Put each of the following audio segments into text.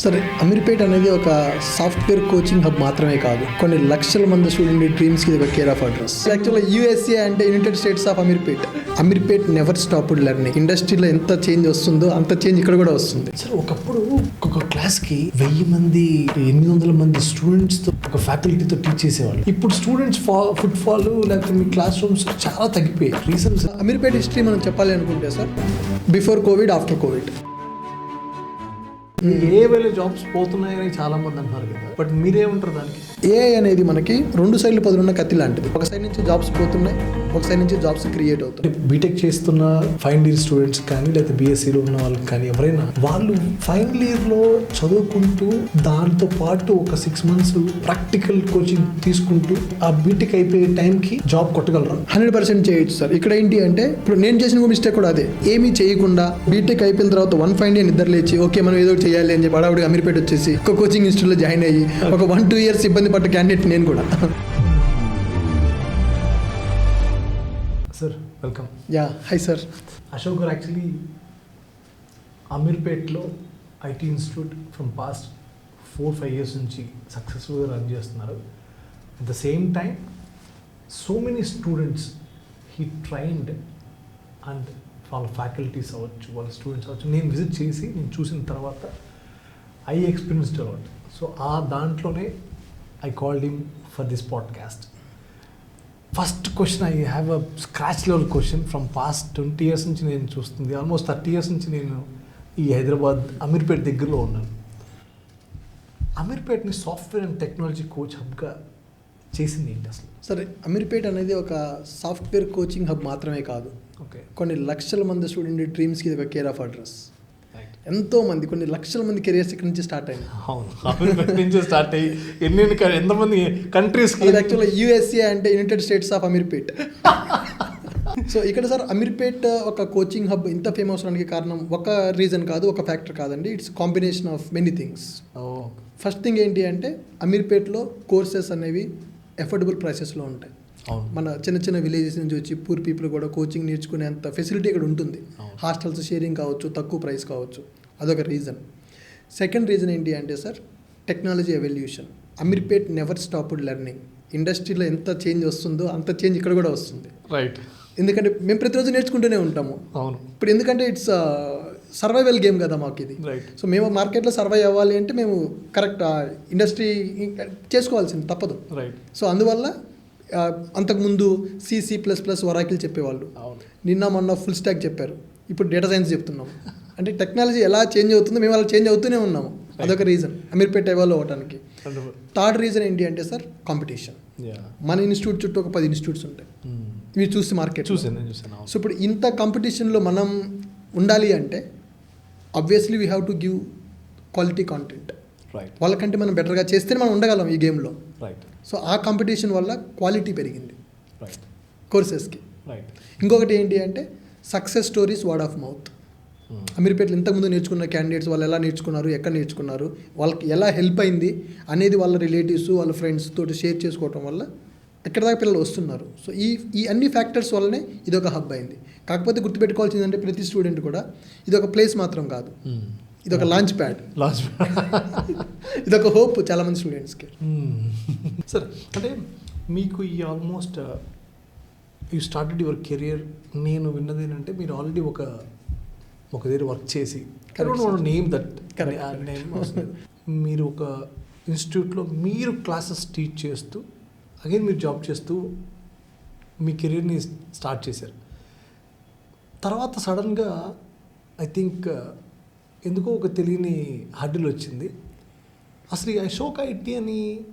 సరే, అమీర్పేట్ అనేది ఒక సాఫ్ట్వేర్ కోచింగ్ హబ్ మాత్రమే కాదు, కొన్ని లక్షల మంది స్టూడెంట్ డ్రీమ్స్కి ఇది ఒక కేర్ ఆఫ్ అడ్రస్. యాక్చువల్గా యూఎస్ఏ అంటే United states of Ameerpet. Ameerpet never stopped learning. ఇండస్ట్రీలో ఎంత చేంజ్ వస్తుందో అంత చేంజ్ ఇక్కడ కూడా వస్తుంది. సరే, ఒకప్పుడు ఒక క్లాస్కి 1000 మంది 800 మంది స్టూడెంట్స్తో ఒక ఫ్యాకల్టీతో టీచ్ చేసేవాళ్ళు. ఇప్పుడు స్టూడెంట్స్ ఫుట్ ఫాల్ లేకపోతే మీ క్లాస్ రూమ్స్ చాలా తగ్గిపోయాయి. రీజన్స్ అమీర్పేట్ హిస్టరీ మనం చెప్పాలి అనుకుంటే sir, before Covid, after Covid ఏ వేళ జాబ్స్ పోతున్నాయని చాలా మంది అంటున్నారు కదా, బట్ మీరేమంటారు దానికి? ఏఐ అనేది మనకి 2 సైడ్లు పదులున్న కత్తి లాంటిది. ఒక సైడ్ నుంచి జాబ్స్ పోతున్నాయి, ఒక సైడ్ నుంచి జాబ్స్ క్రియేట్ అవుతాయి. బీటెక్ చేస్తున్న ఫైనల్ ఇయర్ స్టూడెంట్స్ కానీ లేకపోతే బీఎస్సీలో ఉన్న వాళ్ళకి కానీ ఎవరైనా వాళ్ళు ఫైనల్ ఇయర్లో చదువుకుంటూ దాంతో పాటు ఒక 6 months ప్రాక్టికల్ కోచింగ్ తీసుకుంటూ ఆ బీటెక్ అయిపోయే టైంకి జాబ్ కొట్టగలరు. 100% చేయొచ్చు సార్. ఇక్కడ ఏంటి అంటే, ఇప్పుడు నేను చేసిన మిస్టేక్ కూడా అదే. ఏమీ చేయకుండా బీటెక్ అయిపోయిన తర్వాత 1 fine day నిద్ర లేచి ఓకే మనం ఏదో చేయాలి అని చెప్పి అడావుడిగా అమీర్పేట్ వచ్చేసి ఒక కోచింగ్ ఇన్స్టిట్యూట్లో జాయిన్ అయ్యి ఒక 1-2 years ఇబ్బంది పడ్డ క్యాండిడేట్ నేను కూడా. Sir welcome. Yeah, hi sir. Ashok garu actually అమీర్పేట్లో IT institute from past 4-5 years నుంచి సక్సెస్ఫుల్గా రన్ చేస్తున్నారు. At the same time so many students he trained and వాళ్ళ ఫ్యాకల్టీస్ అవ్వచ్చు, వాళ్ళ స్టూడెంట్స్ అవ్వచ్చు, నేను విజిట్ చేసి నేను చూసిన తర్వాత ఐ ఎక్స్పీరియన్స్డ్ అలాట్. సో ఆ దాంట్లోనే I called him for this podcast. First question, I have a scratch level question. From past 20 years నుంచి నేను చూస్తుంది, ఆల్మోస్ట్ 30 years నుంచి నేను ఈ హైదరాబాద్ అమీర్పేట్ దగ్గరలో ఉన్నాను. అమీర్పేట్ని సాఫ్ట్వేర్ అండ్ టెక్నాలజీ కోచ్ హబ్గా చేసింది ఏంటి అసలు? సరే, అమీర్పేట్ అనేది ఒక సాఫ్ట్వేర్ కోచింగ్ హబ్ మాత్రమే కాదు, ఓకే, కొన్ని లక్షల మంది స్టూడెంట్ డ్రీమ్స్కి ఇది ఒక కేర్ ఆఫ్ అడ్రస్. ఎంతో మంది, కొన్ని లక్షల మంది కెరియర్స్ ఇక్కడ నుంచి స్టార్ట్ అయింది. అవును, అమీర్పేట్ నుంచి స్టార్ట్ అయ్యి ఎంతమంది కంట్రీస్కి. యాక్చువల్గా యూఎస్ఏ అంటే United states of Ameerpet. So ఇక్కడ సార్ అమీర్పేట్ ఒక కోచింగ్ హబ్ ఇంత ఫేమస్ అవడానికి కారణం ఒక రీజన్ కాదు, ఒక ఫ్యాక్టర్ కాదండి. It's combination of many things. First thing ఏంటి అంటే, అమీర్పేట్లో కోర్సెస్ అనేవి అఫోర్డబుల్ ప్రైసెస్లో ఉంటాయి. మన చిన్న చిన్న విలేజెస్ నుంచి వచ్చి పూర్ పీపుల్ కూడా కోచింగ్ నేర్చుకునేంత ఫెసిలిటీ ఇక్కడ ఉంటుంది. హాస్టల్స్ షేరింగ్ కావచ్చు, తక్కువ ప్రైస్ కావచ్చు, అదొక రీజన్. సెకండ్ రీజన్ ఏంటి అంటే sir, technology evolution. Ameerpet never stopped learning. ఇండస్ట్రీలో ఎంత చేంజ్ వస్తుందో అంత చేంజ్ ఇక్కడ కూడా వస్తుంది. రైట్. ఎందుకంటే మేము ప్రతిరోజు నేర్చుకుంటూనే ఉంటాము. అవును. ఇప్పుడు ఎందుకంటే ఇట్స్ సర్వైవల్ గేమ్ కదా మాకు ఇది. రైట్. సో మేము మార్కెట్లో సర్వైవ్ అవ్వాలి అంటే మేము కరెక్ట్ ఇండస్ట్రీ చేసుకోవాల్సింది తప్పదు. రైట్. సో అందువల్ల అంతకుముందు C++ ఒరాకిల్ చెప్పేవాళ్ళు, నిన్న మొన్న ఫుల్ స్టాక్ చెప్పారు, ఇప్పుడు డేటా సైన్స్ చెప్తున్నాం. అంటే టెక్నాలజీ ఎలా చేంజ్ అవుతుందో మేము అలా చేంజ్ అవుతూనే ఉన్నాము. అదొక రీజన్ అమీర్పేట్ ఎవాల్వ్ అవ్వడానికి. థర్డ్ రీజన్ ఏంటి అంటే సార్, కాంపిటీషన్. మన ఇన్స్టిట్యూట్ చుట్టూ ఒక 10 ఇన్స్టిట్యూట్స్ ఉంటాయి. ఇవి చూసి మార్కెట్ చూసాను. సో ఇప్పుడు ఇంత కాంపిటీషన్లో మనం ఉండాలి అంటే obviously we have to give quality content. Right. వాళ్ళకంటే మనం బెటర్గా చేస్తేనే మనం ఉండగలం ఈ గేమ్లో. రైట్. సో ఆ కాంపిటీషన్ వల్ల క్వాలిటీ పెరిగింది కోర్సెస్కి. రైట్. ఇంకొకటి ఏంటి అంటే, success stories, word of mouth. అమీర్పేట్లో ఇంతకుముందు నేర్చుకున్న క్యాండిడేట్స్ వాళ్ళు ఎలా నేర్చుకున్నారు, ఎక్కడ నేర్చుకున్నారు, వాళ్ళకి ఎలా హెల్ప్ అయింది అనేది వాళ్ళ రిలేటివ్స్, వాళ్ళ ఫ్రెండ్స్ తోటి షేర్ చేసుకోవటం వల్ల ఎక్కడ దాకా పిల్లలు వస్తున్నారు. సో ఈ అన్ని ఫ్యాక్టర్స్ వల్లనే ఇది ఒక హబ్ అయింది. కాకపోతే గుర్తుపెట్టుకోవాల్సింది అంటే, ప్రతి స్టూడెంట్ కూడా ఇది ఒక ప్లేస్ మాత్రం కాదు, ఇది ఒక లాంచ్ ప్యాడ్. ఇది ఒక హోప్ చాలామంది స్టూడెంట్స్కి. సరే, అంటే మీకు ఈ almost you started your career. నేను విన్నది ఏంటంటే, మీరు ఆల్రెడీ ఒక దగ్గర వర్క్ చేసి, నేమ్ దట్ నేమ్, మీరు ఒక ఇన్స్టిట్యూట్లో మీరు క్లాసెస్ టీచ్ చేస్తూ అగైన్ మీరు జాబ్ చేస్తూ మీ కెరీర్ని స్టార్ట్ చేశారు. తర్వాత సడన్గా ఐ థింక్ ఎందుకో ఒక తెలియని హడ్డిల్ వచ్చింది. అసలు ఈ అశోక్ ఐటీ అని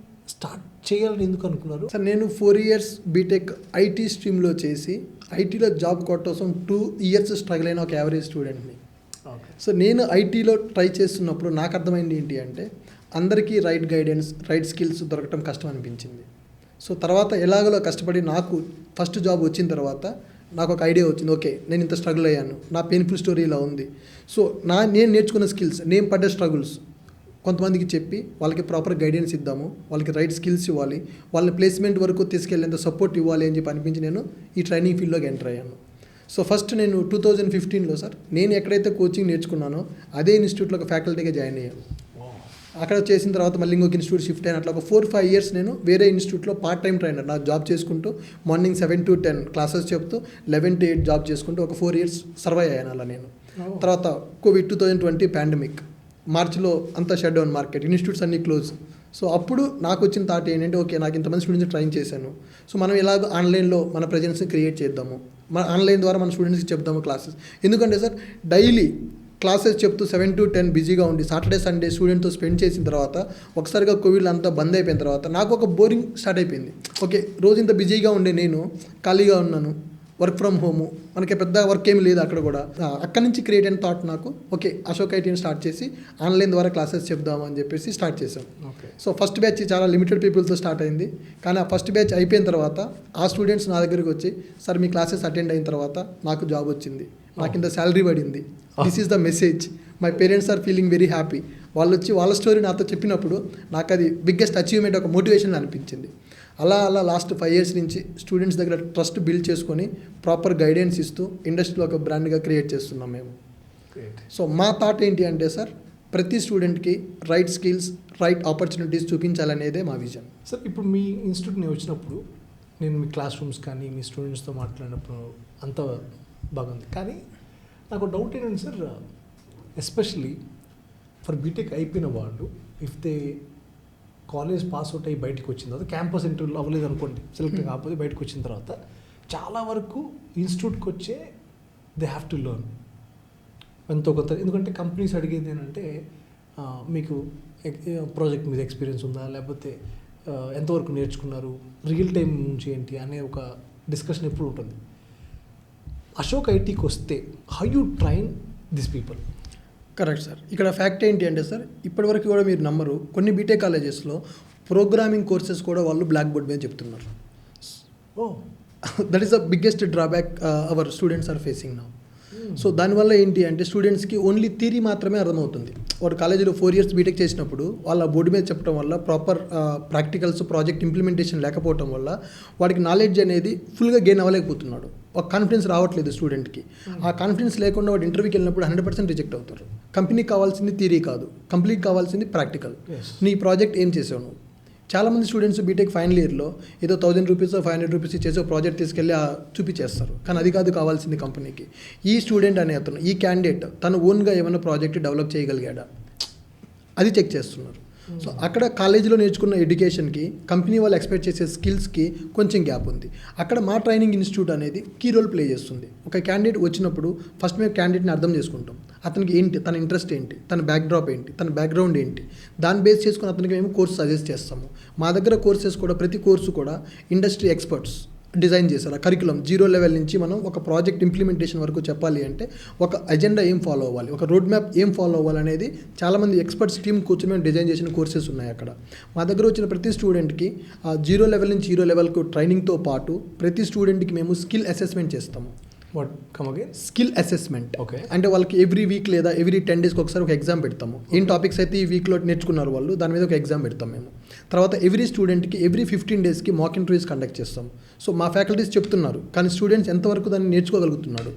స్టార్ట్ చేయాలని ఎందుకు అనుకున్నారు? సార్, నేను 4 years బీటెక్ ఐటీ స్ట్రీమ్లో చేసి ఐటీలో జాబ్ కోసం 2 years స్ట్రగుల్ అయిన ఒక యావరేజ్ స్టూడెంట్ని. సో నేను ఐటీలో ట్రై చేస్తున్నప్పుడు నాకు అర్థమైంది ఏంటి అంటే, అందరికీ రైట్ గైడెన్స్, రైట్ స్కిల్స్ దొరకటం కష్టం అనిపించింది. సో తర్వాత ఎలాగోలో కష్టపడి నాకు ఫస్ట్ జాబ్ వచ్చిన తర్వాత నాకు ఒక ఐడియా వచ్చింది, ఓకే నేను ఇంత స్ట్రగుల్ అయ్యాను, నా పెయిన్ఫుల్ స్టోరీ ఇలా ఉంది. సో నేను నేర్చుకున్న స్కిల్స్, నేను పడ్డ స్ట్రగుల్స్ కొంతమందికి చెప్పి వాళ్ళకి ప్రాపర్ గైడెన్స్ ఇద్దాము, వాళ్ళకి రైట్ స్కిల్స్ ఇవ్వాలి, వాళ్ళని ప్లేస్మెంట్ వరకు తీసుకెళ్ళేంత సపోర్ట్ ఇవ్వాలి అని చెప్పి అనిపించి నేను ఈ ట్రైనింగ్ ఫీల్డ్లోకి ఎంటర్ అయ్యాను. సో ఫస్ట్ నేను 2015లో సార్ నేను ఎక్కడైతే కోచింగ్ నేర్చుకున్నానో అదే ఇన్స్టిట్యూట్లో ఒక ఫ్యాకల్టీగా జాయిన్ అయ్యాను. అక్కడ చేసిన తర్వాత మళ్ళీ ఇంకొక ఇన్స్టిట్యూట్ షిఫ్ట్ అయిన అట్లా ఒక 4-5 ఇయర్స్ నేను వేరే ఇన్స్టిట్యూట్లో పార్ట్ టైం ట్రైనర్ నా జాబ్ చేసుకుంటూ మార్నింగ్ 7 to 10 క్లాసెస్ చెప్తూ 11 to 8 జాబ్ చేసుకుంటూ ఒక 4 ఇయర్స్ సర్వైవ్ అయ్యాను అలా నేను. తర్వాత కోవిడ్ 2020 పాండమిక్ మార్చిలో అంతా షట్ డౌన్ మార్కెట్, ఇన్స్టిట్యూట్స్ అన్నీ క్లోజ్. సో అప్పుడు నాకు వచ్చిన థాట్ ఏంటంటే ఓకే నాకు ఇంతమంది స్టూడెంట్స్ ట్రైన్ చేశాను, సో మనం ఎలాగో ఆన్లైన్లో మన ప్రజెన్స్ని క్రియేట్ చేద్దాము, మన ఆన్లైన్ ద్వారా మన స్టూడెంట్స్కి చెప్దాము క్లాసెస్. ఎందుకంటే సార్ డైలీ క్లాసెస్ చెప్తూ 7 to 10 బిజీగా ఉండి సాటర్డే సండే స్టూడెంట్తో స్పెండ్ చేసిన తర్వాత ఒకసారిగా కోవిడ్ అంతా బంద్ అయిపోయిన తర్వాత నాకు ఒక బోరింగ్ స్టార్ట్ అయిపోయింది. ఓకే రోజు ఇంత బిజీగా ఉండే నేను ఖాళీగా ఉన్నాను, వర్క్ ఫ్రమ్ హోము, మనకి పెద్ద వర్క్ ఏమి లేదు అక్కడ కూడా. అక్కడి నుంచి క్రియేట్ అయిన థాట్ నాకు ఓకే అశోక్ ఐటీని స్టార్ట్ చేసి ఆన్లైన్ ద్వారా క్లాసెస్ చెప్దాము అని చెప్పేసి స్టార్ట్ చేశాం. సో ఫస్ట్ బ్యాచ్ చాలా లిమిటెడ్ పీపుల్తో స్టార్ట్ అయింది, కానీ ఆ ఫస్ట్ బ్యాచ్ అయిపోయిన తర్వాత ఆ స్టూడెంట్స్ నా దగ్గరికి వచ్చి సార్ మీ క్లాసెస్ అటెండ్ అయిన తర్వాత నాకు జాబ్ వచ్చింది, నాకు ఇంత శాలరీ పడింది, this is the message, my parents are feeling very happy. వాళ్ళు వచ్చి వాళ్ళ స్టోరీ నాతో చెప్పినప్పుడు నాకు అది బిగ్గెస్ట్ అచీవ్మెంట్, ఒక మోటివేషన్ అనిపించింది. అలా లాస్ట్ 5 years నుంచి స్టూడెంట్స్ దగ్గర ట్రస్ట్ బిల్డ్ చేసుకొని ప్రాపర్ గైడెన్స్ ఇస్తూ ఇండస్ట్రీలో ఒక బ్రాండ్గా క్రియేట్ చేస్తున్నాం మేము. సో మా థాట్ ఏంటి అంటే సార్ ప్రతి స్టూడెంట్కి రైట్ స్కిల్స్ రైట్ ఆపర్చునిటీస్ చూపించాలనేదే మా విజన్. సార్ ఇప్పుడు మీ ఇన్స్టిట్యూట్ నేను వచ్చినప్పుడు నేను మీ క్లాస్ రూమ్స్ కానీ మీ స్టూడెంట్స్తో మాట్లాడినప్పుడు అంత బాగుంది, కానీ నాకు డౌట్ ఏంటంటే సార్ ఎస్పెషలీ ఫర్ బీటెక్ అయిపోయిన వాళ్ళు if they college pass out అయ్యి బయటకు వచ్చిన తర్వాత క్యాంపస్ ఇంటర్వ్యూలో అవ్వలేదు అనుకోండి, సెలెక్ట్ కాకపోతే బయటకు వచ్చిన తర్వాత చాలా వరకు ఇన్స్టిట్యూట్కి వచ్చే దే హ్యావ్ టు లెర్న్ ఎంతో కొంత. ఎందుకంటే కంపెనీస్ అడిగేది ఏంటంటే మీకు ప్రాజెక్ట్ మీద ఎక్స్పీరియన్స్ ఉందా, లేకపోతే ఎంతవరకు నేర్చుకున్నారు, రియల్ టైం నుంచి ఏంటి అనే ఒక డిస్కషన్ ఎప్పుడు ఉంటుంది. అశోక్ ఐటీకి వస్తే how you train this people? Correct sir. ఇక్కడ ఫ్యాక్ట్ ఏంటి అంటే సార్ ఇప్పటివరకు కూడా మీరు నమ్మరు, కొన్ని బీటెక్ కాలేజెస్లో ప్రోగ్రామింగ్ కోర్సెస్ కూడా వాళ్ళు బ్లాక్ బోర్డ్ మీద చెప్తున్నారు. That is the biggest drawback our students are facing now. So దానివల్ల ఏంటి అంటే స్టూడెంట్స్కి ఓన్లీ థియరీ మాత్రమే అర్థమవుతుంది. వాడు కాలేజీలో 4 years బీటెక్ చేసినప్పుడు వాళ్ళ బోర్డు మీద చెప్పడం వల్ల ప్రాపర్ ప్రాక్టికల్స్ ప్రాజెక్ట్ ఇంప్లిమెంటేషన్ లేకపోవడం వల్ల వాడికి నాలెడ్జ్ అనేది ఫుల్గా గెయిన్ అవ్వలేకపోతున్నాడు, ఒక కాన్ఫిడెన్స్ రావట్లేదు స్టూడెంట్కి. ఆ కాన్ఫిడెన్స్ లేకుండా వాడు ఇంటర్వ్యూకి వెళ్ళినప్పుడు 100% రిజెక్ట్ అవుతారు. కంపెనీకి కావాల్సింది థియరీ కాదు, కంప్లీట్ కావాల్సింది ప్రాక్టికల్. నీ ప్రాజెక్ట్ ఏం చేసావు నువ్వు? చాలామంది స్టూడెంట్స్ బీటెక్ ఫైనల్ ఇయర్లో ఏదో 1000 రూపీస్ 500 రూపీస్ ఇచ్చేసి ఒక ప్రాజెక్ట్ తీసుకెళ్ళి చూపించేస్తారు, కానీ అది కాదు కావాల్సింది కంపెనీకి. ఈ స్టూడెంట్ అనే అతను ఈ క్యాండిడేట్ తను ఓన్గా ఏమైనా ప్రాజెక్ట్ డెవలప్ చేయగలిగాడా అది చెక్ చేస్తున్నారు. సో అక్కడ కాలేజీలో నేర్చుకున్న ఎడ్యుకేషన్కి కంపెనీ వాళ్ళు ఎక్స్పెక్ట్ చేసే స్కిల్స్కి కొంచెం గ్యాప్ ఉంది. అక్కడ మా ట్రైనింగ్ ఇన్స్టిట్యూట్ అనేది కీ రోల్ ప్లే చేస్తుంది. ఒక క్యాండిడేట్ వచ్చినప్పుడు ఫస్ట్ మేము క్యాండిడేట్ని అర్థం చేసుకుంటాం, అతనికి ఏంటి, తన ఇంట్రెస్ట్ ఏంటి, తన బ్యాక్డ్రాప్ ఏంటి, తన బ్యాక్గ్రౌండ్ ఏంటి, దాన్ని బేస్ చేసుకుని అతనికి మేము కోర్స్ సజెస్ట్ చేస్తాము. మా దగ్గర కోర్సెస్ కూడా ప్రతి కోర్సు కూడా ఇండస్ట్రీ ఎక్స్పర్ట్స్ డిజైన్ చేశారు. ఆ కరికులం 0 level నుంచి మనం ఒక ప్రాజెక్ట్ ఇంప్లిమెంటేషన్ వరకు చెప్పాలి అంటే ఒక అజెండా ఏం ఫాలో అవ్వాలి, ఒక రోడ్ మ్యాప్ ఏం ఫాలో అవ్వాలి అనేది చాలామంది ఎక్స్పర్ట్స్ టీమ్ కూర్చొని మేము డిజైన్ చేసిన కోర్సెస్ ఉన్నాయి అక్కడ. మా దగ్గర వచ్చిన ప్రతి స్టూడెంట్కి ఆ 0 level నుంచి 0 levelకు ట్రైనింగ్తో పాటు ప్రతి స్టూడెంట్కి మేము స్కిల్ అసెస్మెంట్ చేస్తాము. స్కిల్ అసెస్మెంట్ ఓకే, అంటే వాళ్ళకి ఎవ్రీ వీక్ లేదా ఎవ్రీ 10 days ఒకసారి ఒక ఎగ్జామ్ పెడతాము. ఏం టాపిక్స్ అయితే ఈ వీక్లో నేర్చుకున్నారు వాళ్ళు దాని మీద ఒక ఎగ్జామ్ పెడతాం మేము. తర్వాత ఎవ్రీ స్టూడెంట్కి ఎవ్రీ 15 daysకి మాక్ ఇంటర్వ్యూస్ కండక్ట్ చేస్తాం. సో మా ఫ్యాకల్టీస్ చెప్తున్నారు, కానీ స్టూడెంట్స్ ఎంతవరకు దాన్ని నేర్చుకోగలుగుతున్నాడు,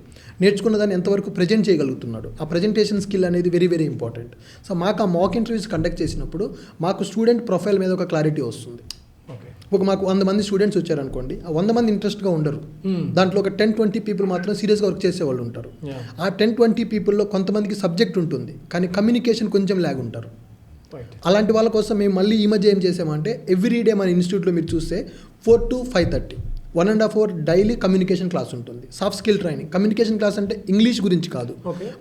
నేర్చుకున్న దాన్ని ఎంతవరకు ప్రజెంట్ చేయగలుగుతున్నాడు, ఆ ప్రజెంటేషన్ స్కిల్ అనేది వెరీ వెరీ ఇంపార్టెంట్. సో మాకు ఆ మాక్ ఇంటర్వ్యూస్ కండక్ట్ చేసినప్పుడు మాకు స్టూడెంట్ ప్రొఫైల్ మీద ఒక క్లారిటీ వస్తుంది. ఒక మాకు 100 మంది స్టూడెంట్స్ వచ్చారనుకోండి, ఆ 100 మంది ఇంట్రెస్ట్గా ఉండరు. దాంట్లో ఒక 10-20 people మాత్రం సీరియస్గా వర్క్ చేసే వాళ్ళు ఉంటారు. ఆ 10-20 peopleలో కొంతమందికి సబ్జెక్ట్ ఉంటుంది, కానీ కమ్యూనికేషన్ కొంచెం ల్యాగ్ ఉంటారు. అలాంటి వాళ్ళ కోసం మేము మళ్ళీ ఈ మధ్య ఏం చేసామంటే ఎవ్రీ డే మన ఇన్స్టిట్యూట్లో మీరు చూస్తే 4 to 5:30 1.5 hour daily communication class ఉంటుంది. Soft skill training. Communication class అంటే ఇంగ్లీష్ గురించి కాదు,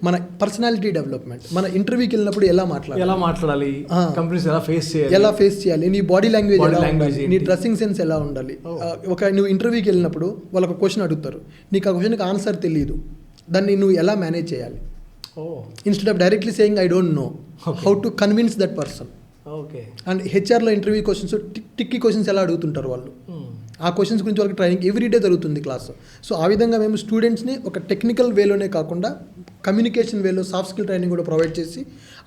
మన పర్సనాలిటీ డెవలప్మెంట్, మన ఇంటర్వ్యూకి వెళ్ళినప్పుడు ఎలా మాట్లాడాలి, కంపెనీస్ ఎలా ఫేస్ చేయాలి, నీ బాడీ లాంగ్వేజ్ ఎలా ఉండాలి, నీ డ్రెస్సింగ్ సెన్స్ ఎలా ఉండాలి. నువ్వు ఇంటర్వ్యూకి వెళ్ళినప్పుడు వాళ్ళు ఒక క్వశ్చన్ అడుగుతారు, నీకు ఆ క్వశ్చన్కి ఆన్సర్ తెలియదు, దాన్ని నువ్వు ఎలా మేనేజ్ చేయాలి. Instead of directly saying I don't know, how to convince that person. And హెచ్ఆర్లో ఇంటర్వ్యూ క్వశ్చన్స్ టిక్కీ క్వశ్చన్స్ ఎలా అడుగుతుంటారు వాళ్ళు, ఆ క్వశ్చన్స్ గురించి వాళ్ళకి ట్రైనింగ్ ఎవ్రీ డే జరుగుతుంది క్లాస్. సో ఆ విధంగా మేము స్టూడెంట్స్ని ఒక టెక్నికల్ వేలోనే కాకుండా కమ్యూనికేషన్ వేలో సాఫ్ట్ స్కిల్ ట్రైనింగ్ కూడా ప్రొవైడ్ చేసి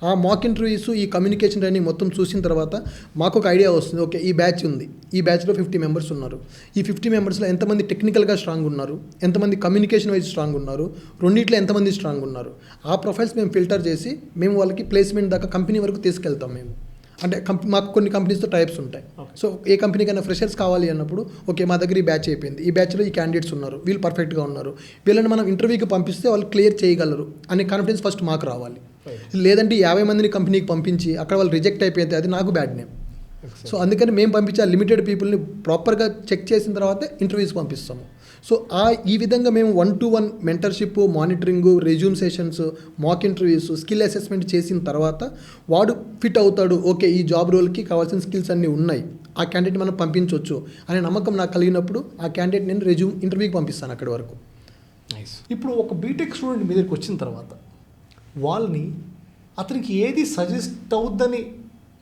ఆ మాక్ ఇంటర్వ్యూస్ ఈ కమ్యూనికేషన్ ట్రైనింగ్ మొత్తం చూసిన తర్వాత మాకు ఒక ఐడియా వస్తుంది. ఓకే, ఈ బ్యాచ్ ఉంది, ఈ బ్యాచ్లో 50 members ఉన్నారు, ఈ 50 membersలో ఎంతమంది టెక్నికల్గా స్ట్రాంగ్ ఉన్నారు, ఎంతమంది కమ్యూనికేషన్ వైజ్ స్ట్రాంగ్ ఉన్నారు, రెండిట్లో ఎంతమంది స్ట్రాంగ్ ఉన్నారు. ఆ ప్రొఫైల్స్ మేము ఫిల్టర్ చేసి మేము వాళ్ళకి ప్లేస్మెంట్ దాకా కంపెనీ వరకు తీసుకెళ్తాం మేము. అంటే మాకు కొన్ని కంపెనీస్తో టైప్స్ ఉంటాయి. సో ఏ కంపెనీకైనా ఫ్రెషర్స్ కావాలి అన్నప్పుడు ఓకే మా దగ్గర ఈ బ్యాచ్ అయిపోయింది, ఈ బ్యాచ్లో ఈ క్యాండిడేట్స్ ఉన్నారు, వీళ్ళు పర్ఫెక్ట్గా ఉన్నారు, వీళ్ళని మనం ఇంటర్వ్యూకి పంపిస్తే వాళ్ళు క్లియర్ చేయగలరు అనే కాన్ఫిడెన్స్ ఫస్ట్ మాకు రావాలి. లేదంటే 50 మందిని కంపెనీకి పంపించి అక్కడ వాళ్ళు రిజెక్ట్ అయిపోతే అది నాకు బ్యాడ్ నేమ్. సో అందుకని మేము పంపించే లిమిటెడ్ పీపుల్ని ప్రాపర్గా చెక్ చేసిన తర్వాతే ఇంటర్వ్యూస్ పంపిస్తాము. సో ఈ విధంగా మేము 1-to-1 mentorship, monitoring, resume sessions, mock interviews, skill assessment చేసిన తర్వాత వాడు ఫిట్ అవుతాడు, ఓకే ఈ జాబ్ రోల్కి కావాల్సిన స్కిల్స్ అన్నీ ఉన్నాయి, ఆ క్యాండిడేట్ మనం పంపించవచ్చు అనే నమ్మకం నాకు కలిగినప్పుడు ఆ క్యాండిడేట్ నేను రెజ్యూమ్ ఇంటర్వ్యూకి పంపిస్తాను అక్కడి వరకు. ఇప్పుడు ఒక బీటెక్ స్టూడెంట్ మీ దగ్గరికి వచ్చిన తర్వాత వాళ్ళని అతనికి ఏది సజెస్ట్ అవుద్దని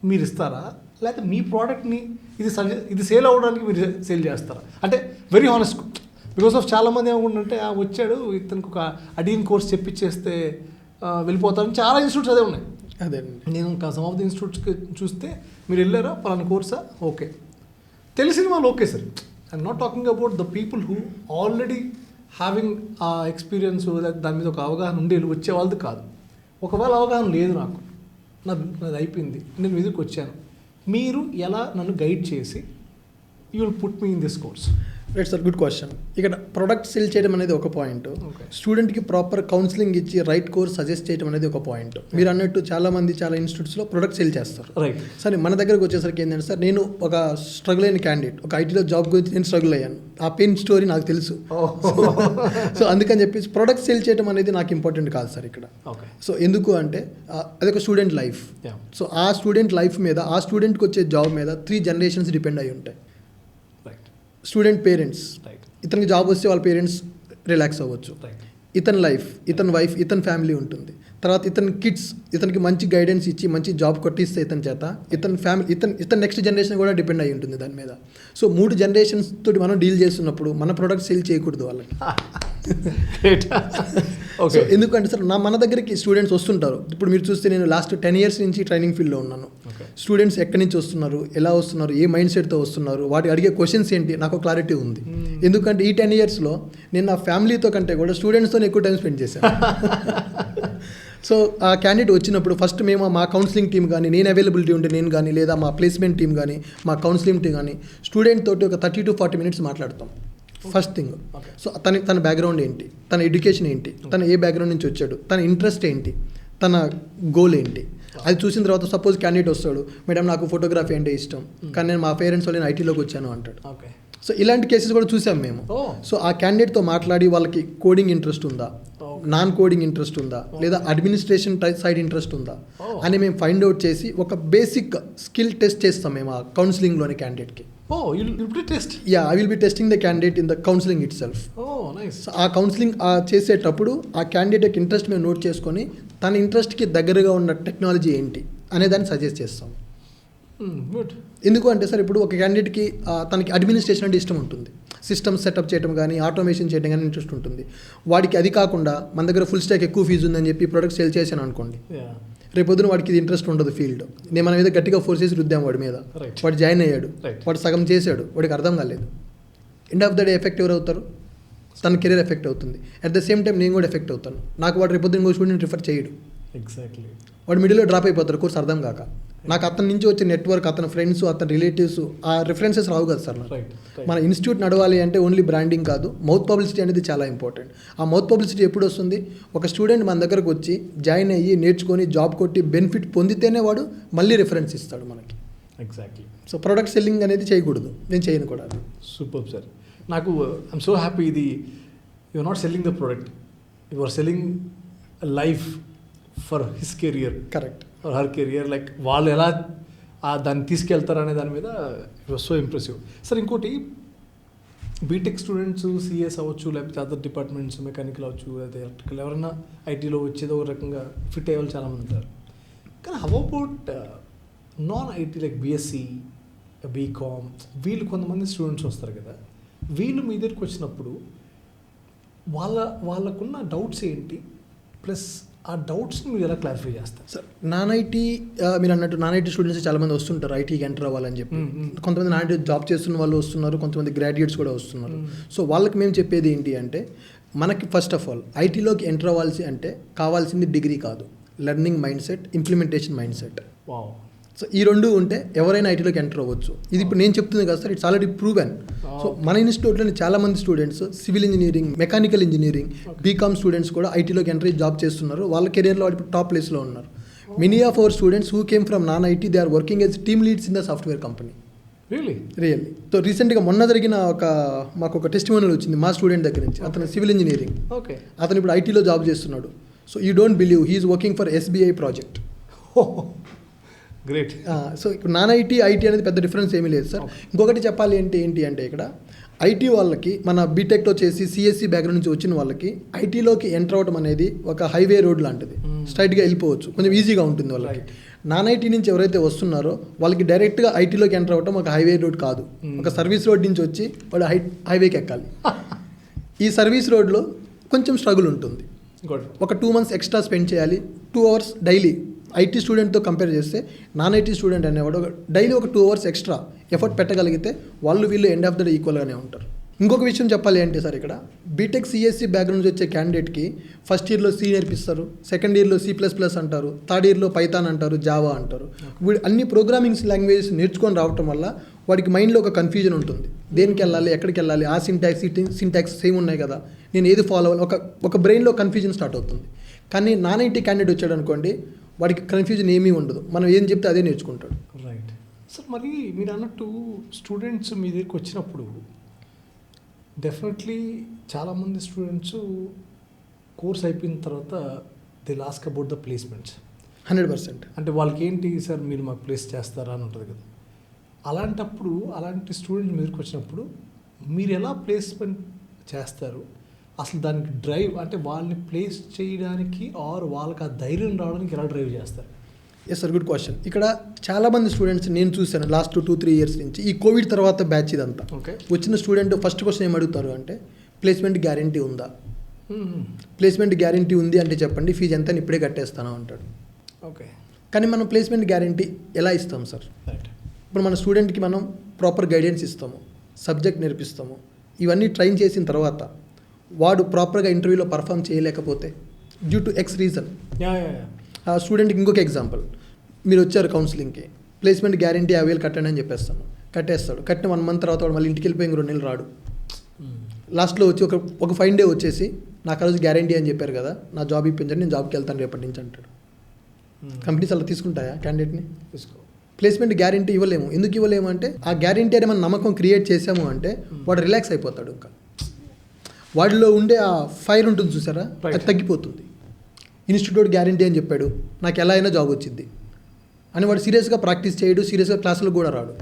మీరు ఇస్తారా, లేకపోతే మీ ప్రోడక్ట్ని ఇది సేల్ అవ్వడానికి మీరు సేల్ చేస్తారా? అంటే వెరీ హానెస్ట్, బికాస్ ఆఫ్ చాలామంది ఏమనుకుంటుంటే వచ్చాడు ఇతనికి ఒక అడిగిన కోర్స్ చెప్పించేస్తే వెళ్ళిపోతారని చాలా ఇన్స్టిట్యూట్స్ అదే ఉన్నాయి. అదే నేను ఇంకా సమ్ ఆఫ్ ది ఇన్స్టిట్యూట్స్కి చూస్తే మీరు వెళ్ళారా పలానా కోర్సా, ఓకే తెలిసిన వాళ్ళు okay sir. I'm not talking about the people who already having ఆ ఎక్స్పీరియన్స్, దాని మీద ఒక అవగాహన ఉండి వచ్చే వాళ్ళది కాదు. ఒకవేళ అవగాహన లేదు నాకు, నాది అయిపోయింది, నేను మీ దగ్గరికి వచ్చాను, మీరు ఎలా నన్ను గైడ్ చేసి you will put me in this course? Right sir, good question. ఇక్కడ ప్రొడక్ట్ సెల్ చేయడం అనేది ఒక పాయింట్, స్టూడెంట్కి ప్రాపర్ కౌన్సిలింగ్ ఇచ్చి రైట్ కోర్స్ సజెస్ట్ చేయడం అనేది ఒక పాయింట్. మీరు అన్నట్టు చాలామంది చాలా ఇన్స్టిట్యూట్స్లో ప్రొడక్ట్ సెల్ చేస్తారు. రైట్. సరే మన దగ్గరకు వచ్చేసరికి ఏంటంటే సార్, నేను ఒక స్ట్రగుల్ అయిన క్యాండిడేట్, ఒక ఐటీలో జాబ్ గురించి నేను స్ట్రగుల్ అయ్యాను, ఆ పెయిన్ స్టోరీ నాకు తెలుసు. సో అందుకని చెప్పేసి ప్రొడక్ట్ సెల్ చేయడం అనేది నాకు ఇంపార్టెంట్ కాదు సార్ ఇక్కడ. సో ఎందుకు అంటే అదొక స్టూడెంట్ లైఫ్. సో ఆ స్టూడెంట్ లైఫ్ మీద, ఆ స్టూడెంట్కి వచ్చే జాబ్ మీద 3 జనరేషన్స్ డిపెండ్ అయి ఉంటాయి. స్టూడెంట్ పేరెంట్స్, ఇతనికి జాబ్ వస్తే వాళ్ళ పేరెంట్స్ రిలాక్స్ అవ్వచ్చు, ఇతని లైఫ్, ఇతని వైఫ్, ఇతని ఫ్యామిలీ ఉంటుంది. తర్వాత ఇతని కిడ్స్, ఇతనికి మంచి గైడెన్స్ ఇచ్చి మంచి జాబ్ కొట్టిస్తే ఇతని చేత ఇతని ఫ్యామిలీ, ఇతని నెక్స్ట్ జనరేషన్ కూడా డిపెండ్ అయి ఉంటుంది దాని మీద. సో 3 జనరేషన్స్ తోటి మనం డీల్ చేస్తున్నప్పుడు మన ప్రోడక్ట్ సేల్ చేయకూడదు వాళ్ళకి. సో ఎందుకంటే సార్ మన దగ్గరికి స్టూడెంట్స్ వస్తుంటారు. ఇప్పుడు మీరు చూస్తే నేను లాస్ట్ 10 years నుంచి ట్రైనింగ్ ఫీల్డ్లో ఉన్నాను. స్టూడెంట్స్ ఎక్కడి నుంచి వస్తున్నారు, ఎలా వస్తున్నారు, ఏ మైండ్ సెట్తో వస్తున్నారు, వాటి అడిగే క్వశ్చన్స్ ఏంటి, నాకు క్లారిటీ ఉంది. ఎందుకంటే ఈ 10 yearsలో నేను నా ఫ్యామిలీతో కంటే కూడా స్టూడెంట్స్తో ఎక్కువ టైం స్పెండ్ చేశాను. సో ఆ క్యాండిడేట్ వచ్చినప్పుడు ఫస్ట్ మేము మా కౌన్సిలింగ్ టీమ్ కానీ, నేను అవైలబిలిటీ ఉంటే నేను కానీ, లేదా మా ప్లేస్మెంట్ టీమ్ కానీ, మా కౌన్సిలింగ్ టీమ్ కానీ స్టూడెంట్ తోటి ఒక 30 to 40 minutes మాట్లాడతాం. First thing. సో తన బ్యాక్గ్రౌండ్ ఏంటి, తన ఎడ్యుకేషన్ ఏంటి, తన ఏ బ్యాక్గ్రౌండ్ నుంచి వచ్చాడు, తన ఇంట్రెస్ట్ ఏంటి, తన గోల్ ఏంటి, అది చూసిన తర్వాత సపోజ్ క్యాండిడేట్ వస్తాడు, మేడం నాకు ఫోటోగ్రఫీ అంటే ఇష్టం, కానీ నేను మా పేరెంట్స్ వల్ల నేను ఐటీలోకి వచ్చాను అంటాడు. సో ఇలాంటి కేసెస్ కూడా చూసాం మేము. సో ఆ క్యాండిడేట్తో మాట్లాడి వాళ్ళకి కోడింగ్ ఇంట్రెస్ట్ ఉందా, నాన్ కోడింగ్ ఇంట్రెస్ట్ ఉందా, లేదా అడ్మినిస్ట్రేషన్ సైడ్ ఇంట్రెస్ట్ ఉందా అని మేము ఫైండ్ అవుట్ చేసి ఒక బేసిక్ స్కిల్ టెస్ట్ చేస్తాం మేము ఆ కౌన్సిలింగ్లోని క్యాండిడేట్కి. I will be testing the candidate in the counselling itself. ఆ కౌన్సిలింగ్ చేసేటప్పుడు ఆ క్యాండిడేట్ ఇంట్రెస్ట్ మేము నోట్ చేసుకొని తన ఇంట్రెస్ట్కి దగ్గరగా ఉన్న టెక్నాలజీ ఏంటి అనే దాన్ని సజెస్ట్ చేస్తాం. గుడ్. ఎందుకు అంటే సార్, ఇప్పుడు ఒక క్యాండిడేట్కి తనకి అడ్మినిస్ట్రేషన్ అంటే ఇష్టం ఉంటుంది, సిస్టమ్స్ సెటప్ చేయడం కానీ, ఆటోమేషన్ చేయడం కానీ ఇంట్రెస్ట్ ఉంటుంది. వాడికి అది కాకుండా మన దగ్గర ఫుల్ స్టాక్ ఎక్కువ ఫీజు ఉందని చెప్పి ప్రొడక్ట్ సేల్ చేశాను అనుకోండి, రేపొద్దున వాడికి ఇది ఇంట్రెస్ట్ ఉండదు ఫీల్డ్. నేను మన మీద గట్టిగా ఫోర్స్ చేసి రుద్దాం వాడి మీద, వాడు జాయిన్ అయ్యాడు, వాడు సగం చేశాడు, వాడికి అర్థం కాలేదు. End of the day effect ఎవరు అవుతారు? తన కెరీర్ ఎఫెక్ట్ అవుతుంది. అట్ ద సేమ్ టైం నేను కూడా ఎఫెక్ట్ అవుతాను. నాకు వాడు రేపొద్దున ఇంకో స్టూడెంట్ రిఫర్ చేయడు. ఎగ్జాక్ట్లీ. వాడు మిడిల్లో డ్రాప్ అయిపోతారు కోర్స్ అర్థం కాక. నాకు అతని నుంచి వచ్చే నెట్వర్క్, అతని ఫ్రెండ్స్, అతని రిలేటివ్స్, ఆ రిఫరెన్సెస్ రావు కదా సార్. మన ఇన్స్టిట్యూట్ నడవాలి అంటే ఓన్లీ బ్రాండింగ్ కాదు, మౌత్ పబ్లిసిటీ అనేది చాలా ఇంపార్టెంట్. ఆ మౌత్ పబ్లిసిటీ ఎప్పుడు వస్తుంది? ఒక స్టూడెంట్ మన దగ్గరకు వచ్చి జాయిన్ అయ్యి నేర్చుకొని జాబ్ కొట్టి బెనిఫిట్ పొందితేనే వాడు మళ్ళీ రిఫరెన్స్ ఇస్తాడు మనకి. ఎగ్జాక్ట్లీ. సో ప్రొడక్ట్ సెల్లింగ్ అనేది చేయకూడదు, నేను చేయను కూడా. Super sir. నాకు ఐఎమ్ సో హ్యాపీ. ఇది you are not selling the product, you are selling life for his career. Correct. For her career. Like వాళ్ళు ఎలా దాన్ని తీసుకెళ్తారనే దాని మీద it was so impressive. Sir ఇంకోటి, బీటెక్ స్టూడెంట్స్ సిఎస్ అవ్వచ్చు, లేకపోతే అదర్ డిపార్ట్మెంట్స్, మెకానికల్ అవ్వచ్చు, లేకపోతే ఎలక్ట్రికల్, ఎవరైనా ఐటీలో వచ్చేది ఒక రకంగా ఫిట్ అయ్యే వాళ్ళు చాలామంది ఉంటారు. కానీ how about non IT like BSc, BCom, వీళ్ళు కొంతమంది స్టూడెంట్స్ వస్తారు కదా, వీళ్ళు మీ దగ్గరికి వచ్చినప్పుడు వాళ్ళకున్న డౌట్స్ ఏంటి, ప్లస్ ఆ డౌట్స్ని మీరు ఎలా క్లారిఫై చేస్తారు? సార్ నాన్ ఐటీ, మీరు అన్నట్టు నాన్ ఐటీ స్టూడెంట్స్ చాలామంది వస్తుంటారు ఐటీకి ఎంటర్ అవ్వాలని చెప్పి. కొంతమంది నాన్ ఐటీ జాబ్ చేస్తున్న వాళ్ళు వస్తున్నారు, కొంతమంది గ్రాడ్యుయేట్స్ కూడా వస్తున్నారు. సో వాళ్ళకి మేము చెప్పేది ఏంటి అంటే, మనకి ఫస్ట్ ఆఫ్ ఆల్ ఐటీలోకి ఎంటర్ అవ్వాల్సి అంటే కావాల్సింది డిగ్రీ కాదు, learning mind set, implementation mind set. So ఈ రెండు ఉంటే ఎవరైనా ఐటీలోకి ఎంటర్ అవ్వచ్చు. ఇది ఇప్పుడు నేను చెప్తుంది కదా sir, it's already proven. So మన ఇన్స్టిట్యూట్లోని చాలా మంది students civil engineering, mechanical engineering, BCom students కూడా ఐటీలోకి ఎంటర్ అయ్యి జాబ్ చేస్తున్నారు. వాళ్ళ కెరియర్లో వాళ్ళు ఇప్పుడు టాప్ ప్లేస్లో ఉన్నారు. Many of our students who came from non IT, they are working as team leads in the software company. Really. So రీసెంట్గా మొన్న జరిగిన మాకు ఒక టెస్టిమోనియల్ వచ్చింది మా స్టూడెంట్ దగ్గర నుంచి. అతను సివిల్ ఇంజనీరింగ్, అతను ఇప్పుడు ఐటీలో జాబ్ చేస్తున్నాడు. So you don't believe he's working for SBI project. Great. So ఇప్పుడు నాన్ ఐటీ అనేది పెద్ద డిఫరెన్స్ ఏమీ లేదు సార్. ఇంకొకటి చెప్పాలి ఏంటి అంటే ఇక్కడ ఐటీ వాళ్ళకి మన బీటెక్లో చేసి సిఎస్సి బ్యాక్గ్రౌండ్ నుంచి వచ్చిన వాళ్ళకి ఐటీలోకి ఎంటర్ అవ్వడం అనేది ఒక హైవే రోడ్ లాంటిది. స్ట్రైట్గా వెళ్ళిపోవచ్చు, కొంచెం ఈజీగా ఉంటుంది వాళ్ళకి. నాన్ ఐటీ నుంచి ఎవరైతే వస్తున్నారో వాళ్ళకి డైరెక్ట్గా ఐటీలోకి ఎంటర్ అవ్వడం ఒక హైవే రోడ్ కాదు, ఒక సర్వీస్ రోడ్ నుంచి వచ్చి వాళ్ళు హైవేకి ఎక్కాలి. ఈ సర్వీస్ రోడ్లో కొంచెం స్ట్రగుల్ ఉంటుంది. ఒక 2 months ఎక్స్ట్రా స్పెండ్ చేయాలి. 2 hours డైలీ. ఐటీ స్టూడెంట్తో కంపేర్ చేస్తే నాన్ ఐటీ స్టూడెంట్ అనేవాడు డైలీ ఒక 2 hours ఎక్స్ట్రా ఎఫర్ట్ పెట్టగలిగితే వీళ్ళు ఎండ్ ఆఫ్ ద డే ఈక్వల్గానే ఉంటారు. ఇంకొక విషయం చెప్పాలి అంటే సార్, ఇక్కడ బీటెక్ సిఎస్సి బ్యాక్గ్రౌండ్ నుంచి వచ్చే క్యాండిడేట్కి ఫస్ట్ ఇయర్లో సి నేర్పిస్తారు, సెకండ్ ఇయర్లో C++ అంటారు, థర్డ్ ఇయర్లో పైథాన్ అంటారు, జావా అంటారు. వీడు అన్ని ప్రోగ్రామింగ్స్ లాంగ్వేజెస్ నేర్చుకొని రావటం వల్ల వాడికి మైండ్లో ఒక కన్ఫ్యూజన్ ఉంటుంది. దేనికి వెళ్ళాలి, ఎక్కడికి వెళ్ళాలి, ఆ సింటాక్స్ సేమ్ ఉన్నాయి కదా, నేను ఏది ఫాలో అవ్వాలి, ఒక బ్రెయిన్లో కన్ఫ్యూజన్ స్టార్ట్ అవుతుంది. కానీ నాన్ ఐటీ క్యాండిడేట్ వచ్చాడు అనుకోండి, వాడికి కన్ఫ్యూజన్ ఏమీ ఉండదు, మనం ఏం చెప్తే అదే నేర్చుకుంటాడు. Right sir. మరి మీరు అన్నట్టు స్టూడెంట్స్ మీ దగ్గరికి వచ్చినప్పుడు డెఫినెట్లీ చాలామంది స్టూడెంట్స్ కోర్స్ అయిపోయిన తర్వాత దే లాస్క్ అబౌట్ ద ప్లేస్మెంట్స్. 100%. అంటే వాళ్ళకి ఏంటి సార్ మీరు మాకు ప్లేస్ చేస్తారా అని ఉంటుంది కదా. అలాంటప్పుడు అలాంటి స్టూడెంట్ మీ దగ్గరికి వచ్చినప్పుడు మీరు ఎలా ప్లేస్మెంట్ చేస్తారు, అసలు దానికి డ్రైవ్ అంటే వాళ్ళని ప్లేస్ చేయడానికి ఆర్ వాళ్ళకి ఆ ధైర్యం రావడానికి ఎలా డ్రైవ్ చేస్తారు? Yes sir, good question. ఇక్కడ చాలామంది స్టూడెంట్స్ నేను చూశాను లాస్ట్ 2-3 years నుంచి, ఈ కోవిడ్ తర్వాత బ్యాచ్ ఇదంతా. వచ్చిన స్టూడెంట్ ఫస్ట్ క్వశ్చన్ ఏం అడుగుతారు అంటే ప్లేస్మెంట్ గ్యారంటీ ఉందా, ప్లేస్మెంట్ గ్యారంటీ ఉంది అంటే చెప్పండి, ఫీజు ఎంత అని ఇప్పుడే కట్టేస్తాను అంటాడు. ఓకే. కానీ మనం ప్లేస్మెంట్ గ్యారంటీ ఎలా ఇస్తాం సార్? ఇప్పుడు మన స్టూడెంట్కి మనం ప్రాపర్ గైడెన్స్ ఇస్తాము, సబ్జెక్ట్ నేర్పిస్తాము, ఇవన్నీ ట్రైన్ చేసిన తర్వాత వాడు ప్రాపర్గా ఇంటర్వ్యూలో పర్ఫామ్ చేయలేకపోతే డ్యూ టు X రీజన్, ఆ స్టూడెంట్కి ఇంకొక ఎగ్జాంపుల్, మీరు వచ్చారు కౌన్సిలింగ్కి, ప్లేస్మెంట్ గ్యారంటీ 50,000 కట్టండి అని చెప్పేస్తాను, కట్టేస్తాడు. కట్టిన 1 month తర్వాత వాడు మళ్ళీ ఇంటికి వెళ్ళిపోయి 2 నెలలు రాడు. లాస్ట్లో వచ్చి ఒక ఫైన్ డే వచ్చేసి నాకు ఆ రోజు గ్యారంటీ అని చెప్పారు కదా, నా జాబ్ ఇప్పించండి, నేను జాబ్కి వెళ్తాను రేపటి నుంచి అంటాడు. కంపెనీస్ అలా తీసుకుంటాయా క్యాండిడేట్ని? ప్లేస్మెంట్ గ్యారంటీ ఇవ్వలేము. ఎందుకు ఇవ్వలేము అంటే ఆ గ్యారంటీ అనే మన నమ్మకం క్రియేట్ చేసాము అంటే వాడు రిలాక్స్ అయిపోతాడు. ఇంకా వాడిలో ఉండే ఆ ఫైర్ ఉంటుంది చూసారా, అది తగ్గిపోతుంది. ఇన్స్టిట్యూట్ గ్యారంటీ అని చెప్పాడు, నాకు ఎలా అయినా జాబ్ వచ్చింది అని వాడు సీరియస్గా ప్రాక్టీస్ చేయడు, సీరియస్గా క్లాసులకు కూడా రాడు.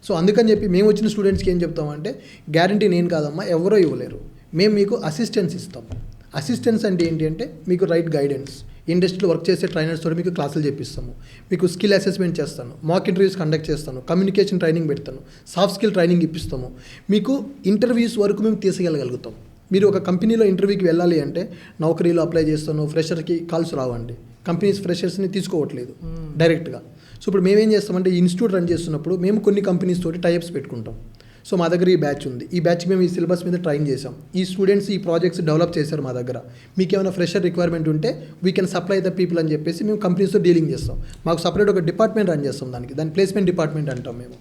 సో అందుకని చెప్పి మేము వచ్చిన స్టూడెంట్స్కి ఏం చెప్తామంటే గ్యారంటీ నేను కాదమ్మా, ఎవరో ఇవ్వలేరు, మేము మీకు అసిస్టెన్స్ ఇస్తాం. అసిస్టెన్స్ అంటే ఏంటి అంటే మీకు రైట్ గైడెన్స్, ఇండస్ట్రీలో వర్క్ చేసే ట్రైనర్స్ తోటి మీకు క్లాసులు చెప్పిస్తాము, మీకు స్కిల్ అసెస్మెంట్ చేస్తాను, మాక్ ఇంటర్వ్యూస్ కండక్ట్ చేస్తాను, కమ్యూనికేషన్ ట్రైనింగ్ పెడతాను, సాఫ్ట్ స్కిల్ ట్రైనింగ్ ఇప్పిస్తాము, మీకు ఇంటర్వ్యూస్ వరకు మేము తీసుకెళ్ళగలుగుతాం. మీరు ఒక కంపెనీలో ఇంటర్వ్యూకి వెళ్ళాలి అంటే నౌకరీలో అప్లై చేస్తాను, ఫ్రెషర్కి కాల్స్ రావండి, కంపెనీస్ ఫ్రెషర్స్ని తీసుకోవట్లేదు డైరెక్ట్గా. సో ఇప్పుడు మేమేం చేస్తామంటే ఈ ఇన్స్టిట్యూట్ రన్ చేస్తున్నప్పుడు మేము కొన్ని కంపెనీస్ తోటి టైప్స్ పెట్టుకుంటాం. సో మా దగ్గర ఈ బ్యాచ్ ఉంది, ఈ బ్యాచ్కి మేము ఈ సిలబస్ మీద ట్రైన్ చేసాం, ఈ స్టూడెంట్స్ ఈ ప్రాజెక్ట్స్ డెవలప్ చేశారు మా దగ్గర, మీకు ఏమైనా ఫ్రెషర్ రిక్వైర్మెంట్ ఉంటే we can supply the people అని చెప్పేసి మేము కంపెనీస్తో డీలింగ్ చేస్తాం. మాకు సపరేట్ ఒక డిపార్ట్మెంట్ రన్ చేస్తాం, దాని ప్లేస్మెంట్ డిపార్ట్మెంట్ అంటాం మేము.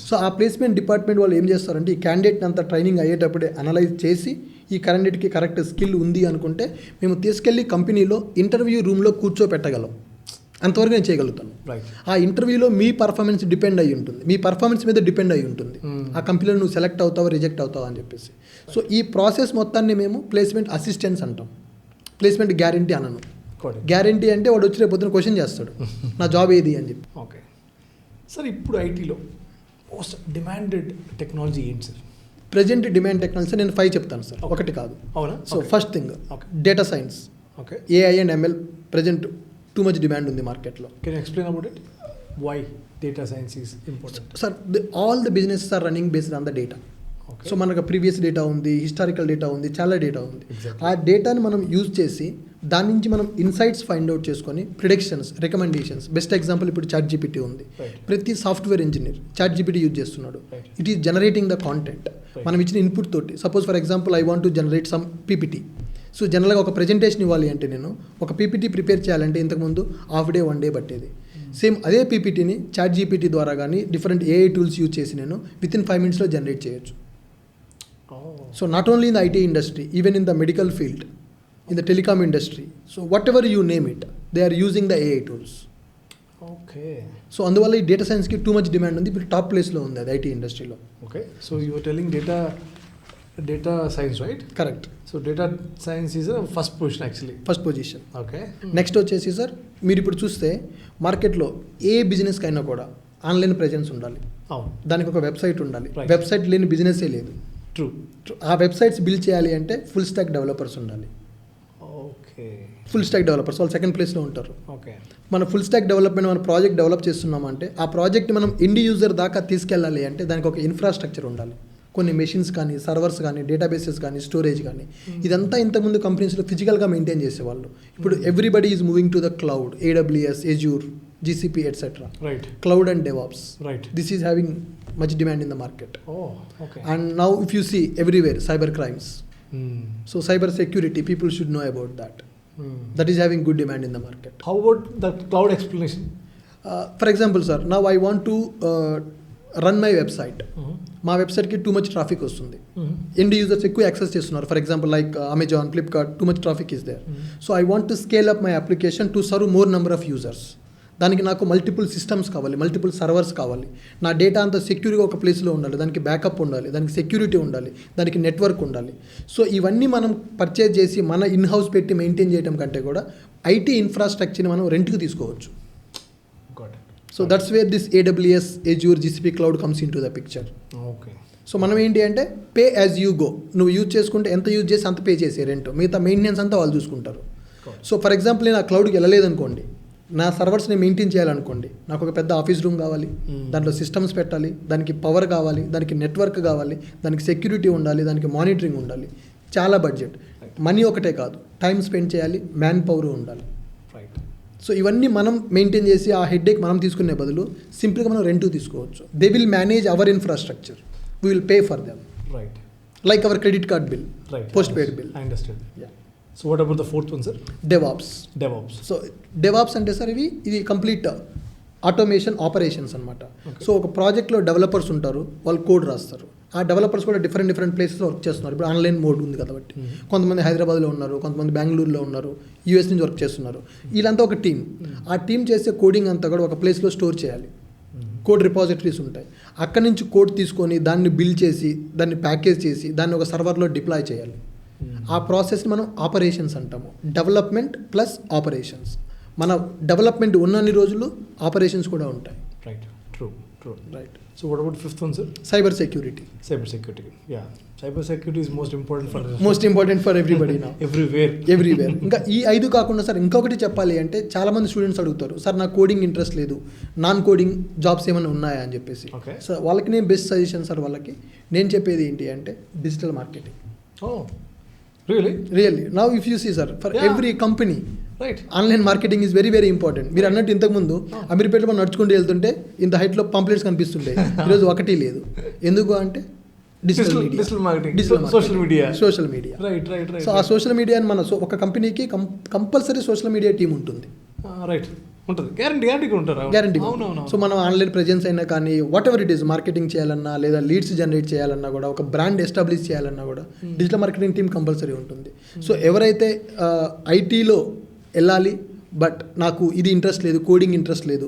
సో ఆ ప్లేస్మెంట్ డిపార్ట్మెంట్ వాళ్ళు ఏం చేస్తారంటే ఈ క్యాండిడేట్ని అంతా ట్రైనింగ్ అయ్యేటప్పుడే అనలైజ్ చేసి ఈ క్యాండిడేట్కి కరెక్ట్ స్కిల్ ఉంది అనుకుంటే మేము తీసుకెళ్ళి కంపెనీలో ఇంటర్వ్యూ రూమ్లో కూర్చోపెట్టగలం. అంతవరకు నేను చేయగలుగుతాను. ఆ ఇంటర్వ్యూలో మీ పర్ఫార్మెన్స్ డిపెండ్ అయ్యి ఉంటుంది, మీ పర్ఫార్మెన్స్ మీద డిపెండ్ అయ్యి ఉంటుంది ఆ కంపెనీలో నువ్వు సెలెక్ట్ అవుతావా రిజెక్ట్ అవుతావా అని చెప్పేసి. సో ఈ ప్రాసెస్ మొత్తాన్ని మేము ప్లేస్మెంట్ అసిస్టెన్స్ అంటాం, ప్లేస్మెంట్ గ్యారంటీ అనను. గ్యారంటీ అంటే వాడు వచ్చి రేపు పొద్దున క్వశ్చన్ చేస్తాడు నా జాబ్ ఏది అని చెప్పి. ఓకే సార్, ఇప్పుడు ఐటీలో మోస్ట్ డిమాండెడ్ టెక్నాలజీ ఏంటి సార్? ప్రజెంట్ డిమాండ్ టెక్నాలజీ నేను 5 చెప్తాను సార్, ఒకటి కాదు. అవునా? So first thing data science. Okay, AI and ML present too much demand ఉంది మార్కెట్లో. Can you explain about it? Why data science is important? Sir, all the businesses are running based on the data. Okay. So మనకు previous data ఉంది, historical data ఉంది, చాలా data ఉంది. Exactly. ఆ డేటాని మనం యూజ్ చేసి దాని నుంచి మనం ఇన్సైట్స్ ఫైండ్ అవుట్ చేసుకొని ప్రిడిక్షన్స్, రికమెండేషన్స్. బెస్ట్ ఎగ్జాంపుల్ ఇప్పుడు ChatGPT ఉంది. ప్రతి సాఫ్ట్వేర్ ఇంజనీర్ ChatGPT యూజ్ చేస్తున్నాడు. It is generating the content. మనం ఇచ్చిన ఇన్పుట్ తోటి, suppose for example I want to generate some PPT. So జనరల్గా ఒక ప్రెజెంటేషన్ ఇవ్వాలి అంటే నేను ఒక PPT ప్రిపేర్ చేయాలంటే ఇంతకుముందు హాఫ్ డే 1 day పట్టేది. సేమ్ అదే పీపీటీని చాట్ జీపీటీ ద్వారా కానీ డిఫరెంట్ ఏఐ టూల్స్ యూజ్ చేసి నేను వితిన్ 5 minutes జనరేట్ చేయొచ్చు. So not only in the IT industry, even in the medical field, in the telecom industry, so whatever you name it, they are using the AI tools. Okay. So అందువల్ల ఈ data సైన్స్కి too much demand ఉంది, ఇప్పుడు top ప్లేస్లో ఉంది అది IT ఇండస్ట్రీలో. Okay. So you are telling data science, right? Correct. So data science is first position actually. First position. Okay. Next వచ్చేసి సార్, మీరు ఇప్పుడు చూస్తే మార్కెట్లో ఏ బిజినెస్కి అయినా కూడా ఆన్లైన్ ప్రెజెన్స్ ఉండాలి, దానికి ఒక వెబ్సైట్ ఉండాలి. వెబ్సైట్ లేని బిజినెస్సే లేదు. ట్రూ. ఆ వెబ్సైట్స్ బిల్డ్ చేయాలి అంటే ఫుల్ స్టాక్ డెవలపర్స్ ఉండాలి. ఓకే. ఫుల్ స్టాక్ డెవలపర్స్ వాళ్ళు సెకండ్ ప్లేస్లో ఉంటారు. ఓకే. మన ఫుల్ స్టాక్ డెవలప్మెంట్ మన ప్రాజెక్ట్ డెవలప్ చేస్తున్నామంటే ఆ ప్రాజెక్ట్ మనం ఎండ్ యూజర్ దాకా తీసుకెళ్ళాలి అంటే దానికి ఒక ఇన్ఫ్రాస్ట్రక్చర్ ఉండాలి. కొన్ని మెషిన్స్ కానీ, సర్వర్స్ కానీ, డేటాబేసెస్ కానీ, స్టోరేజ్ కానీ, ఇదంతా ఇంతకుముందు కంపెనీస్లో ఫిజికల్గా మెయింటైన్ చేసేవాళ్ళు. ఇప్పుడు everybody is moving to the cloud, AWS, Azure, GCP, etc. Right. Cloud and DevOps. Right. This is having much demand in the market. Oh, okay. And now if you see everywhere cyber crimes. Hmm. So cyber security, people should know about that. That is having good demand in the market. How about the cloud explanation? For example, sir, now I want to run my website. మా వెబ్సైట్కి too much traffic వస్తుంది, end users ఎక్కువ access చేస్తున్నారు. For example like Amazon, Flipkart, too much traffic is there. So I want to scale up my application to serve more number of users. దానికి నాకు multiple systems కావాలి, multiple servers కావాలి. నా data అంతా సెక్యూర్గా ఒక ప్లేస్లో ఉండాలి, దానికి బ్యాకప్ ఉండాలి, దానికి సెక్యూరిటీ ఉండాలి, దానికి నెట్వర్క్ ఉండాలి. సో ఇవన్నీ మనం పర్చేజ్ చేసి మన ఇన్ హౌస్ పెట్టి మెయింటైన్ చేయడం కంటే కూడా ఐటీ ఇన్ఫ్రాస్ట్రక్చర్ని మనం రెంట్కి తీసుకోవచ్చు. So that's where this AWS, Azure, GCP cloud comes in to the picture. Okay. So మనం ఏంటి అంటే పే యాజ్ యూ గో, నువ్వు యూజ్ చేసుకుంటే ఎంత యూజ్ చేసి అంత పే చేసే రెంట్, మిగతా మెయింటెనెన్స్ అంతా వాళ్ళు చూసుకుంటారు. సో ఫర్ ఎగ్జాంపుల్ నేను ఆ క్లౌడ్కి వెళ్ళలేదనుకోండి, నా సర్వర్స్ని మెయింటైన్ చేయాలనుకోండి, నాకు ఒక పెద్ద ఆఫీస్ రూమ్ కావాలి, దాంట్లో సిస్టమ్స్ పెట్టాలి, దానికి పవర్ కావాలి, దానికి నెట్వర్క్ కావాలి, దానికి సెక్యూరిటీ ఉండాలి, దానికి మానిటరింగ్ ఉండాలి, చాలా బడ్జెట్. మనీ ఒకటే కాదు, టైం స్పెండ్ చేయాలి, మ్యాన్ పవర్ ఉండాలి. సో ఇవన్నీ మనం మెయింటైన్ చేసి ఆ హెడ్ఏక్ మనం తీసుకునే బదులు సింపుల్గా మనం రెంట్ తీసుకోవచ్చు. They will manage hour infrastructure, we will pay for them. Right. Like our credit card bill, post paid bill. I understand. So what about the fourth one sir? DevOps. So DevOps అంటే sir ఇది complete automation operations అనమాట. So ఒక ప్రాజెక్ట్లో developers ఉంటారు, వాళ్ళు code రాస్తారు. ఆ developers కూడా డిఫరెంట్ ప్లేసెస్లో వర్క్ చేస్తున్నారు. ఇప్పుడు ఆన్లైన్ మోడ్ ఉంది కాబట్టి కొంతమంది హైదరాబాద్లో ఉన్నారు, కొంతమంది బెంగళూరులో ఉన్నారు, US నుంచి వర్క్ చేస్తున్నారు. వీళ్ళంతా ఒక టీం. ఆ టీం చేసే కోడింగ్ అంతా కూడా ఒక ప్లేస్లో స్టోర్ చేయాలి. కోడ్ రిపాజిటరీస్ ఉంటాయి. అక్కడి నుంచి కోడ్ తీసుకొని దాన్ని బిల్డ్ చేసి, దాన్ని ప్యాకేజ్ చేసి, దాన్ని ఒక సర్వర్లో డిప్లాయ్ చేయాలి. ఆ ప్రాసెస్ని మనం ఆపరేషన్స్ అంటాము. Development plus operations. మన డెవలప్మెంట్ ఉన్నన్ని రోజులు ఆపరేషన్స్ కూడా ఉంటాయి. Right. True. Right. So what about fifth one, sir? Cyber security. Yeah. Cyber security is most important for everybody now. Everywhere. ఇంకా ఈ 5 కాకుండా సార్ ఇంకొకటి చెప్పాలి అంటే చాలా మంది స్టూడెంట్స్ అడుగుతారు, సార్ నాకు కోడింగ్ ఇంట్రెస్ట్ లేదు, నాన్ కోడింగ్ జాబ్స్ ఏమైనా ఉన్నాయా అని చెప్పేసి. సో వాళ్ళకి నేను బెస్ట్ సజెషన్ సార్, వాళ్ళకి నేను చెప్పేది ఏంటి అంటే digital marketing. Really now if you see sir, for every company online marketing is very important. మీరు అన్నట్టు ఇంతకుముందు అమీర్పేటలో నడుచుకుంటూ వెళ్తుంటే ఇంత హైట్లో పాంప్లెట్స్ కనిపిస్తుంటాయి, ఈరోజు ఒకటి లేదు. ఎందుకు అంటే సోషల్ మీడియా. సో ఆ సోషల్ మీడియాని మన ఒక కంపెనీకి కంపల్సరీ సోషల్ మీడియా టీం ఉంటుంది. గ్యారంటీ. సో మనం ఆన్లైన్ ప్రెజెన్స్ అయినా కానీ what ever it is, marketing చేయాలన్నా లేదా లీడ్స్ జనరేట్ చేయాలన్నా కూడా, ఒక బ్రాండ్ ఎస్టాబ్లిష్ చేయాలన్నా కూడా డిజిటల్ మార్కెటింగ్ టీం కంపల్సరీ ఉంటుంది. సో ఎవరైతే ఐటీలో వెళ్ళాలి బట్ నాకు ఇది ఇంట్రెస్ట్ లేదు, కోడింగ్ ఇంట్రెస్ట్ లేదు,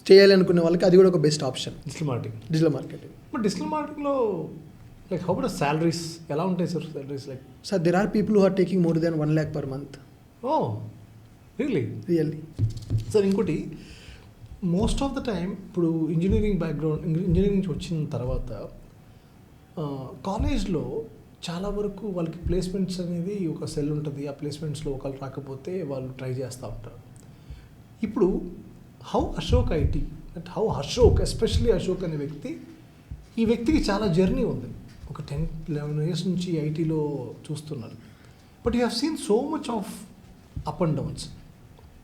చేయాలి అనుకునే వాళ్ళకి అది కూడా ఒక best option digital marketing. But digital మార్కెటింగ్లో లైక్ హౌ అబౌట్ సాలరీస్ ఎలా ఉంటాయి sir? Salaries like sir there are people who are taking more than 1 lakh per month. Really sir. ఇంకోటి, మోస్ట్ ఆఫ్ ద టైం ఇప్పుడు engineering నుంచి వచ్చిన తర్వాత కాలేజ్లో చాలా వరకు వాళ్ళకి ప్లేస్మెంట్స్ అనేది ఒక సెల్ ఉంటుంది. ఆ ప్లేస్మెంట్స్లో ఒకళ్ళు రాకపోతే వాళ్ళు ట్రై చేస్తూ ఉంటారు. ఇప్పుడు హౌ అశోక్ ఎస్పెషల్లీ అశోక్ అనే ఈ వ్యక్తికి చాలా జర్నీ ఉంది. ఒక 10-11 years నుంచి ఐటీలో చూస్తున్నారు. But you have seen so much of up and downs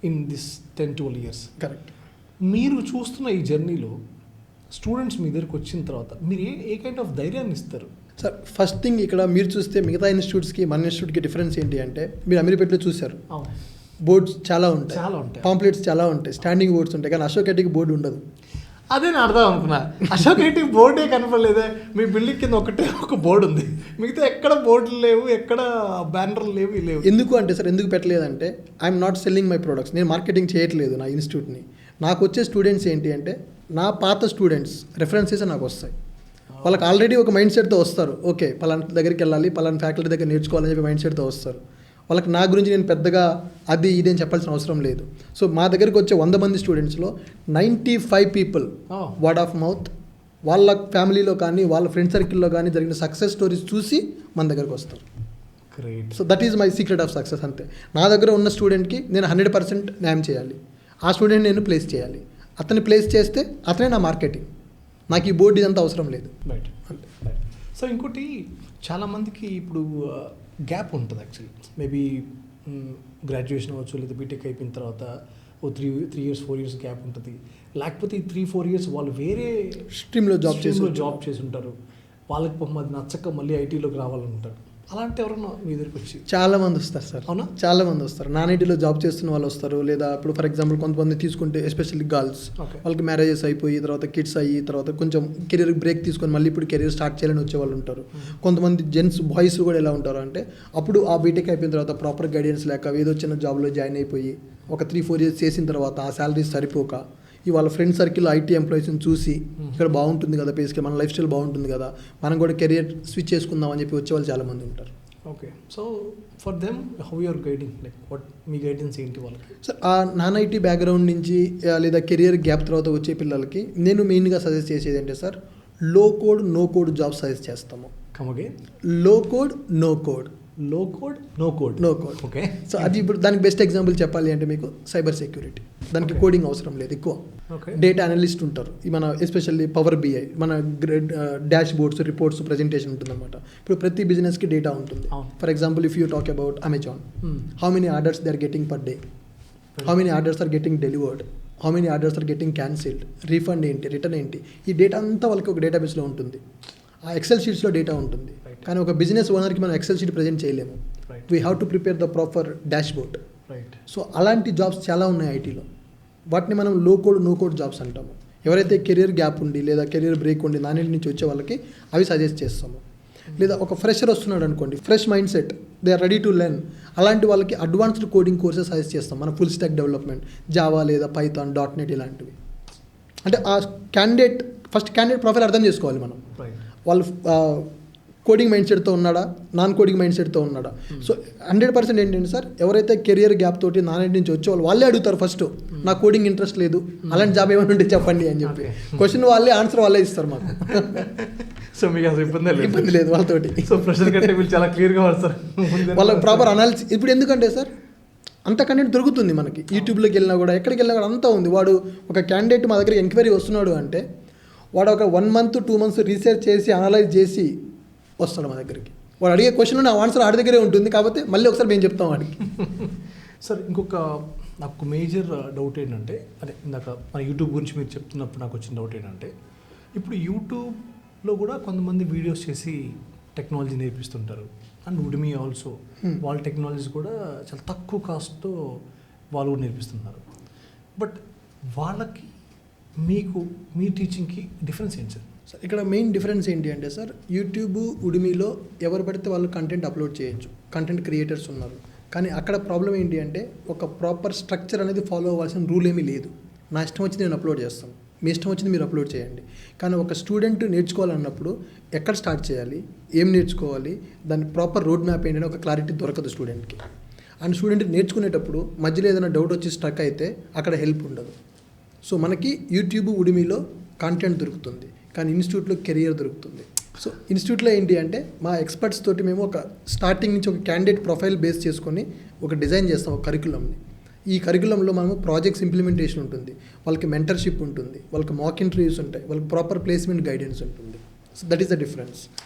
in this 10-12 years. Correct. మీరు చూస్తున్న ఈ జర్నీలో స్టూడెంట్స్ మీ దగ్గరికి వచ్చిన తర్వాత మీరు ఏ కైండ్ ఆఫ్ ధైర్యాన్ని ఇస్తారు? సార్ ఫస్ట్ థింగ్ ఇక్కడ మీరు చూస్తే మిగతా ఇన్స్టిట్యూట్స్కి మన ఇన్స్టిట్యూట్కి డిఫరెన్స్ ఏంటి అంటే, మీరు అమీర్పేటలో చూశారు, బోర్డ్స్ చాలా ఉంటాయి, చాలా ఉంటాయి. పాంప్లెట్స్ చాలా ఉంటాయి, స్టాండింగ్ బోర్డ్స్ ఉంటాయి, కానీ అశోక్ ఐటీకి బోర్డు ఉండదు. అదే నేను అర్థం అనుకున్నా, అశోక్ ఐటీ బోర్డే కనపడలేదే. మీ బిల్డింగ్ కింద ఒక బోర్డు ఉంది, మిగతా ఎక్కడ బోర్డులు లేవు, ఎక్కడ బ్యానర్లు లేవు. ఎందుకు అంటే సార్, ఎందుకు పెట్టలేదంటే I'm not selling my products. నేను మార్కెటింగ్ చేయట్లేదు నా ఇన్స్టిట్యూట్ని. నాకు వచ్చే స్టూడెంట్స్ ఏంటి అంటే నా పాత స్టూడెంట్స్ రెఫరెన్సెస్ నాకు వస్తాయి. వాళ్ళకి ఆల్రెడీ ఒక మైండ్ సెట్తో వస్తారు, ఓకే పలానా దగ్గరికి వెళ్ళాలి, పలానా ఫ్యాకల్టీ దగ్గర నేర్చుకోవాలని చెప్పి మైండ్ సెట్తో వస్తారు. వాళ్ళకి నా గురించి నేను పెద్దగా అది ఇది అని చెప్పాల్సిన అవసరం లేదు. సో మా దగ్గరికి వచ్చే 100 మంది స్టూడెంట్స్లో 95 పీపుల్ వర్డ్ ఆఫ్ మౌత్, వాళ్ళ ఫ్యామిలీలో కానీ వాళ్ళ ఫ్రెండ్ సర్కిల్లో కానీ జరిగిన సక్సెస్ స్టోరీస్ చూసి మన దగ్గరకు వస్తారు. Great. So that is my secret of success. అంతే. నా దగ్గర ఉన్న స్టూడెంట్కి నేను 100% న్యాయం చేయాలి, ఆ స్టూడెంట్ నేను ప్లేస్ చేయాలి. అతన్ని ప్లేస్ చేస్తే అతనే నా మార్కెటింగ్. నాకు ఈ బోర్డు ఇదంతా అవసరం లేదు. రైట్. సో ఇంకోటి చాలామందికి ఇప్పుడు గ్యాప్ ఉంటుంది యాక్చువల్లీ. మేబీ గ్రాడ్యుయేషన్ అవ్వచ్చు, లేదా బీటెక్ అయిపోయిన తర్వాత ఓ 3 years 4 years గ్యాప్ ఉంటుంది. లేకపోతే ఈ 3-4 years వాళ్ళు వేరే స్ట్రీమ్లో జాబ్ చేసి ఉంటారు. వాళ్ళకి పాపం అది నచ్చక మళ్ళీ ఐటీలోకి రావాలంటారు. అలాంటి ఎవరన్నా మీ దగ్గరికి వచ్చి చాలా మంది వస్తారు సార్. అవునా? చాలా మంది వస్తారు. నాన్ ఐటీలో జాబ్ చేస్తున్న వాళ్ళు వస్తారు. లేదా ఇప్పుడు ఫర్ ఎగ్జాంపుల్ కొంతమంది తీసుకుంటే ఎస్పెషల్లీ గర్ల్స్, వాళ్ళకి మ్యారేజెస్ అయిపోయి తర్వాత కిడ్స్ అయ్యి తర్వాత కొంచెం కెరీర్ బ్రేక్ తీసుకొని మళ్ళీ ఇప్పుడు కెరీర్ స్టార్ట్ చేయాలని వచ్చే వాళ్ళు ఉంటారు. కొంతమంది జెంట్స్ బాయ్స్ కూడా ఎలా ఉంటారు అంటే అప్పుడు ఆ బీటెక్ అయిపోయిన తర్వాత ప్రాపర్ గైడెన్స్ లేక ఏదో చిన్న జాబ్లో జాయిన్ అయిపోయి ఒక 3-4 years చేసిన తర్వాత ఆ శాలరీస్ సరిపోక వాళ్ళ ఫ్రెండ్ సర్కిల్ ఐటీ ఎంప్లాయీస్ని చూసి ఇక్కడ బాగుంటుంది కదా, బేసిక్గా మన లైఫ్ స్టైల్ బాగుంటుంది కదా, మనం కూడా కెరియర్ స్విచ్ చేసుకుందాం అని చెప్పి వచ్చే వాళ్ళు చాలామంది ఉంటారు. Okay. So for them how you're guiding, like what మీ గైడెన్స్ ఏంటి వాళ్ళకి? సార్ ఆ నాన్ ఐటీ బ్యాక్గ్రౌండ్ నుంచి లేదా కెరియర్ గ్యాప్ తర్వాత వచ్చే పిల్లలకి నేను మెయిన్గా సజెస్ట్ చేసేది అంటే sir low code no code job suggest చేస్తాము. కమగే low code no code. Low code no code. Okay. So అది ఇప్పుడు దానికి బెస్ట్ ఎగ్జాంపుల్ చెప్పాలి అంటే మీకు సైబర్ సెక్యూరిటీ. దానికి కోడింగ్ అవసరం లేదు ఎక్కువ. డేటా అనలిస్ట్ ఉంటారు, మన ఎస్పెషల్లీ పవర్ బిఐ, మన డాష్ బోర్డ్స్, రిపోర్ట్స్, ప్రజెంటేషన్ ఉంటుందన్నమాట. ఇప్పుడు ప్రతి బిజినెస్కి డేటా ఉంటుంది. For example if you talk about Amazon, how many orders they are getting per day, how many orders are getting delivered, how many orders are getting cancelled, refund ఏంటి, return ఏంటి, ఈ data అంతా వాళ్ళకి ఒక డేటాబేస్లో ఉంటుంది. ఆ ఎక్సెల్ షీట్స్లో డేటా ఉంటుంది. కానీ ఒక బిజినెస్ ఓనర్కి మనం ఎక్సెల్ షీట్ ప్రజెంట్ చేయలేము. We have to prepare the proper dash board. So అలాంటి జాబ్స్ చాలా ఉన్నాయి ఐటీలో. వాటిని మనం లో కోడ్ నో కోడ్ జాబ్స్ అంటాము. ఎవరైతే కెరీర్ గ్యాప్ ఉండి లేదా కెరీర్ బ్రేక్ ఉండి నాణ్యత నుంచి వచ్చే వాళ్ళకి అవి సజెస్ట్ చేస్తాము. లేదా ఒక ఫ్రెషర్ వస్తున్నాడు అనుకోండి, fresh mind set, they are ready to learn, అలాంటి వాళ్ళకి అడ్వాన్స్డ్ కోడింగ్ కోర్సెస్ సజెస్ట్ చేస్తాం. మన ఫుల్ స్టాక్ డెవలప్మెంట్, జావా లేదా పైథాన్, .NET ఇలాంటివి. అంటే ఆ క్యాండిడేట్ ఫస్ట్ క్యాండిడేట్ ప్రొఫైల్ అర్థం చేసుకోవాలి మనం. వాళ్ళు కోడింగ్ మైండ్ సెట్తో ఉన్నాడా, నాన్ కోడింగ్ మైండ్ సెట్తో ఉన్నాడా. సో 100% ఏంటంటే సార్ ఎవరైతే కెరియర్ గ్యాప్ తోటి నాన్ ఐటీ నుంచి వచ్చే వాళ్ళే అడుగుతారు ఫస్ట్, నా కోడింగ్ ఇంట్రెస్ట్ లేదు, అలాంటి జాబ్ ఏమైనా ఉంటే చెప్పండి అని చెప్పి. క్వశ్చన్ వాళ్ళే, ఆన్సర్ వాళ్ళే ఇస్తారు మాకు. సో మీకు అసలు ఇబ్బంది లేదు వాళ్ళతోటి. సో ఫ్రెషర్ కంటే వీళ్ళు చాలా క్లియర్గా వస్తారు, వాళ్ళకి ప్రాపర్ అనాలిసిస్. ఇప్పుడు ఎందుకంటే సార్ అంత కంటెంట్ దొరుకుతుంది మనకి, యూట్యూబ్లోకి వెళ్ళినా కూడా ఎక్కడికి వెళ్ళినా కూడా అంతా ఉంది. వాడు ఒక క్యాండిడేట్ మా దగ్గర ఎంక్వైరీ వస్తున్నాడు అంటే వాడు ఒక 1 month 2 months రీసెర్చ్ చేసి అనలైజ్ చేసి వస్తాడు మా దగ్గరికి. వాడు అడిగే క్వశ్చన్ నా ఆన్సర్ ఆడి దగ్గరే ఉంటుంది, కాబట్టి మళ్ళీ ఒకసారి మేము చెప్తాం వాడికి. సార్ ఇంకొక నాకు మేజర్ డౌట్ ఏంటంటే, అదే ఇందాక మన యూట్యూబ్ గురించి మీరు చెప్తున్నప్పుడు నాకు వచ్చిన డౌట్ ఏంటంటే, ఇప్పుడు యూట్యూబ్లో కూడా కొంతమంది వీడియోస్ చేసి టెక్నాలజీ నేర్పిస్తుంటారు. అండ్ ఉడిమి ఆల్సో వాళ్ళ టెక్నాలజీస్ కూడా చాలా తక్కువ కాస్ట్తో వాళ్ళు కూడా నేర్పిస్తున్నారు. బట్ వాళ్ళకి మీకు మీ టీచింగ్కి డిఫరెన్స్ ఏంటి సార్? సార్ ఇక్కడ మెయిన్ డిఫరెన్స్ ఏంటి అంటే సార్, యూట్యూబ్ ఉడిమిలో ఎవరు పడితే వాళ్ళు కంటెంట్ అప్లోడ్ చేయొచ్చు, కంటెంట్ క్రియేటర్స్ ఉన్నారు. కానీ అక్కడ ప్రాబ్లం ఏంటి అంటే ఒక ప్రాపర్ స్ట్రక్చర్ అనేది ఫాలో అవ్వాల్సిన రూల్ ఏమీ లేదు. నా ఇష్టం వచ్చింది నేను అప్లోడ్ చేస్తాను, మీ ఇష్టం వచ్చింది మీరు అప్లోడ్ చేయండి. కానీ ఒక స్టూడెంట్ నేర్చుకోవాలన్నప్పుడు ఎక్కడ స్టార్ట్ చేయాలి, ఏం నేర్చుకోవాలి, దాని ప్రాపర్ రోడ్ మ్యాప్ ఏంటంటే ఒక క్లారిటీ దొరకదు స్టూడెంట్కి. అండ్ స్టూడెంట్ నేర్చుకునేటప్పుడు మధ్యలో ఏదైనా డౌట్ వచ్చి స్ట్రక్ అయితే అక్కడ హెల్ప్ ఉండదు. సో మనకి యూట్యూబ్ ఉడిమిలో కంటెంట్ దొరుకుతుంది, కానీ ఇన్స్టిట్యూట్లో కెరియర్ దొరుకుతుంది. సో ఇన్స్టిట్యూట్లో ఏంటి అంటే మా ఎక్స్పర్ట్స్ తోటి మేము ఒక స్టార్టింగ్ నుంచి ఒక క్యాండిడేట్ ప్రొఫైల్ బేస్ చేసుకొని ఒక డిజైన్ చేస్తాం, ఒక కరికులంని. ఈ కరికులంలో మనము ప్రాజెక్ట్స్ ఇంప్లిమెంటేషన్ ఉంటుంది, వాళ్ళకి మెంటర్షిప్ ఉంటుంది, వాళ్ళకి మాక్ ఇంటర్వ్యూస్ ఉంటాయి, వాళ్ళకి ప్రాపర్ ప్లేస్మెంట్ గైడెన్స్ ఉంటుంది. So that is the difference.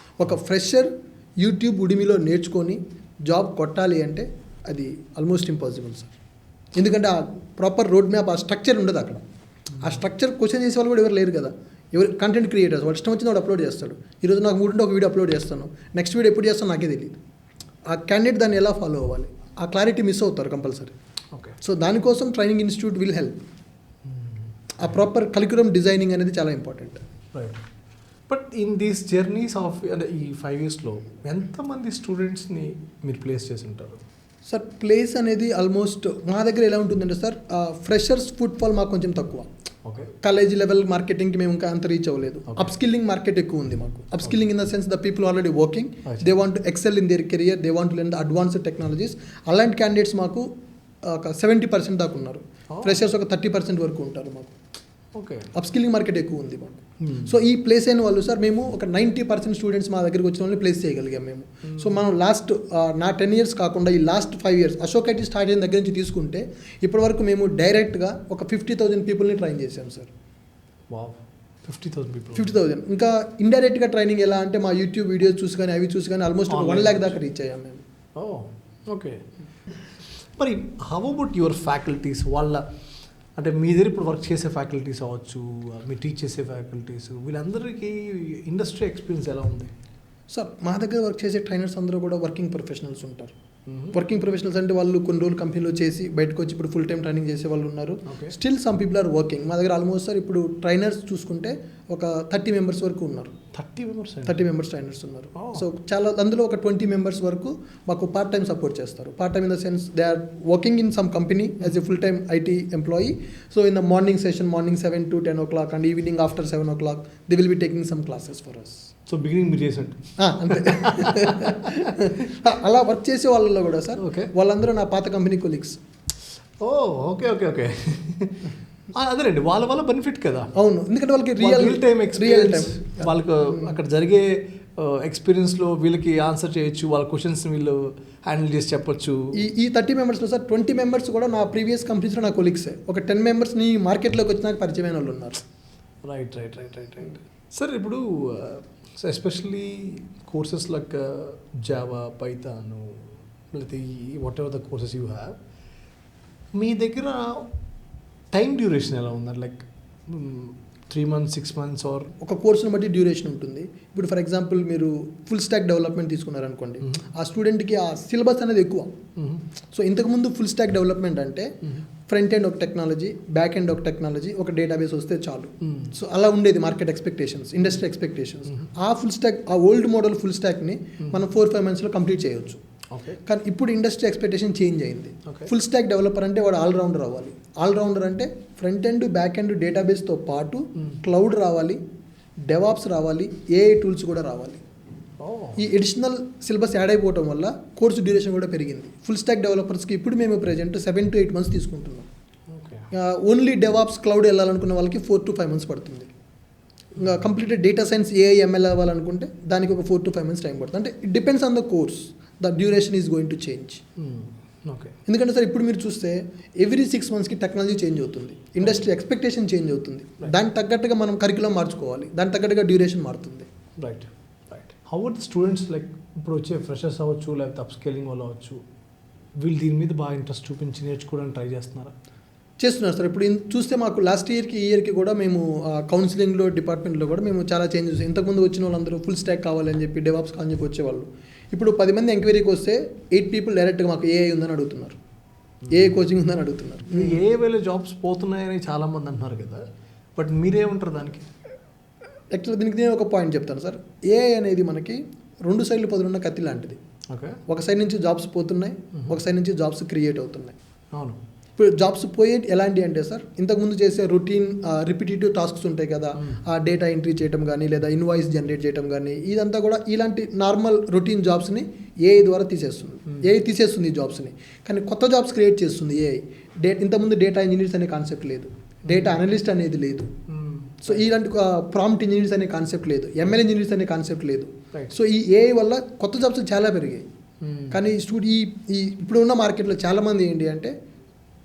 ఒక ఫ్రెషర్ యూట్యూబ్ ఉడిమిలో నేర్చుకొని జాబ్ కొట్టాలి అంటే అది ఆల్మోస్ట్ ఇంపాసిబుల్ సార్. ఎందుకంటే ఆ ప్రాపర్ రోడ్ మ్యాప్, ఆ స్ట్రక్చర్ ఉండదు అక్కడ. ఆ స్ట్రక్చర్ క్వశ్చన్ చేసే వాళ్ళు కూడా ఎవరు లేరు కదా. ఎవరు కంటెంట్ క్రియేటర్స్, వాడు ఇష్టం వచ్చింది వాడు అప్లోడ్ చేస్తాడు. ఈరోజు నాకు మూడు ఒక వీడియో అప్లోడ్ చేస్తాను, నెక్స్ట్ వీడియో ఎప్పుడు చేస్తాను నాకే తెలియదు. ఆ క్యాండిడేట్ దాన్ని ఎలా ఫాలో అవ్వాలి, ఆ క్లారిటీ మిస్ అవుతారు కంపల్సరీ. ఓకే. సో దానికోసం ట్రైనింగ్ ఇన్స్టిట్యూట్ విల్ హెల్ప్. ఆ ప్రాపర్ కరిక్యులం డిజైనింగ్ అనేది చాలా important. Right. But in these journeys of అంటే ఈ 5 yearsలో ఎంతమంది స్టూడెంట్స్ని మీరు ప్లేస్ చేసి ఉంటారు? సార్ ప్లేస్ అనేది ఆల్మోస్ట్ మా దగ్గర ఎలా ఉంటుందంటే సార్ ఫ్రెషర్స్ ఫుట్ఫాల్ మాకు కొంచెం తక్కువ. ఓకే. కాలేజీ లెవెల్ మార్కెటింగ్కి మేము ఇంకా అంత రీచ్ అవ్వలేదు. Okay. అప్ స్కిల్లింగ్ మార్కెట్ ఎక్కువ ఉంది మాకు. Upskilling in the sense the people already working, Right. They want to excel in their career, they want to learn the advanced technologies. అలాంటి candidates మాకు ఒక 70% దాకా ఉన్నారు. Oh. ఫ్రెషర్స్ ఒక 30% వరకు ఉంటారు మాకు. ఓకే. అప్ స్కిల్లింగ్ మార్కెట్ ఎక్కువ ఉంది మాకు. సో ఈ ప్లేస్ అయిన వాళ్ళు సార్ మేము ఒక 90% స్టూడెంట్స్ మా దగ్గరికి వచ్చిన వాళ్ళని ప్లేస్ చేయగలిగాం మేము. సో మనం లాస్ట్ నా 10 years కాకుండా ఈ last 5 years Ashok IT start అయిన దగ్గర నుంచి తీసుకుంటే ఇప్పటివరకు మేము డైరెక్ట్గా ఒక 50,000 పీపుల్ని ట్రైన్ చేసాం సార్. Wow, 50,000 people. 50,000. ఇంకా ఇండైరెక్ట్గా ట్రైనింగ్ ఎలా అంటే మా యూట్యూబ్ వీడియోస్ చూసి కానీ అవి చూసి కానీ ఆల్మోస్ట్ 1 lakh దాకా రీచ్ అయ్యాం మేము. ఓకే. మరి హౌ అబౌట్ యువర్ ఫ్యాకల్టీస్? వాళ్ళ అంటే మీ దగ్గర ఇప్పుడు వర్క్ చేసే ఫ్యాకల్టీస్ అవ్వచ్చు, మీరు టీచ్ చేసే ఫ్యాకల్టీస్, వీళ్ళందరికీ ఇండస్ట్రీ ఎక్స్పీరియన్స్ ఎలా ఉంది? సార్ మా దగ్గర వర్క్ చేసే ట్రైనర్స్ అందరూ కూడా వర్కింగ్ ప్రొఫెషనల్స్ ఉంటారు. వర్కింగ్ ప్రొఫెషనల్స్ అంటే వాళ్ళు కొన్ని రోజులు కంపెనీలో చేసి బయటకు వచ్చి ఇప్పుడు ఫుల్ టైం ట్రైనింగ్ చేసే వాళ్ళు ఉన్నారు. Okay. Still some people are working. మా దగ్గర ఆల్మోస్ట్ సార్ ఇప్పుడు ట్రైనర్స్ చూసుకుంటే ఒక 30 members వరకు ఉన్నారు. 30 members? 30 members ట్రైనర్స్ ఉన్నారు. Oh. సో చాలా అందులో ఒక 20 members వరకు మాకు పార్ట్ టైం సపోర్ట్ చేస్తారు. Part time in the sense they are working in some company as a full time IT employee. So in the morning session morning 7 to 10 o'clock and evening after 7 o'clock they will be taking some classes for us. So beginning మీరు చేసినట్టు అంతే. అలా work చేసే వాళ్ళలో కూడా sir Okay. వాళ్ళందరూ నా పాత company colleagues. Okay okay okay. అదేనండి, వాళ్ళ వల్ల బెనిఫిట్ కదా. అవును, ఎందుకంటే వాళ్ళకి real time real experience, time వాళ్ళకు అక్కడ జరిగే ఎక్స్పీరియన్స్లో వీళ్ళకి ఆన్సర్ చేయొచ్చు, వాళ్ళ క్వశ్చన్స్ వీళ్ళు హ్యాండిల్ చేసి చెప్పొచ్చు. ఈ 30 members సార్ 20 members కూడా నా ప్రీవియస్ కంపెనీస్లో నా కొలీగ్సే. ఒక 10 members నీ మార్కెట్లోకి వచ్చినాక పరిచయమైన వాళ్ళు ఉన్నారు. Right right right right right. Sir ఇప్పుడు especially courses like Java, Python, లేకపోతే ఈ whatever the courses you have, మీ దగ్గర టైం డ్యూరేషన్ ఎలా ఉందండి? లైక్ 3 months, 6 months ఆర్ ఒక కోర్సును బట్టి డ్యూరేషన్ ఉంటుంది. ఇప్పుడు ఫర్ ఎగ్జాంపుల్ మీరు ఫుల్ స్టాక్ డెవలప్మెంట్ తీసుకున్నారనుకోండి, ఆ స్టూడెంట్కి ఆ సిలబస్ అనేది ఎక్కువ. సో ఇంతకుముందు ఫుల్ స్టాక్ డెవలప్మెంట్ అంటే ఫ్రంట్ ఎండ్ ఒక టెక్నాలజీ, బ్యాక్ ఎండ్ ఒక టెక్నాలజీ, ఒక డేటాబేస్ వస్తే చాలు. సో అలా ఉండేది మార్కెట్ ఎక్స్పెక్టేషన్స్, ఇండస్ట్రీ ఎక్స్పెక్టేషన్స్. ఆ ఫుల్ స్టాక్, ఆ ఓల్డ్ మోడల్ ఫుల్ స్టాక్ని మనం 4-5 monthsలో కంప్లీట్ చేయొచ్చు. ఓకే. కానీ ఇప్పుడు ఇండస్ట్రీ ఎక్స్పెక్టేషన్ చేంజ్ అయింది. Okay. ఫుల్ స్టాక్ డెవలపర్ అంటే వాడు ఆల్రౌండర్ అవ్వాలి. ఆల్రౌండర్ అంటే ఫ్రంట్ ఎండ్, బ్యాక్ ఎండ్ డేటాబేస్తో పాటు క్లౌడ్ రావాలి, డెవాప్స్ రావాలి, ఏఐ టూల్స్ కూడా రావాలి. ఈ ఎడిషనల్ సిలబస్ యాడ్ అయిపోవడం వల్ల కోర్సు డ్యూరేషన్ కూడా పెరిగింది. ఫుల్ స్టాక్ డెవలపర్స్కి ఇప్పుడు మేము ప్రెజెంట్ 7 to 8 months తీసుకుంటున్నాం. ఓన్లీ డెవాప్స్, క్లౌడ్ వెళ్ళాలనుకున్న వాళ్ళకి 4 to 5 months పడుతుంది. ఇంకా completed data science, AI, ML అవ్వాలనుకుంటే దానికి ఒక 4 to 5 months టైం పడుతుంది. అంటే it depends on the course, the duration is going to change. Okay. ఎందుకంటే సార్ ఇప్పుడు మీరు చూస్తే ఎవ్రీ 6 monthsకి టెక్నాలజీ చేంజ్ అవుతుంది, ఇండస్ట్రీ ఎక్స్పెక్టేషన్ చేంజ్ అవుతుంది. దానికి తగ్గట్టుగా మనం కరికులం మార్చుకోవాలి, దానికి తగ్గట్టుగా డ్యూరేషన్ మారుతుంది. Right right. How are the students? Like ఇప్పుడు వచ్చే ఫ్రెషర్స్ అవ్వచ్చు, లేకపోతే అప్ స్కేలింగ్ వాళ్ళు అవ్వచ్చు, వీళ్ళు దీని మీద బాగా ఇంట్రెస్ట్ చూపించి నేర్చుకోవడానికి ట్రై చేస్తున్నారా? చేస్తున్నారు సార్. ఇప్పుడు చూస్తే మాకు లాస్ట్ ఇయర్కి, ఈ ఇయర్కి కూడా మేము కౌన్సిలింగ్లో డిపార్ట్మెంట్లో కూడా మేము చాలా చేంజెస్. ఇంతకుముందు వచ్చిన వాళ్ళందరూ ఫుల్ స్టాక్ కావాలని చెప్పి, డెవాప్స్ కావాలని చెప్పి వచ్చేవాళ్ళు. ఇప్పుడు 10 మంది ఎంక్వైరీకి వస్తే 8 people డైరెక్ట్గా మాకు ఏఐ ఉందని అడుగుతున్నారు, ఏఐ కోచింగ్ ఉందని అడుగుతున్నారు. ఏ వేళ జాబ్స్ పోతున్నాయని చాలామంది అంటున్నారు కదా, బట్ మీరేమంటారు దానికి? యాక్చువల్గా దీనికి నేను ఒక పాయింట్ చెప్తాను సార్. ఏఐ అనేది మనకి 2 sides పదులున్న కత్తి లాంటిది. ఓకే. ఒక సైడ్ నుంచి జాబ్స్ పోతున్నాయి, ఒక సైడ్ నుంచి జాబ్స్ క్రియేట్ అవుతున్నాయి. అవును. ఇప్పుడు జాబ్స్ పోయే ఎలాంటి అంటే సార్, ఇంతకుముందు చేసే రొటీన్ రిపిటేటివ్ టాస్క్స్ ఉంటాయి కదా, ఆ డేటా ఎంట్రీ చేయడం కానీ, లేదా ఇన్వాయిస్ జనరేట్ చేయడం కానీ, ఇదంతా కూడా ఇలాంటి నార్మల్ రొటీన్ జాబ్స్ని ఏఐ ద్వారా తీసేస్తుంది. ఏఐ తీసేస్తుంది ఈ జాబ్స్ని, కానీ కొత్త జాబ్స్ క్రియేట్ చేస్తుంది ఏఐ. ఇంతకుముందు డేటా ఇంజనీర్స్ అనే కాన్సెప్ట్ లేదు, డేటా అనలిస్ట్ అనేది లేదు. సో ఇలాంటి ప్రాంప్ట్ ఇంజనీర్స్ అనే కాన్సెప్ట్ లేదు, ఎంఎల్ ఇంజనీర్స్ అనే కాన్సెప్ట్ లేదు. సో ఈ ఏఐ వల్ల కొత్త జాబ్స్ చాలా పెరిగాయి. కానీ ఈ ఇప్పుడున్న మార్కెట్లో చాలామంది ఏంటి అంటే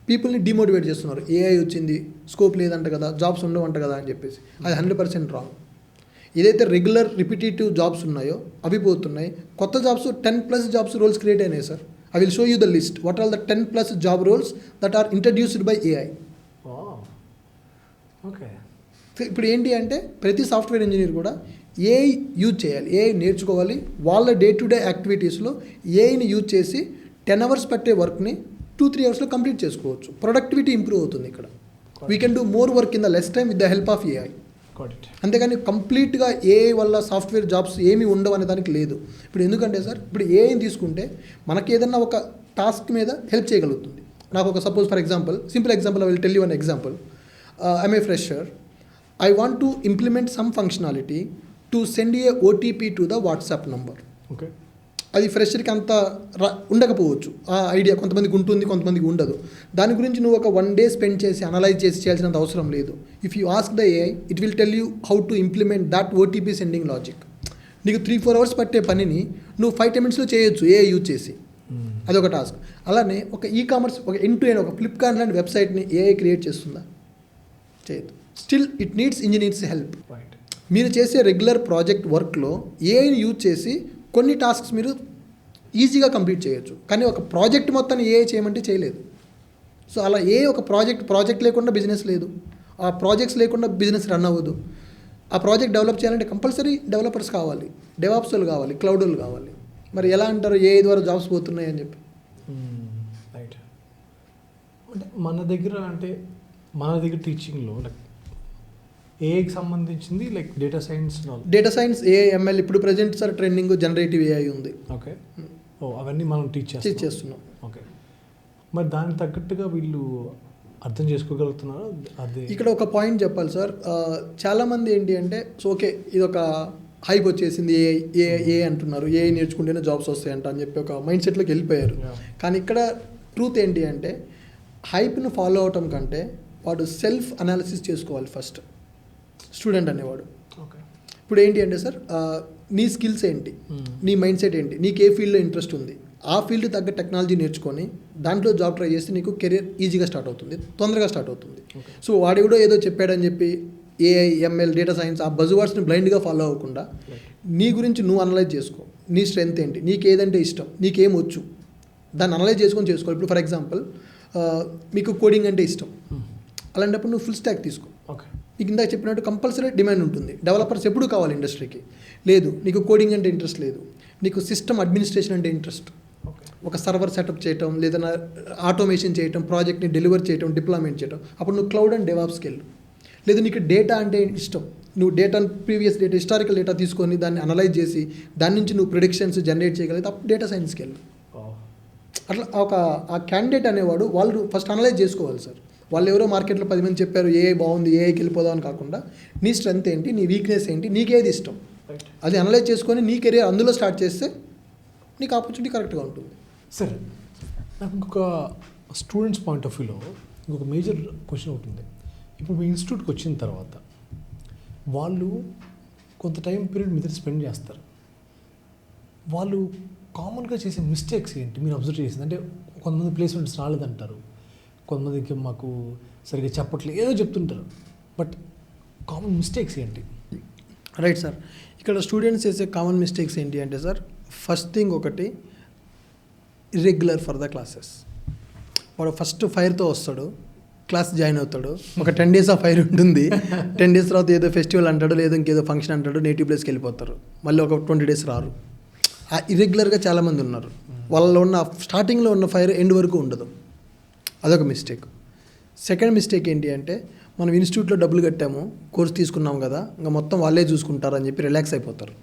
పీపుల్ని డిమోటివేట్ చేస్తున్నారు. ఏఐ వచ్చింది, స్కోప్ లేదంట కదా, జాబ్స్ ఉండవంట కదా అని చెప్పేసి. అది 100% రాంగ్. ఏదైతే రెగ్యులర్ రిపిటేటివ్ జాబ్స్ ఉన్నాయో అవి పోతున్నాయి. కొత్త జాబ్స్ 10+ జాబ్స్ రోల్స్ క్రియేట్ అయినాయి sir. I will show you the list what are the 10+ job roles that are introduced by AI. Okay. ఇప్పుడు ఏంటి అంటే ప్రతి సాఫ్ట్వేర్ ఇంజనీర్ కూడా ఏఐ యూజ్ చేయాలి, ఏఐ నేర్చుకోవాలి. వాళ్ళ డే టు డే యాక్టివిటీస్లో ఏఐని యూజ్ చేసి 10 hours పట్టే వర్క్ని 2-3 అవర్స్లో కంప్లీట్ చేసుకోవచ్చు. ప్రొడక్టివిటీ ఇంప్రూవ్ అవుతుంది ఇక్కడ. We can do more work in the less time with the help of AI. అంతేగాని కంప్లీట్గా ఏఐ వల్ల సాఫ్ట్వేర్ జాబ్స్ ఏమీ ఉండవు అనే దానికి లేదు. ఇప్పుడు ఎందుకంటే సార్, ఇప్పుడు ఏఐని తీసుకుంటే మనకి ఏదన్నా ఒక టాస్క్ మీద హెల్ప్ చేయగలుగుతుంది. నాకు ఒక suppose for example, simple example, I will tell you one example. I'm a fresher, I want to implement some functionality to send A OTP to the WhatsApp number. Okay, అది ఫ్రెషర్కి అంత ఉండకపోవచ్చు ఆ idea, కొంతమందికి ఉంటుంది, కొంతమందికి ఉండదు. దాని గురించి నువ్వు ఒక 1 day స్పెండ్ చేసి అనలైజ్ చేసి చేయాల్సినంత అవసరం లేదు. If you ask the AI, it will tell you how to implement that OTP sending logic. నీకు 3-4 hours పట్టే పనిని నువ్వు 5-10 minutes చేయొచ్చు ఏఐ యూజ్ చేసి. అదొక టాస్క్. అలానే ఒక ఈకామర్స్, ఒక ఎండ్-టు-ఎండ్, ఒక ఫ్లిప్కార్ట్ లాంటి వెబ్సైట్ని ఏఐ క్రియేట్ చేస్తుందా? చేయదు. Still it needs engineers help. మీరు చేసే రెగ్యులర్ ప్రాజెక్ట్ వర్క్లో ఏఐని యూజ్ చేసి కొన్ని టాస్క్స్ మీరు ఈజీగా కంప్లీట్ చేయొచ్చు. కానీ ఒక ప్రాజెక్ట్ మొత్తాన్ని ఏఐ చేయమంటే చేయలేదు. సో అలా ఒక ప్రాజెక్ట్ లేకుండా బిజినెస్ లేదు. ఆ ప్రాజెక్ట్స్ లేకుండా బిజినెస్ రన్ అవ్వదు. ఆ ప్రాజెక్ట్ డెవలప్ చేయాలంటే కంపల్సరీ డెవలపర్స్ కావాలి, డెవాప్స్ వాళ్ళు కావాలి, క్లౌడ్ వాళ్ళు కావాలి. మరి ఎలా అంటారు ఏఐ ద్వారా జాబ్స్ పోతున్నాయి అని చెప్పి? రైట్. అంటే మన దగ్గర టీచింగ్లో లైక్ ఏఐకి సంబంధించింది like data science, AI, ML. ఇప్పుడు present sir trending generative AI ఉంది. ఓకే, అవన్నీ మనం టీచ్ చేస్తున్నాం. ఓకే, మరి దానికి తగ్గట్టుగా వీళ్ళు అర్థం చేసుకోగలుగుతున్నారు? అది ఇక్కడ ఒక పాయింట్ చెప్పాలి సార్. చాలామంది ఏంటి అంటే, సో ఓకే ఇది ఒక హైప్ వచ్చేసింది, ఏఐ అంటున్నారు, ఏఐ నేర్చుకుంటేనే జాబ్స్ వస్తాయంట అని చెప్పి ఒక మైండ్ సెట్లోకి వెళ్ళిపోయారు. కానీ ఇక్కడ ట్రూత్ ఏంటి అంటే, హైప్ను ఫాలో అవటం కంటే వాడు సెల్ఫ్ అనాలిసిస్ చేసుకోవాలి ఫస్ట్ స్టూడెంట్ అనేవాడు. ఓకే, ఇప్పుడు ఏంటి అంటే సార్, నీ స్కిల్స్ ఏంటి, నీ మైండ్ సెట్ ఏంటి, నీకు ఏ ఫీల్డ్లో ఇంట్రెస్ట్ ఉంది, ఆ ఫీల్డ్ తగ్గ టెక్నాలజీ నేర్చుకొని దాంట్లో జాబ్ ట్రై చేస్తే నీకు కెరీర్ ఈజీగా స్టార్ట్ అవుతుంది, తొందరగా స్టార్ట్ అవుతుంది. సో వాడెవడో ఏదో చెప్పాడని చెప్పి ఏఐ, ఎంఎల్, డేటా సైన్స్ ఆ బజ్వర్డ్స్ని బ్లైండ్గా ఫాలో అవ్వకుండా నీ గురించి నువ్వు అనలైజ్ చేసుకో. నీ స్ట్రెంగ్త్ ఏంటి, నీకు ఏదంటే ఇష్టం, నీకేం వచ్చు, దాన్ని అనలైజ్ చేసుకొని చేసుకోవాలి. ఇప్పుడు ఫర్ ఎగ్జాంపుల్ మీకు కోడింగ్ అంటే ఇష్టం, అలాంటప్పుడు నువ్వు ఫుల్ స్టాక్ తీసుకో. ఓకే, నీకు ఇందాక చెప్పినట్టు కంపల్సరీ డిమాండ్ ఉంటుంది. డెవలపర్స్ ఎప్పుడు కావాలి ఇండస్ట్రీకి. లేదు నీకు కోడింగ్ అంటే ఇంట్రెస్ట్ లేదు, నీకు సిస్టమ్ అడ్మినిస్ట్రేషన్ అంటే ఇంట్రెస్ట్, ఒక సర్వర్ సెటప్ చేయటం, లేదా ఆటోమేషన్ చేయటం, ప్రాజెక్ట్ని డెలివర్ చేయటం, డిప్లాయ్మెంట్ చేయటం, అప్పుడు నువ్వు క్లౌడ్ అండ్ డెవాప్స్కి వెళ్ళు. లేదు నీకు డేటా అంటే ఇష్టం, నువ్వు డేటాను ప్రీవియస్ డేటా, హిస్టారికల్ డేటా తీసుకొని దాన్ని అనలైజ్ చేసి దాని నుంచి నువ్వు ప్రిడిక్షన్స్ జనరేట్ చేయగలిగితే అప్పుడు డేటా సైన్స్కి వెళ్ళు. అట్లా ఆ క్యాండిడేట్ అనేవాడు వాళ్ళు ఫస్ట్ అనలైజ్ చేసుకోవాలి సార్. వాళ్ళు ఎవరో మార్కెట్లో 10 మంది చెప్పారు ఏఐ బాగుంది, ఏఐకి వెళ్ళిపోదాం అని కాకుండా నీ స్ట్రెంత్ ఏంటి, నీ వీక్నెస్ ఏంటి, నీకేది ఇష్టం, అది అనలైజ్ చేసుకొని నీ కెరీర్ అందులో స్టార్ట్ చేస్తే నీకు ఆపర్చునిటీ కరెక్ట్గా ఉంటుంది. సరే, నాకు ఇంకొక స్టూడెంట్స్ పాయింట్ ఆఫ్ వ్యూలో ఇంకొక మేజర్ క్వశ్చన్ అవుతుంది. ఇప్పుడు మీ ఇన్స్టిట్యూట్కి వచ్చిన తర్వాత వాళ్ళు కొంత టైం పీరియడ్ మీద స్పెండ్ చేస్తారు. వాళ్ళు కామన్గా చేసే మిస్టేక్స్ ఏంటి మీరు అబ్జర్వ్ చేసింది? అంటే కొంతమంది ప్లేస్మెంట్స్ రాలేదంటారు, కొంతమందికి మాకు సరిగ్గా చెప్పట్లేదు, ఏదో చెప్తుంటారు. బట్ కామన్ మిస్టేక్స్ ఏంటి? రైట్ సార్, ఇక్కడ స్టూడెంట్స్ చేసే కామన్ మిస్టేక్స్ ఏంటి అంటే సార్, ఫస్ట్ థింగ్ ఒకటి ఇర్రెగ్యులర్ ఫర్ ద క్లాసెస్. వాడు ఫస్ట్ ఫైర్తో వస్తాడు, క్లాస్ జాయిన్ అవుతాడు, ఒక 10 days ఆ ఫైర్ ఉంటుంది, 10 days తర్వాత ఏదో ఫెస్టివల్ అంటాడు, లేదా ఇంకేదో ఫంక్షన్ అంటాడు, నేటివ్ ప్లేస్కి వెళ్ళిపోతారు, మళ్ళీ ఒక 20 days రారు. ఆ ఇర్రెగ్యులర్గా చాలామంది ఉన్నారు. వాళ్ళలో ఉన్న స్టార్టింగ్లో ఉన్న ఫైర్ ఎండ్ వరకు ఉండదు. అదొక మిస్టేక్. సెకండ్ మిస్టేక్ ఏంటి అంటే, మనం ఇన్స్టిట్యూట్లో డబ్బులు కట్టాము, కోర్స్ తీసుకున్నాం కదా, ఇంకా మొత్తం వాళ్ళే చూసుకుంటారు అని చెప్పి రిలాక్స్ అయిపోతారు.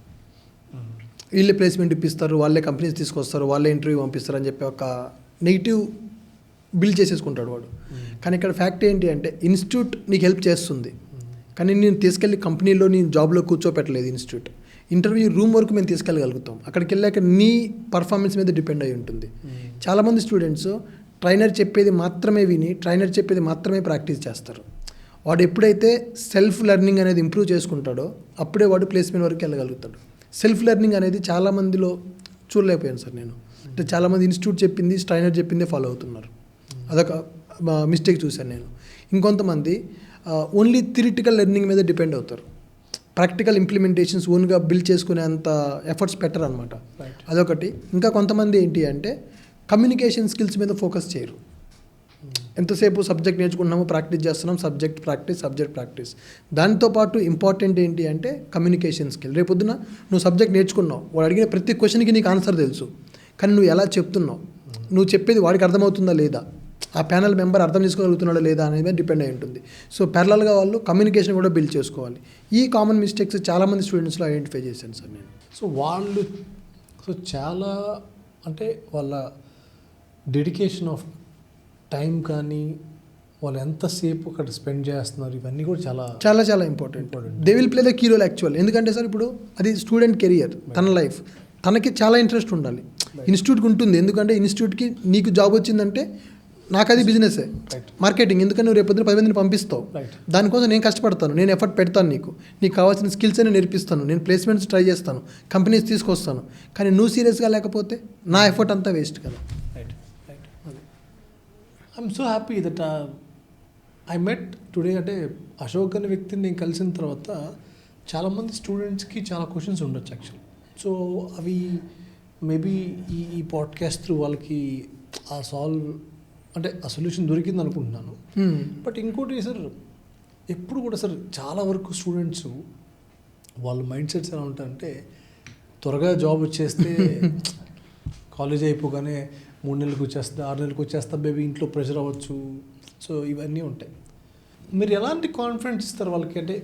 వీళ్ళే ప్లేస్మెంట్ ఇప్పిస్తారు, వాళ్ళే కంపెనీస్ తీసుకొస్తారు, వాళ్ళే ఇంటర్వ్యూ పంపిస్తారు అని చెప్పి ఒక నెగిటివ్ బిల్డ్ చేసేసుకుంటాడు వాడు. కానీ ఇక్కడ ఫ్యాక్ట్ ఏంటి అంటే, ఇన్స్టిట్యూట్ నీకు హెల్ప్ చేస్తుంది, కానీ నేను తీసుకెళ్ళి కంపెనీలో నేను జాబ్లో కూర్చోపెట్టలేదు. ఇన్స్టిట్యూట్ ఇంటర్వ్యూ రూమ్ వరకు మేము తీసుకెళ్ళగలుగుతాం, అక్కడికి వెళ్ళాక నీ పర్ఫార్మెన్స్ మీద డిపెండ్ అయి ఉంటుంది. చాలామంది స్టూడెంట్స్ ట్రైనర్ చెప్పేది మాత్రమే విని, ట్రైనర్ చెప్పేది మాత్రమే ప్రాక్టీస్ చేస్తారు. వాడు ఎప్పుడైతే సెల్ఫ్ లెర్నింగ్ అనేది ఇంప్రూవ్ చేసుకుంటాడో అప్పుడే వాడు ప్లేస్మెంట్ వరకు వెళ్ళగలుగుతాడు. సెల్ఫ్ లెర్నింగ్ అనేది చాలామందిలో చూడలేకపోయాను సార్ నేను. అంటే చాలామంది ఇన్స్టిట్యూట్ చెప్పింది, ట్రైనర్ చెప్పిందే ఫాలో అవుతున్నారు. అదొక మిస్టేక్ చూశాను నేను. ఇంకొంతమంది ఓన్లీ థియరిటికల్ లెర్నింగ్ మీద డిపెండ్ అవుతారు, ప్రాక్టికల్ ఇంప్లిమెంటేషన్స్ ఓన్గా బిల్డ్ చేసుకునే అంత ఎఫర్ట్స్ పెట్టరు అనమాట. అదొకటి. ఇంకా కొంతమంది ఏంటి అంటే కమ్యూనికేషన్ స్కిల్స్ మీద ఫోకస్ చేయరు. ఎంతసేపు సబ్జెక్ట్ నేర్చుకుంటున్నామో ప్రాక్టీస్ చేస్తున్నాం, సబ్జెక్ట్ ప్రాక్టీస్. దాంతోపాటు ఇంపార్టెంట్ ఏంటి అంటే కమ్యూనికేషన్ స్కిల్. రేపొద్దున నువ్వు సబ్జెక్ట్ నేర్చుకున్నావు, వాడు అడిగిన ప్రతి క్వశ్చన్కి నీకు ఆన్సర్ తెలుసు, కానీ నువ్వు ఎలా చెప్తున్నావు, నువ్వు చెప్పేది వాడికి అర్థమవుతుందా లేదా, ఆ ప్యానల్ మెంబర్ అర్థం చేసుకోగలుగుతున్నాడా లేదా అనేది మీద డిపెండ్ అయి ఉంటుంది. సో ప్యారలల్గా వాళ్ళు కమ్యూనికేషన్ కూడా బిల్డ్ చేసుకోవాలి. ఈ కామన్ మిస్టేక్స్ చాలామంది స్టూడెంట్స్లో ఐడెంటిఫై చేశాను సార్ నేను. సో వాళ్ళు చాలా అంటే వాళ్ళ డెడికేషన్ ఆఫ్ టైం కానీ వాళ్ళు ఎంతసేపు అక్కడ స్పెండ్ చేస్తున్నారు ఇవన్నీ కూడా చాలా చాలా చాలా important. They will play the key role actual. ఎందుకంటే సార్ ఇప్పుడు అది స్టూడెంట్ కెరియర్, తన లైఫ్, తనకి చాలా ఇంట్రెస్ట్ ఉండాలి. ఇన్స్టిట్యూట్కి ఉంటుంది, ఎందుకంటే ఇన్స్టిట్యూట్కి నీకు జాబ్ వచ్చిందంటే నాకు అది బిజినెసే, మార్కెటింగ్. ఎందుకంటే నువ్వు రేపొద్దున 10 మందిని పంపిస్తావు, దానికోసం నేను కష్టపడతాను, నేను ఎఫర్ట్ పెడతాను, నీకు కావాల్సిన స్కిల్స్ అని నేర్పిస్తాను, నేను ప్లేస్మెంట్స్ ట్రై చేస్తాను, కంపెనీస్ తీసుకొస్తాను. కానీ నువ్వు సీరియస్గా లేకపోతే నా ఎఫర్ట్ అంతా వేస్ట్ కదా. I'm so happy that I met today. అంటే అశోక్ అనే వ్యక్తిని నేను కలిసిన తర్వాత చాలామంది స్టూడెంట్స్కి చాలా క్వశ్చన్స్ ఉండొచ్చు యాక్చువల్. సో అవి మేబీ ఈ పాడ్కాస్ట్ త్రూ వాళ్ళకి ఆ సొల్యూషన్ దొరికింది అనుకుంటున్నాను. బట్ ఇంకోటి సార్, ఎప్పుడు కూడా సార్ చాలా వరకు స్టూడెంట్స్ వాళ్ళ మైండ్ సెట్స్ ఎలా ఉంటాయంటే త్వరగా జాబ్ వచ్చేస్తే కాలేజ్ అయిపోగానే 3 నెలలకు వచ్చేస్తా, 6 నెలలకు వచ్చేస్తా, బేబీ ఇంట్లో ప్రెషర్ అవ్వచ్చు. సో ఇవన్నీ ఉంటాయి. మీరు ఎలాంటి కాన్ఫిడెన్స్ ఇస్తారు వాళ్ళకి? అంటే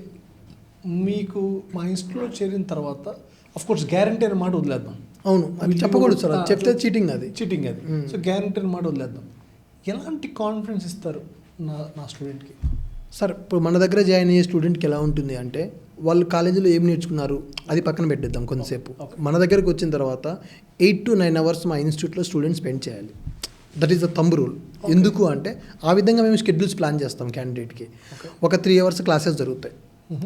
మీకు మా ఇన్స్టిట్యూట్లో చేరిన తర్వాత అఫ్కోర్స్ గ్యారంటీ అనే మాట వదిలేద్దాం. అవును, అది చెప్పకూడదు సార్, చెప్తే చీటింగ్ అది. సో గ్యారంటీ అనే మాట వదిలేద్దాం. ఎలాంటి కాన్ఫిడెన్స్ ఇస్తారు నా స్టూడెంట్కి? సార్ ఇప్పుడు మన దగ్గర జాయిన్ అయ్యే స్టూడెంట్కి ఎలా ఉంటుంది అంటే, వాళ్ళు కాలేజీలో ఏం నేర్చుకున్నారు అది పక్కన పెట్టేద్దాం కొంతసేపు. మన దగ్గరకు వచ్చిన తర్వాత 8 to 9 hours మా ఇన్స్టిట్యూట్లో స్టూడెంట్స్ స్పెండ్ చేయాలి. That is the thumb rule. ఎందుకు అంటే ఆ విధంగా మేము షెడ్యూల్స్ ప్లాన్ చేస్తాం క్యాండిడేట్కి. ఒక 3 hours క్లాసెస్ జరుగుతాయి,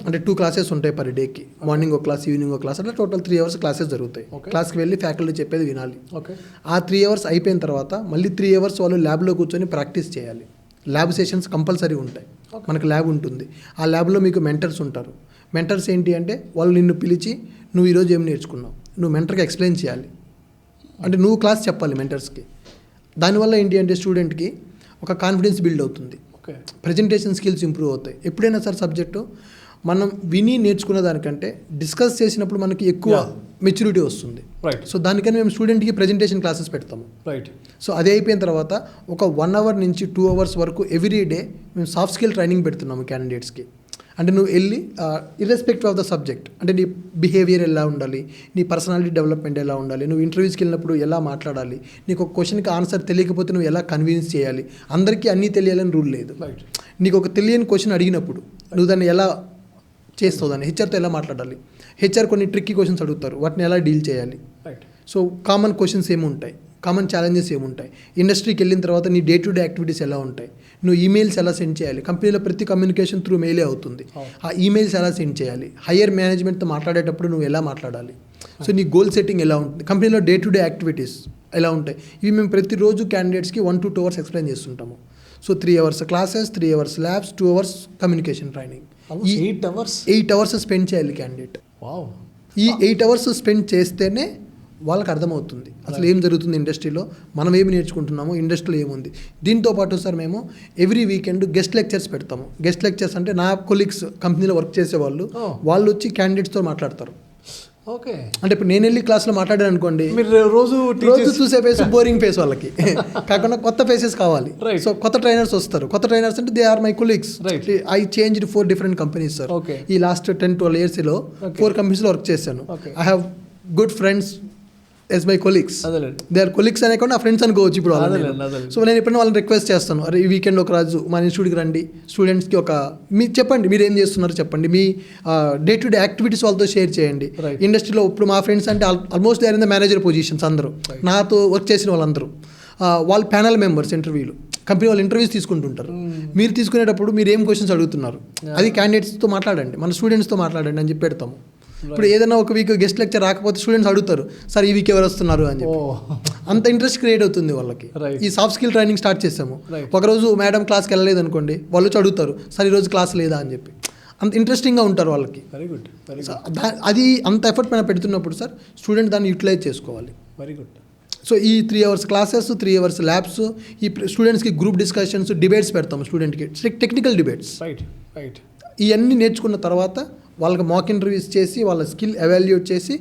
అంటే 2 classes ఉంటాయి పర్ డేకి. మార్నింగ్ ఒక క్లాస్, ఈవినింగ్ ఒక క్లాస్, అట్లా టోటల్ 3 hours క్లాసెస్ జరుగుతాయి. క్లాస్కి వెళ్ళి ఫ్యాకల్టీ చెప్పేది వినాలి. ఆ 3 hours అయిపోయిన తర్వాత మళ్ళీ 3 hours వాళ్ళు ల్యాబ్లో కూర్చొని ప్రాక్టీస్ చేయాలి. ల్యాబ్ సెషన్స్ కంపల్సరీ ఉంటాయి, మనకు ల్యాబ్ ఉంటుంది. ఆ ల్యాబ్లో మీకు మెంటర్స్ ఉంటారు. మెంటర్స్ ఏంటి అంటే వాళ్ళు నిన్ను పిలిచి నువ్వు ఈరోజు ఏం నేర్చుకున్నావు నువ్వు మెంటర్కి ఎక్స్ప్లెయిన్ చేయాలి. అంటే నువ్వు క్లాస్ చెప్పాలి మెంటర్స్కి. దానివల్ల ఏంటి అంటే స్టూడెంట్కి ఒక కాన్ఫిడెన్స్ బిల్డ్ అవుతుంది, ప్రజెంటేషన్ స్కిల్స్ ఇంప్రూవ్ అవుతాయి. ఎప్పుడైనా సార్ సబ్జెక్టు మనం విని నేర్చుకున్న దానికంటే డిస్కస్ చేసినప్పుడు మనకి ఎక్కువ మెచ్యూరిటీ వస్తుంది. సో దానికని మేము స్టూడెంట్కి ప్రజెంటేషన్ క్లాసెస్ పెడతాము. సో అది అయిపోయిన తర్వాత ఒక 1 hour నుంచి 2 hours వరకు ఎవ్రీ డే మేము సాఫ్ట్ స్కిల్ ట్రైనింగ్ పెడుతున్నాము క్యాండిడేట్స్కి. అంటే నువ్వు వెళ్ళి ఇర్రెస్పెక్టివ్ ఆఫ్ ద సబ్జెక్ట్, అంటే నీ బిహేవియర్ ఎలా ఉండాలి, నీ పర్సనాలిటీ డెవలప్మెంట్ ఎలా ఉండాలి, నువ్వు ఇంటర్వ్యూస్కి వెళ్ళినప్పుడు ఎలా మాట్లాడాలి, నీకు ఒక క్వశ్చన్కి ఆన్సర్ తెలియకపోతే నువ్వు ఎలా కన్విన్స్ చేయాలి. అందరికీ అన్నీ తెలియాలని రూల్ లేదు. నీకు ఒక తెలియని క్వశ్చన్ అడిగినప్పుడు నువ్వు దాన్ని ఎలా చేస్తావు, దాన్ని హెచ్ఆర్తో ఎలా మాట్లాడాలి, హెచ్ఆర్ కొన్ని ట్రిక్కీ క్వశ్చన్స్ అడుగుతారు, వాటిని ఎలా డీల్ చేయాలి. సో కామన్ క్వశ్చన్స్ ఏముంటాయి, కామన్ ఛాలెంజెస్ ఏముంటాయి, ఇండస్ట్రీకి వెళ్ళిన తర్వాత నీ డే టు డే యాక్టివిటీస్ ఎలా ఉంటాయి, నువ్వు ఈమెయిల్స్ ఎలా సెండ్ చేయాలి. కంపెనీలో ప్రతి కమ్యూనికేషన్ త్రూ మెయిలే అవుతుంది. ఆ ఈమెయిల్స్ ఎలా సెండ్ చేయాలి, హయ్యర్ మేనేజ్మెంట్తో మాట్లాడేటప్పుడు నువ్వు ఎలా మాట్లాడాలి. సో నీ గోల్ సెట్టింగ్ ఎలా ఉంటుంది, కంపెనీలో డే టు డే యాక్టివిటీస్ ఎలా ఉంటాయి. ఇవి మేము ప్రతిరోజు క్యాండిడేట్స్కి 1 to 2 hours ఎక్స్ప్లెయిన్ చేస్తుంటాము. So 3 hours classes, 3 hours labs, 2 hours communication training. 8 hours spend చేయాలి క్యాండిడేట్. ఈ 8 hours స్పెండ్ చేస్తేనే వాళ్ళకి అర్థమవుతుంది అసలు ఏం జరుగుతుంది ఇండస్ట్రీలో, మనం ఏమి నేర్చుకుంటున్నాము, ఇండస్ట్రీలో ఏముంది. దీంతోపాటు సార్ మేము ఎవ్రీ వీకెండ్ గెస్ట్ లెక్చర్స్ పెడతాము. గెస్ట్ లెక్చర్స్ అంటే నా కొలీగ్స్ కంపెనీలో వర్క్ చేసేవాళ్ళు, వాళ్ళు వచ్చి క్యాండిడేట్స్తో మాట్లాడతారు. ఓకే, అంటే ఇప్పుడు నేను వెళ్ళి క్లాస్లో మాట్లాడాను అనుకోండి, రోజు చూసే ఫేస్ బోరింగ్ ఫేస్ వాళ్ళకి కాకుండా కొత్త ఫేసెస్ కావాలి. సో కొత్త ట్రైనర్స్ వస్తారు. కొత్త ట్రైనర్స్ అంటే they are my colleagues. I changed 4 different companies sir. ఈ లాస్ట్ 10-12 yearsలో 4 companiesలో వర్క్ చేశాను. I have good friends as my colleagues. They are colleagues అనే నా ఫ్రెండ్స్ అనుకోవచ్చు ఇప్పుడు వాళ్ళని. సో నేను ఎప్పుడైనా వాళ్ళని రిక్వెస్ట్ చేస్తాను, అరే ఈ వీకెండ్ ఒక రోజు మా ఇన్స్టిట్యూట్కి రండి, స్టూడెంట్స్కి చెప్పండి మీరు ఏం చేస్తున్నారు చెప్పండి, మీ డే టు డే యాక్టివిటీస్ వాళ్ళతో షేర్ చేయండి. ఇండస్ట్రీలో ఇప్పుడు మా ఫ్రెండ్స్ అంటే almost they are in the manager positions, అందరూ నాతో వర్క్ చేసిన వాళ్ళందరూ వాళ్ళ ప్యానల్ మెంబర్స్. ఇంటర్వ్యూలు కంపెనీ వాళ్ళు ఇంటర్వ్యూస్ తీసుకుంటుంటారు. మీరు తీసుకునేటప్పుడు మీరు ఏం క్వశ్చన్స్ అడుగుతున్నారు అది క్యాండిడేట్స్తో మాట్లాడండి, మన స్టూడెంట్స్తో మాట్లాడండి అని చెప్పి పెడతాము. ఇప్పుడు ఏదైనా ఒక వీక్ గెస్ట్ లెక్చర్ రాకపోతే స్టూడెంట్స్ అడుగుతారు, సార్ ఈ వీక్ ఎవరు వస్తున్నారు అని చెప్పి. అంత ఇంట్రెస్ట్ క్రియేట్ అవుతుంది వాళ్ళకి. ఈ సాఫ్ట్ స్కిల్ ట్రైనింగ్ స్టార్ట్ చేసాము. ఒకరోజు మేడం క్లాస్కి వెళ్ళలేదు అనుకోండి, వాళ్ళు వచ్చి అడుగుతారు, సార్ ఈరోజు క్లాస్ లేదా అని చెప్పి. అంత ఇంట్రెస్టింగ్గా ఉంటారు వాళ్ళకి. Very good. అది అంత ఎఫర్ట్ పైన పెడుతున్నప్పుడు సార్ స్టూడెంట్ దాన్ని యూటిలైజ్ చేసుకోవాలి. Very good. సో ఈ 3 hours క్లాసెస్, 3 hours ల్యాబ్స్, ఈ స్టూడెంట్స్కి గ్రూప్ డిస్కషన్స్, డిబేట్స్ పెడతాము స్టూడెంట్కి, టెక్నికల్ డిబేట్స్. రైట్. ఇవన్నీ నేర్చుకున్న తర్వాత వాళ్ళకి మాక్ ఇంటర్వ్యూస్ చేసి వాళ్ళ స్కిల్ ఎవాల్యుయేట్ చేసి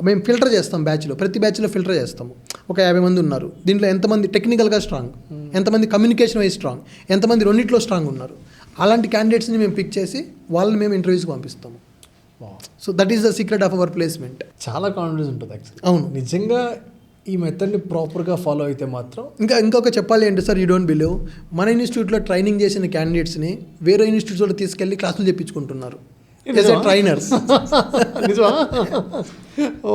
మేము ఫిల్టర్ చేస్తాం బ్యాచ్లో, ప్రతి బ్యాచ్లో ఫిల్టర్ చేస్తాము. ఒక 50 మంది ఉన్నారు, దీంట్లో ఎంతమంది టెక్నికల్గా స్ట్రాంగ్, ఎంతమంది కమ్యూనికేషన్ వైజ్ స్ట్రాంగ్, ఎంతమంది రెండిట్లో స్ట్రాంగ్ ఉన్నారు, అలాంటి క్యాండిడేట్స్ని మేము పిక్ చేసి వాళ్ళని మేము ఇంటర్వ్యూస్కి పంపిస్తాము. So that is the secret of our placement. చాలా కాన్ఫిడెన్స్ ఉంటుంది యాక్చువల్లీ. అవును, నిజంగా ఈ మెథడ్ని ప్రాపర్గా ఫాలో అయితే మాత్రం. ఇంకొక చెప్పాలి అంటే సార్, యూ డోంట్ బిలీవ్, మన ఇన్స్టిట్యూట్లో ట్రైనింగ్ చేసిన క్యాండిడేట్స్ని వేరే ఇన్స్టిట్యూట్లో తీసుకెళ్ళి క్లాసులు చెప్పించుకుంటున్నారు ట్రైనర్స్. ఓ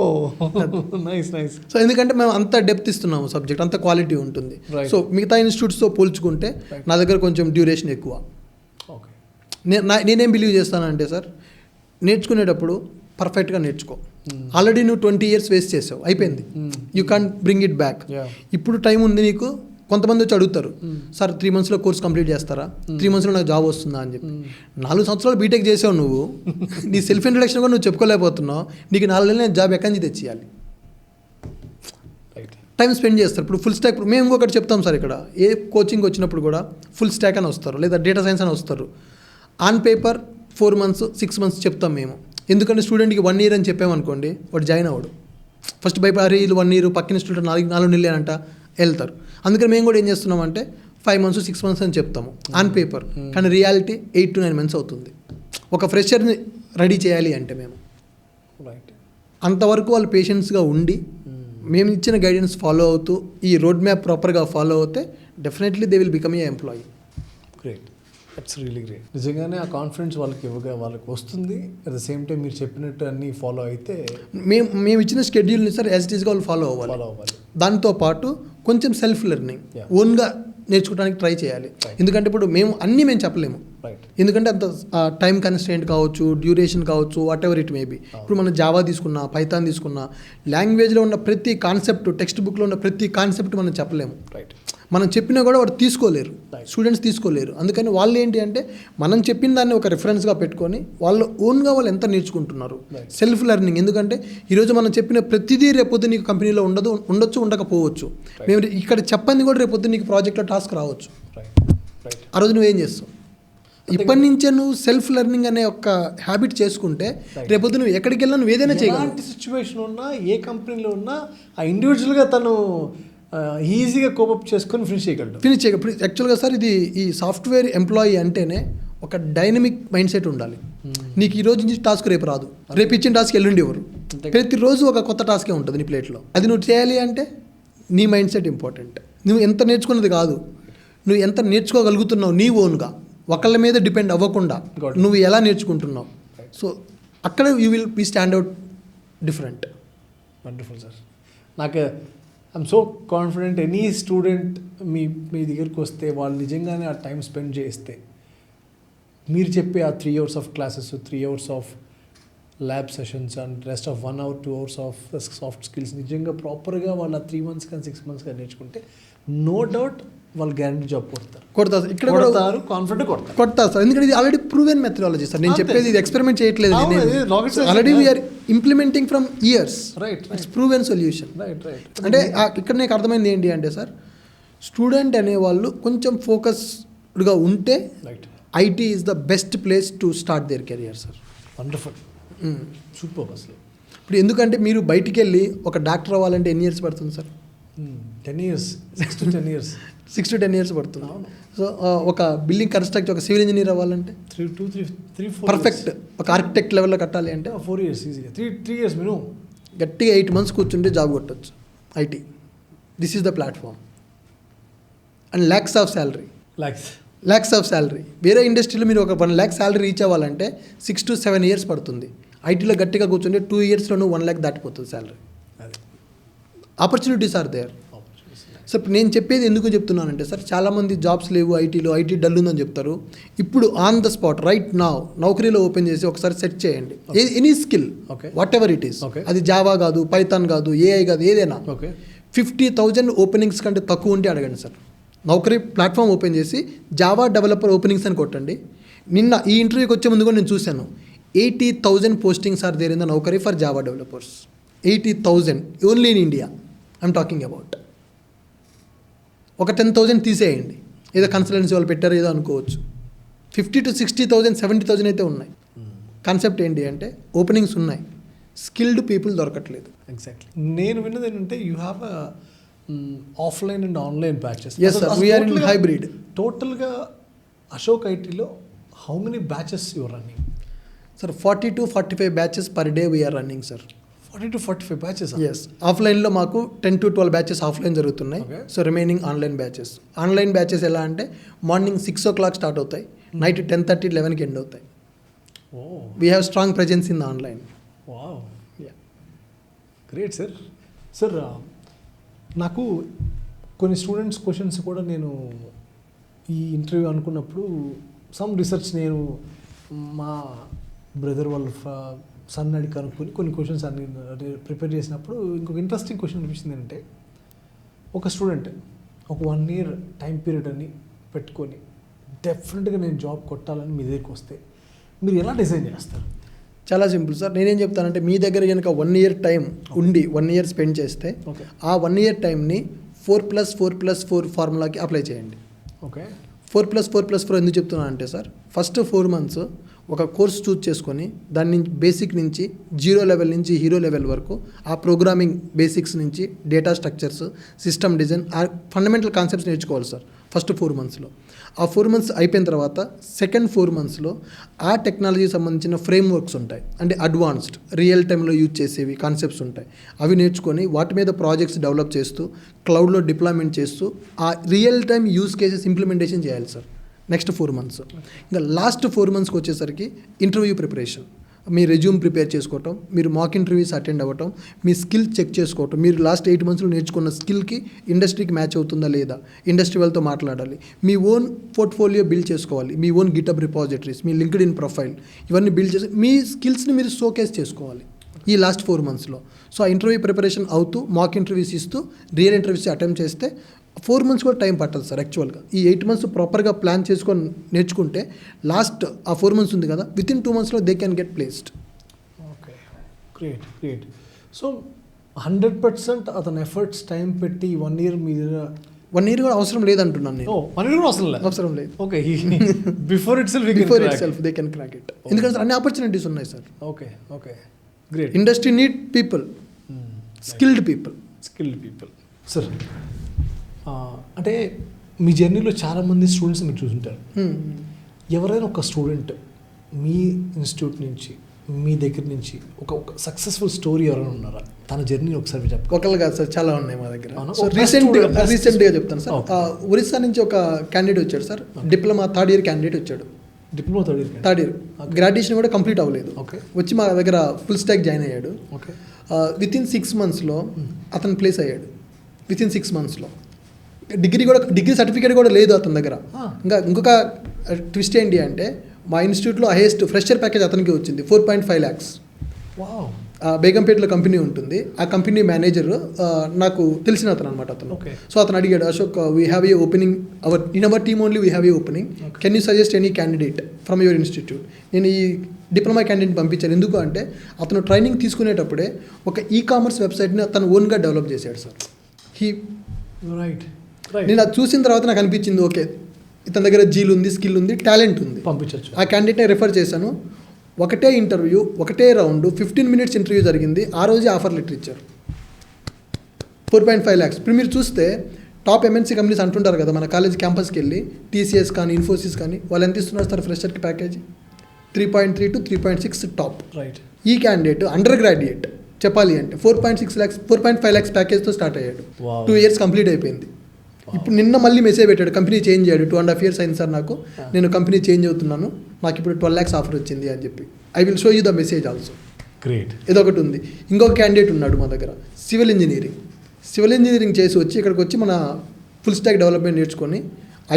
నైస్ నైస్. సో ఎందుకంటే మేము అంత డెప్త్ ఇస్తున్నాము సబ్జెక్ట్, అంత క్వాలిటీ ఉంటుంది. సో మిగతా ఇన్స్టిట్యూట్స్తో పోల్చుకుంటే నా దగ్గర కొంచెం డ్యూరేషన్ ఎక్కువ. ఓకే, నేనేం బిలీవ్ చేస్తానంటే సార్, నేర్చుకునేటప్పుడు పర్ఫెక్ట్గా నేర్చుకో. ఆల్రెడీ నువ్వు 20 years వేస్ట్ చేసావు, అయిపోయింది, you can't bring it back. ఇప్పుడు టైం ఉంది నీకు. కొంతమంది వచ్చి అడుగుతారు, సార్ 3 monthsలో కోర్స్ కంప్లీట్ చేస్తారా, 3 monthsలో నాకు జాబ్ వస్తుందా అని చెప్పి. 4 సంవత్సరాలు బీటెక్ చేసావు నువ్వు, నీ సెల్ఫ్ ఇంట్రడక్షన్ కూడా నువ్వు చెప్పుకోలేకపోతున్నావు, నీకు 4 నెలలు నేను జాబ్ ఎక్కడి నుంచి తెచ్చేయాలి? టైం స్పెండ్ చేస్తారు. ఇప్పుడు ఫుల్ స్టాక్, మేము ఇంకొకటి చెప్తాం సార్, ఇక్కడ ఏ కోచింగ్ వచ్చినప్పుడు కూడా ఫుల్ స్టాక్ అని వస్తారు, లేదా డేటా సైన్స్ అని వస్తారు. ఆన్ పేపర్ 4 months 6 months చెప్తాం మేము. ఎందుకంటే స్టూడెంట్కి 1 year అని చెప్పామనుకోండి, వాడు జాయిన్ అవ్వడు. ఫస్ట్ భయపడి వీళ్ళు 1 year, పక్కన స్టూడెంట్ 4 నెలలు అంట వెళ్తారు. అందుకని మేము కూడా ఏం చేస్తున్నామంటే 5 months 6 months అని చెప్తాము ఆన్ పేపర్, కానీ రియాలిటీ 8 to 9 months అవుతుంది ఒక ఫ్రెషర్ని రెడీ చేయాలి అంటే. మేము అంతవరకు వాళ్ళు పేషెన్స్గా ఉండి మేము ఇచ్చిన గైడెన్స్ ఫాలో అవుతూ ఈ రోడ్ మ్యాప్ ప్రాపర్గా ఫాలో అవుతే definitely they will become a employee. Great, that's really great. నిజంగానే ఆ కాన్ఫిడెన్స్ వాళ్ళకి వస్తుంది. అట్ ద సేమ్ టైం మీరు చెప్పినట్టు అన్నీ ఫాలో అయితే మేము ఇచ్చిన షెడ్యూల్ని సార్ యాజ్ ఇట్ ఈస్గా వాళ్ళు ఫాలో అవ్వాలి. దాంతోపాటు కొంచెం సెల్ఫ్ లెర్నింగ్, ఓన్గా నేర్చుకోవడానికి ట్రై చేయాలి. ఎందుకంటే ఇప్పుడు మేము చెప్పలేము, ఎందుకంటే అంత టైం కన్స్ట్రెయింట్ కావచ్చు, డ్యూరేషన్ కావచ్చు, what ever it may be. ఇప్పుడు మనం జావా తీసుకున్నా, పైథాన్ తీసుకున్నా, లాంగ్వేజ్లో ఉన్న ప్రతి కాన్సెప్ట్, టెక్స్ట్ బుక్లో ఉన్న ప్రతి కాన్సెప్ట్ మనం చెప్పలేము. మనం చెప్పినా కూడా వాడు తీసుకోలేరు, స్టూడెంట్స్ తీసుకోలేరు. అందుకని వాళ్ళు ఏంటి అంటే మనం చెప్పిన దాన్ని ఒక రిఫరెన్స్గా పెట్టుకొని వాళ్ళు ఓన్గా వాళ్ళు ఎంత నేర్చుకుంటున్నారు, సెల్ఫ్ లెర్నింగ్. ఎందుకంటే ఈరోజు మనం చెప్పిన ప్రతిదీ రేపొద్దు నీకు కంపెనీలో ఉండొచ్చు, ఉండకపోవచ్చు. మేము ఇక్కడ చెప్పండి కూడా రేపొద్దు నీకు ప్రాజెక్ట్లో టాస్క్ రావచ్చు. ఆ రోజు నువ్వేం చేస్తావు? ఇప్పటి నుంచే నువ్వు సెల్ఫ్ లెర్నింగ్ అనే ఒక హ్యాబిట్ చేసుకుంటే రేపొద్దు నువ్వు ఎక్కడికి వెళ్ళినా నువ్వు ఏదైనా చేయగలవు. ఎలాంటి సిచ్యువేషన్ ఉన్నా, ఏ కంపెనీలో ఉన్నా ఆ ఇండివిజువల్గా తను ఈజీగా కోపప్ చేసుకొని ఫినిష్ చేయగలడు. ఇప్పుడు యాక్చువల్గా సార్ ఇది ఈ సాఫ్ట్వేర్ ఎంప్లాయీ అంటేనే ఒక డైనమిక్ మైండ్ సెట్ ఉండాలి. నీకు ఈ రోజు నుంచి టాస్క్ రేపు రాదు, రేపు ఇచ్చిన టాస్క్ ఎల్లుండి ఎవరు, ప్రతిరోజు ఒక కొత్త టాస్కే ఉంటుంది నీ ప్లేట్లో. అది నువ్వు చేయాలి అంటే నీ మైండ్ సెట్ ఇంపార్టెంట్. నువ్వు ఎంత నేర్చుకున్నది కాదు, నువ్వు ఎంత నేర్చుకోగలుగుతున్నావు నీ ఓన్గా, ఒకళ్ళ మీద డిపెండ్ అవ్వకుండా నువ్వు ఎలా నేర్చుకుంటున్నావు. సో అక్కడ you will be stand out different. Wonderful sir. నాకు I'm so confident any student మీ దగ్గరికి వస్తే వాళ్ళు నిజంగానే ఆ టైం స్పెండ్ చేస్తే మీరు చెప్పే ఆ 3 hours of classes, 3 hours of lab sessions and rest of 1 hour 2 hours of soft skills నిజంగా ప్రాపర్గా వాళ్ళు 3 months కానీ 6 months కానీ నేర్చుకుంటే నో డౌట్ వాళ్ళు గ్యారంటీ జాబ్ కొడతారు. ఇక్కడ కొడతారు, కాన్ఫిడెంట్ కొడతారు సార్. ఎందుకంటే ఇది ఆల్రెడీ ప్రూవెన్ మెథడాలజీ సార్. నేను చెప్పేది ఇది ఎక్స్పెరిమెంట్ చేయట్లేదు, already we're implementing from years. It's proven solution. అంటే ఇక్కడ నాకు అర్థమైంది ఏంటి అంటే సార్, స్టూడెంట్ అనేవాళ్ళు కొంచెం ఫోకస్డ్గా ఉంటే IT is the best place to start their career sir. Wonderful, super. అసలు ఇప్పుడు ఎందుకంటే మీరు బయటికి వెళ్ళి ఒక డాక్టర్ అవ్వాలంటే ఎన్ని ఇయర్స్ పడుతుంది sir? 10 years, 6 to 10 years. 6 to 10 years పడుతుంది. సో ఒక బిల్డింగ్ కన్స్ట్రక్ట్, ఒక సివిల్ ఇంజనీర్ అవ్వాలంటే 3 4 పర్ఫెక్ట్ ఒక ఆర్కిటెక్ట్ లెవెల్లో కట్టాలి అంటే 4 years ఈజీగా. 3 years మినిమం. గట్టిగా 8 months కూర్చుంటే జాబ్ కొట్టచ్చు IT. This is the platform. And lakhs of salary. వేరే ఇండస్ట్రీలో మీరు ఒక 1 lakh శాలరీ రీచ్ అవ్వాలంటే 6 to 7 years పడుతుంది. ఐటీలో గట్టిగా కూర్చుంటే 2 yearsలో 1 lakh దాటిపోతుంది salary. Opportunities are there. So ఇప్పుడు నేను చెప్పేది ఎందుకు చెప్తున్నానంటే సార్, చాలామంది జాబ్స్ లేవు ఐటీలో, ఐటీ డల్ ఉందని చెప్తారు. ఇప్పుడు ఆన్ ద స్పాట్ రైట్ నౌకరీలో ఓపెన్ చేసి ఒకసారి సెట్ చేయండి any skill, whatever it is. అది జావా కాదు, పైథాన్ కాదు, ఏఐ కాదు, ఏదైనా. 50,000 ఓపెనింగ్స్ కంటే తక్కువ ఉంటే అడగండి సార్. నౌకరీ ప్లాట్ఫామ్ ఓపెన్ చేసి జావా డెవలపర్ ఓపెనింగ్స్ అని కొట్టండి. నిన్న ఈ ఇంటర్వ్యూకి వచ్చే ముందు కూడా నేను చూశాను, 80,000 postings are there in the Naukri for Java developers. 80,000 only in India I'm talking about. ఒక 10,000 తీసేయండి, ఏదో కన్సల్టెన్సీ వాళ్ళు పెట్టారు ఏదో అనుకోవచ్చు. 50,000 to 60,000 70,000 అయితే ఉన్నాయి. కాన్సెప్ట్ ఏంటి అంటే ఓపెనింగ్స్ ఉన్నాయి, స్కిల్డ్ పీపుల్ దొరకట్లేదు. ఎగ్జాక్ట్లీ. నేను విన్నది ఏంటంటే you have offline and online batches. Yes, sir. We are in hybrid. టోటల్గా అశోక్ ఐటీలో how many batches your running? Sir 40 to 45 batches per day we're running sir. 40 to 45 batches? Yes. ఆఫ్లైన్లో మాకు 10 to 12 batches offline జరుగుతున్నాయి. Okay. So remaining online batches. Online batches ఎలా అంటే morning 6 o'clock start అవుతాయి, night 10:30, 11కి end అవుతాయి. Oh, we have strong presence in the online. Wow, great sir. Sir నాకు కొన్ని స్టూడెంట్స్ క్వశ్చన్స్ కూడా నేను ఈ ఇంటర్వ్యూ అనుకున్నప్పుడు సమ్ రీసెర్చ్ నేను మా బ్రదర్ వాళ్ళ సన్ అడిగి కనుక్కొని కొన్ని క్వశ్చన్స్ అన్ని ప్రిపేర్ చేసినప్పుడు ఇంకొక ఇంట్రెస్టింగ్ క్వశ్చన్ అనిపించింది ఏంటంటే, ఒక స్టూడెంట్ ఒక 1 year టైం పీరియడ్ అని పెట్టుకొని డెఫినెట్గా నేను జాబ్ కొట్టాలని మీ దగ్గరికి వస్తే మీరు ఎలా డిజైన్ చేస్తారు? చాలా సింపుల్ సార్. నేనేం చెప్తానంటే మీ దగ్గర కనుక 1 year టైం ఉండి 1 year స్పెండ్ చేస్తే ఓకే, ఆ 1 year టైంని 4+4+4 ఫార్ములాకి అప్లై చేయండి. ఓకే, 4+4+4 ఎందుకు చెప్తున్నా అంటే సార్, ఫస్ట్ 4 months ఒక కోర్స్ చూస్ చేసుకొని దాని నుంచి బేసిక్ నుంచి 0 level నుంచి హీరో లెవెల్ వరకు ఆ ప్రోగ్రామింగ్ బేసిక్స్ నుంచి డేటా స్ట్రక్చర్స్, సిస్టమ్ డిజైన్, ఆ ఫండమెంటల్ కాన్సెప్ట్స్ నేర్చుకోవాలి సార్ ఫస్ట్ 4 monthsలో. ఆ 4 months అయిపోయిన తర్వాత సెకండ్ 4 monthsలో ఆ టెక్నాలజీ సంబంధించిన ఫ్రేమ్వర్క్స్ ఉంటాయి, అంటే అడ్వాన్స్డ్ రియల్ టైంలో యూజ్ చేసేవి కాన్సెప్ట్స్ ఉంటాయి. అవి నేర్చుకొని వాటి మీద ప్రాజెక్ట్స్ డెవలప్ చేస్తూ క్లౌడ్లో డిప్లాయ్మెంట్ చేస్తూ ఆ real time use cases implementation చేయాలి సార్ నెక్స్ట్ 4 months. ఇంకా లాస్ట్ 4 monthsకి వచ్చేసరికి ఇంటర్వ్యూ ప్రిపరేషన్, మీ రెజ్యూమ్ ప్రిపేర్ చేసుకోవటం, మీరు మాక్ ఇంటర్వ్యూస్ అటెండ్ అవ్వటం, మీ స్కిల్ చెక్ చేసుకోవటం, మీరు లాస్ట్ 8 monthsలో నేర్చుకున్న స్కిల్కి ఇండస్ట్రీకి మ్యాచ్ అవుతుందా లేదా, ఇండస్ట్రీ వాళ్ళతో మాట్లాడాలి, మీ ఓన్ పోర్ట్ఫోలియో బిల్డ్ చేసుకోవాలి, మీ ఓన్ గిటబ్ రిపాజిటరీస్, మీ లింక్డ్ ఇన్ ప్రొఫైల్ ఇవన్నీ బిల్డ్ చేసి మీ స్కిల్స్ని మీరు షోకేస్ చేసుకోవాలి ఈ లాస్ట్ 4 monthsలో. సో ఆ ఇంటర్వ్యూ ప్రిపరేషన్ అవుతూ మాక్ ఇంటర్వ్యూస్ ఇస్తూ రియల్ ఇంటర్వ్యూస్ అటెంప్ట్ చేస్తే 4 months కూడా టైం పట్టదు సార్ యాక్చువల్గా. ఈ 8 months ప్రాపర్గా ప్లాన్ చేసుకొని నేర్చుకుంటే లాస్ట్ ఆ 4 months ఉంది కదా, విత్ ఇన్ 2 monthsలో they can get placed. Okay, great, great. So 100% అతను ఎఫర్ట్స్ టైం పెట్టి 1 year మీద 1 year కూడా అవసరం లేదంటున్నాను నేను. 1 year కూడా అవసరం లేదు. Okay, before it self they can crack it. ఎందుకంటే అన్ని ఆపర్చునిటీస్ ఉన్నాయి sir. Okay, okay, great. Industry need people, skilled people. Sir అంటే మీ జర్నీలో చాలామంది స్టూడెంట్స్ మీరు చూసుంటారు. ఎవరైనా ఒక స్టూడెంట్ మీ ఇన్స్టిట్యూట్ నుంచి మీ దగ్గర నుంచి ఒక సక్సెస్ఫుల్ స్టోరీ ఎవరైనా ఉన్నారా? తన జర్నీ ఒకసారి చెప్పండి. ఒకళ్ళు కాదు సార్, చాలా ఉన్నాయి మా దగ్గర. అవునా? సో రీసెంట్గా చెప్తాను సార్. ఒరిస్సా నుంచి ఒక క్యాండిడేట్ వచ్చాడు sir, diploma 3rd year candidate వచ్చాడు. డిప్లొమా 3rd year గ్రాడ్యుయేషన్ కూడా కంప్లీట్ అవ్వలేదు. ఓకే, వచ్చి మా దగ్గర ఫుల్ స్టాక్ జాయిన్ అయ్యాడు. ఓకే, విత్ ఇన్ 6 monthsలో అతను ప్లేస్ అయ్యాడు. విత్ ఇన్ 6 monthsలో డిగ్రీ సర్టిఫికేట్ కూడా లేదు అతని దగ్గర. ఇంకొక ట్విస్ట్ ఏంటి అంటే మా ఇన్స్టిట్యూట్లో హైయెస్ట్ ఫ్రెషర్ ప్యాకేజ్ అతనికి వచ్చింది 4.5 lakhs. వావ్. బేగంపేటలో కంపెనీ ఉంటుంది, ఆ కంపెనీ మేనేజర్ నాకు తెలిసిన అతను అనమాట అతను. Okay. సో అతను అడిగాడు, Ashok we have a opening in our team only we have a opening, can you suggest any candidate from your institute. నేను ఈ డిప్లొమా క్యాండిడేట్ పంపించాను. ఎందుకు అంటే అతను ట్రైనింగ్ తీసుకునేటప్పుడే ఒక ఈకామర్స్ వెబ్సైట్ని అతను ఓన్గా డెవలప్ చేశాడు సార్. రైట్. నేను అది చూసిన తర్వాత నాకు అనిపించింది, ఓకే ఇతని దగ్గర జీల్ ఉంది, స్కిల్ ఉంది, టాలెంట్ ఉంది, పంపించవచ్చు. ఆ క్యాండిడేట్ని రెఫర్ చేశాను. ఒకటే ఇంటర్వ్యూ, ఒకటే రౌండ్, 15 minutes ఇంటర్వ్యూ జరిగింది. ఆ రోజే ఆఫర్ లెటర్ ఇచ్చారు 4.5 lakhs. ఇప్పుడు మీరు చూస్తే టాప్ ఎంఎన్సీ కంపెనీస్ అంటుంటారు కదా, మన కాలేజ్ క్యాంపస్కి వెళ్ళి టీసీఎస్ కానీ ఇన్ఫోసిస్ కానీ వాళ్ళు ఎంత ఇస్తున్నారు సార్ ఫ్రెషర్కి ప్యాకేజ్? 3.3 to 3.6 top. రైట్. ఈ క్యాండిడేట్ అండర్ గ్రాడ్యుయేట్ చెప్పాలి అంటే 4.6 lakhs 4.5 lakhs ప్యాకేజ్తో స్టార్ట్ అయ్యాడు. 2 years కంప్లీట్ అయిపోయింది. ఇప్పుడు నిన్న మళ్ళీ మెసేజ్ పెట్టాడు, కంపెనీ చేంజ్ అయ్యాడు, 2.5 years అయింది సార్ నాకు, నేను కంపెనీ చేంజ్ అవుతున్నాను, నాకు ఇప్పుడు 12 lakhs ఆఫర్ వచ్చింది అని చెప్పి. I will show you the message also. Great. ఇదొకటి ఉంది. ఇంకొక క్యాండిడేట్ ఉన్నాడు మా దగ్గర, సివిల్ ఇంజనీరింగ్ చేసి వచ్చి ఇక్కడికి వచ్చి మన ఫుల్ స్టాక్ డెవలప్మెంట్ నేర్చుకొని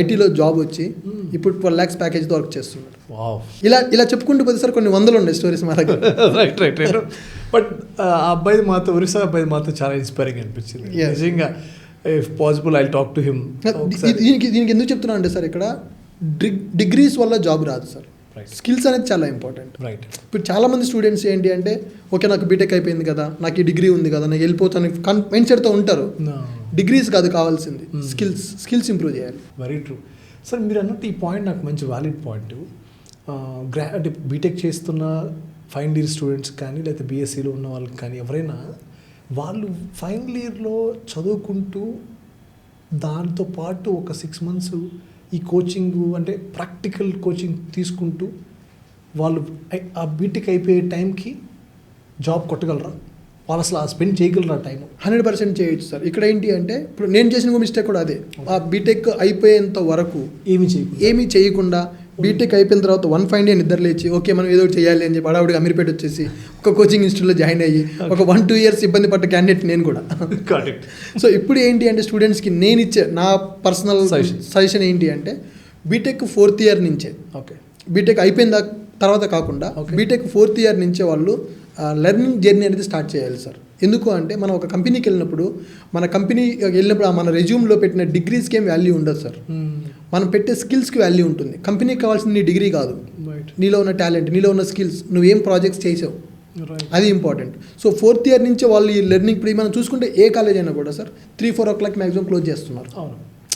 ఐటీలో జాబ్ వచ్చి ఇప్పుడు 12 lakhs ప్యాకేజ్తో వర్క్ చేస్తున్నాడు. ఇలా చెప్పుకుంటూ పోతే సార్ కొన్ని వందలు ఉన్నాయి స్టోరీస్ మా దగ్గర. రైట్. బట్ ఆ అబ్బాయి మాతో, ఒరిస్సా అబ్బాయి మాతో చాలా ఇన్స్పైరింగ్ అనిపించింది నిజంగా. If possible I talk to him. దీనికి ఎందుకు చెప్తున్నా అంటే సార్, ఇక్కడ డిగ్రీస్ వల్ల జాబ్ రాదు సార్, స్కిల్స్ అనేది చాలా ఇంపార్టెంట్. రైట్. ఇప్పుడు చాలామంది స్టూడెంట్స్ ఏంటి అంటే, ఓకే నాకు బీటెక్ అయిపోయింది కదా, నాకు ఈ డిగ్రీ ఉంది కదా, నాకు వెళ్ళిపోతాను మైండ్ సెట్తో ఉంటారు. డిగ్రీస్ కాదు కావాల్సింది, స్కిల్స్ ఇంప్రూవ్ చేయాలి. Very true sir. మీరు అన్నట్టు ఈ పాయింట్ నాకు మంచి వ్యాలిడ్ పాయింట్. అంటే బీటెక్ చేస్తున్న ఫైనల్ ఇయర్ స్టూడెంట్స్ కానీ లేకపోతే బీఎస్సీలో ఉన్న వాళ్ళకి కానీ ఎవరైనా వాళ్ళు ఫైనల్ ఇయర్లో చదువుకుంటూ దాంతో పాటు ఒక 6 months ఈ కోచింగ్ అంటే ప్రాక్టికల్ కోచింగ్ తీసుకుంటూ వాళ్ళు ఆ బీటెక్ అయిపోయే టైంకి జాబ్ కొట్టగలరా? వాళ్ళు అసలు ఆ స్పెండ్ చేయగలరా టైం? 100% చేయొచ్చు సార్. ఇక్కడ ఏంటి అంటే ఇప్పుడు నేను చేసిన మిస్టేక్ కూడా అదే. ఆ బీటెక్ అయిపోయేంత వరకు ఏమీ చేయకుండా బీటెక్ అయిపోయిన తర్వాత 1 fine day నిద్ర లేచి ఓకే మనం ఏదో ఒకటి చేయాలి అని చెప్పి అడావుడిగా అమీర్పేట వచ్చేసి ఒక కోచింగ్ ఇన్స్టిట్యూట్లో జాయిన్ అయ్యి ఒక 1-2 years ఇబ్బంది పడ్డ క్యాండిడేట్ నేను కూడా. సో ఇప్పుడు ఏంటి అంటే స్టూడెంట్స్కి నేను ఇచ్చే నా పర్సనల్ సజెషన్ ఏంటి అంటే బీటెక్ 4th year నుంచే, ఓకే బీటెక్ అయిపోయిన తర్వాత కాకుండా బీటెక్ 4th year నుంచే వాళ్ళు లెర్నింగ్ జర్నీ అనేది స్టార్ట్ చేయాలి సార్. ఎందుకు అంటే మనం ఒక కంపెనీకి వెళ్ళినప్పుడు మన రెజ్యూమ్లో పెట్టిన డిగ్రీస్కి ఏం వాల్యూ ఉండదు సార్. మనం పెట్టే స్కిల్స్కి వాల్యూ ఉంటుంది. కంపెనీకి కావాల్సిన నీ డిగ్రీ కాదు, నీలో ఉన్న టాలెంట్, నీలో ఉన్న స్కిల్స్, నువ్వేం ప్రాజెక్ట్స్ చేసావు, అది ఇంపార్టెంట్. సో 4th year నుంచే వాళ్ళు ఈ లెర్నింగ్ ఇప్పుడు మనం చూసుకుంటే ఏ కాలేజ్ అయినా కూడా సార్ 3-4 o'clock మ్యాక్సిమం క్లోజ్ చేస్తున్నారు.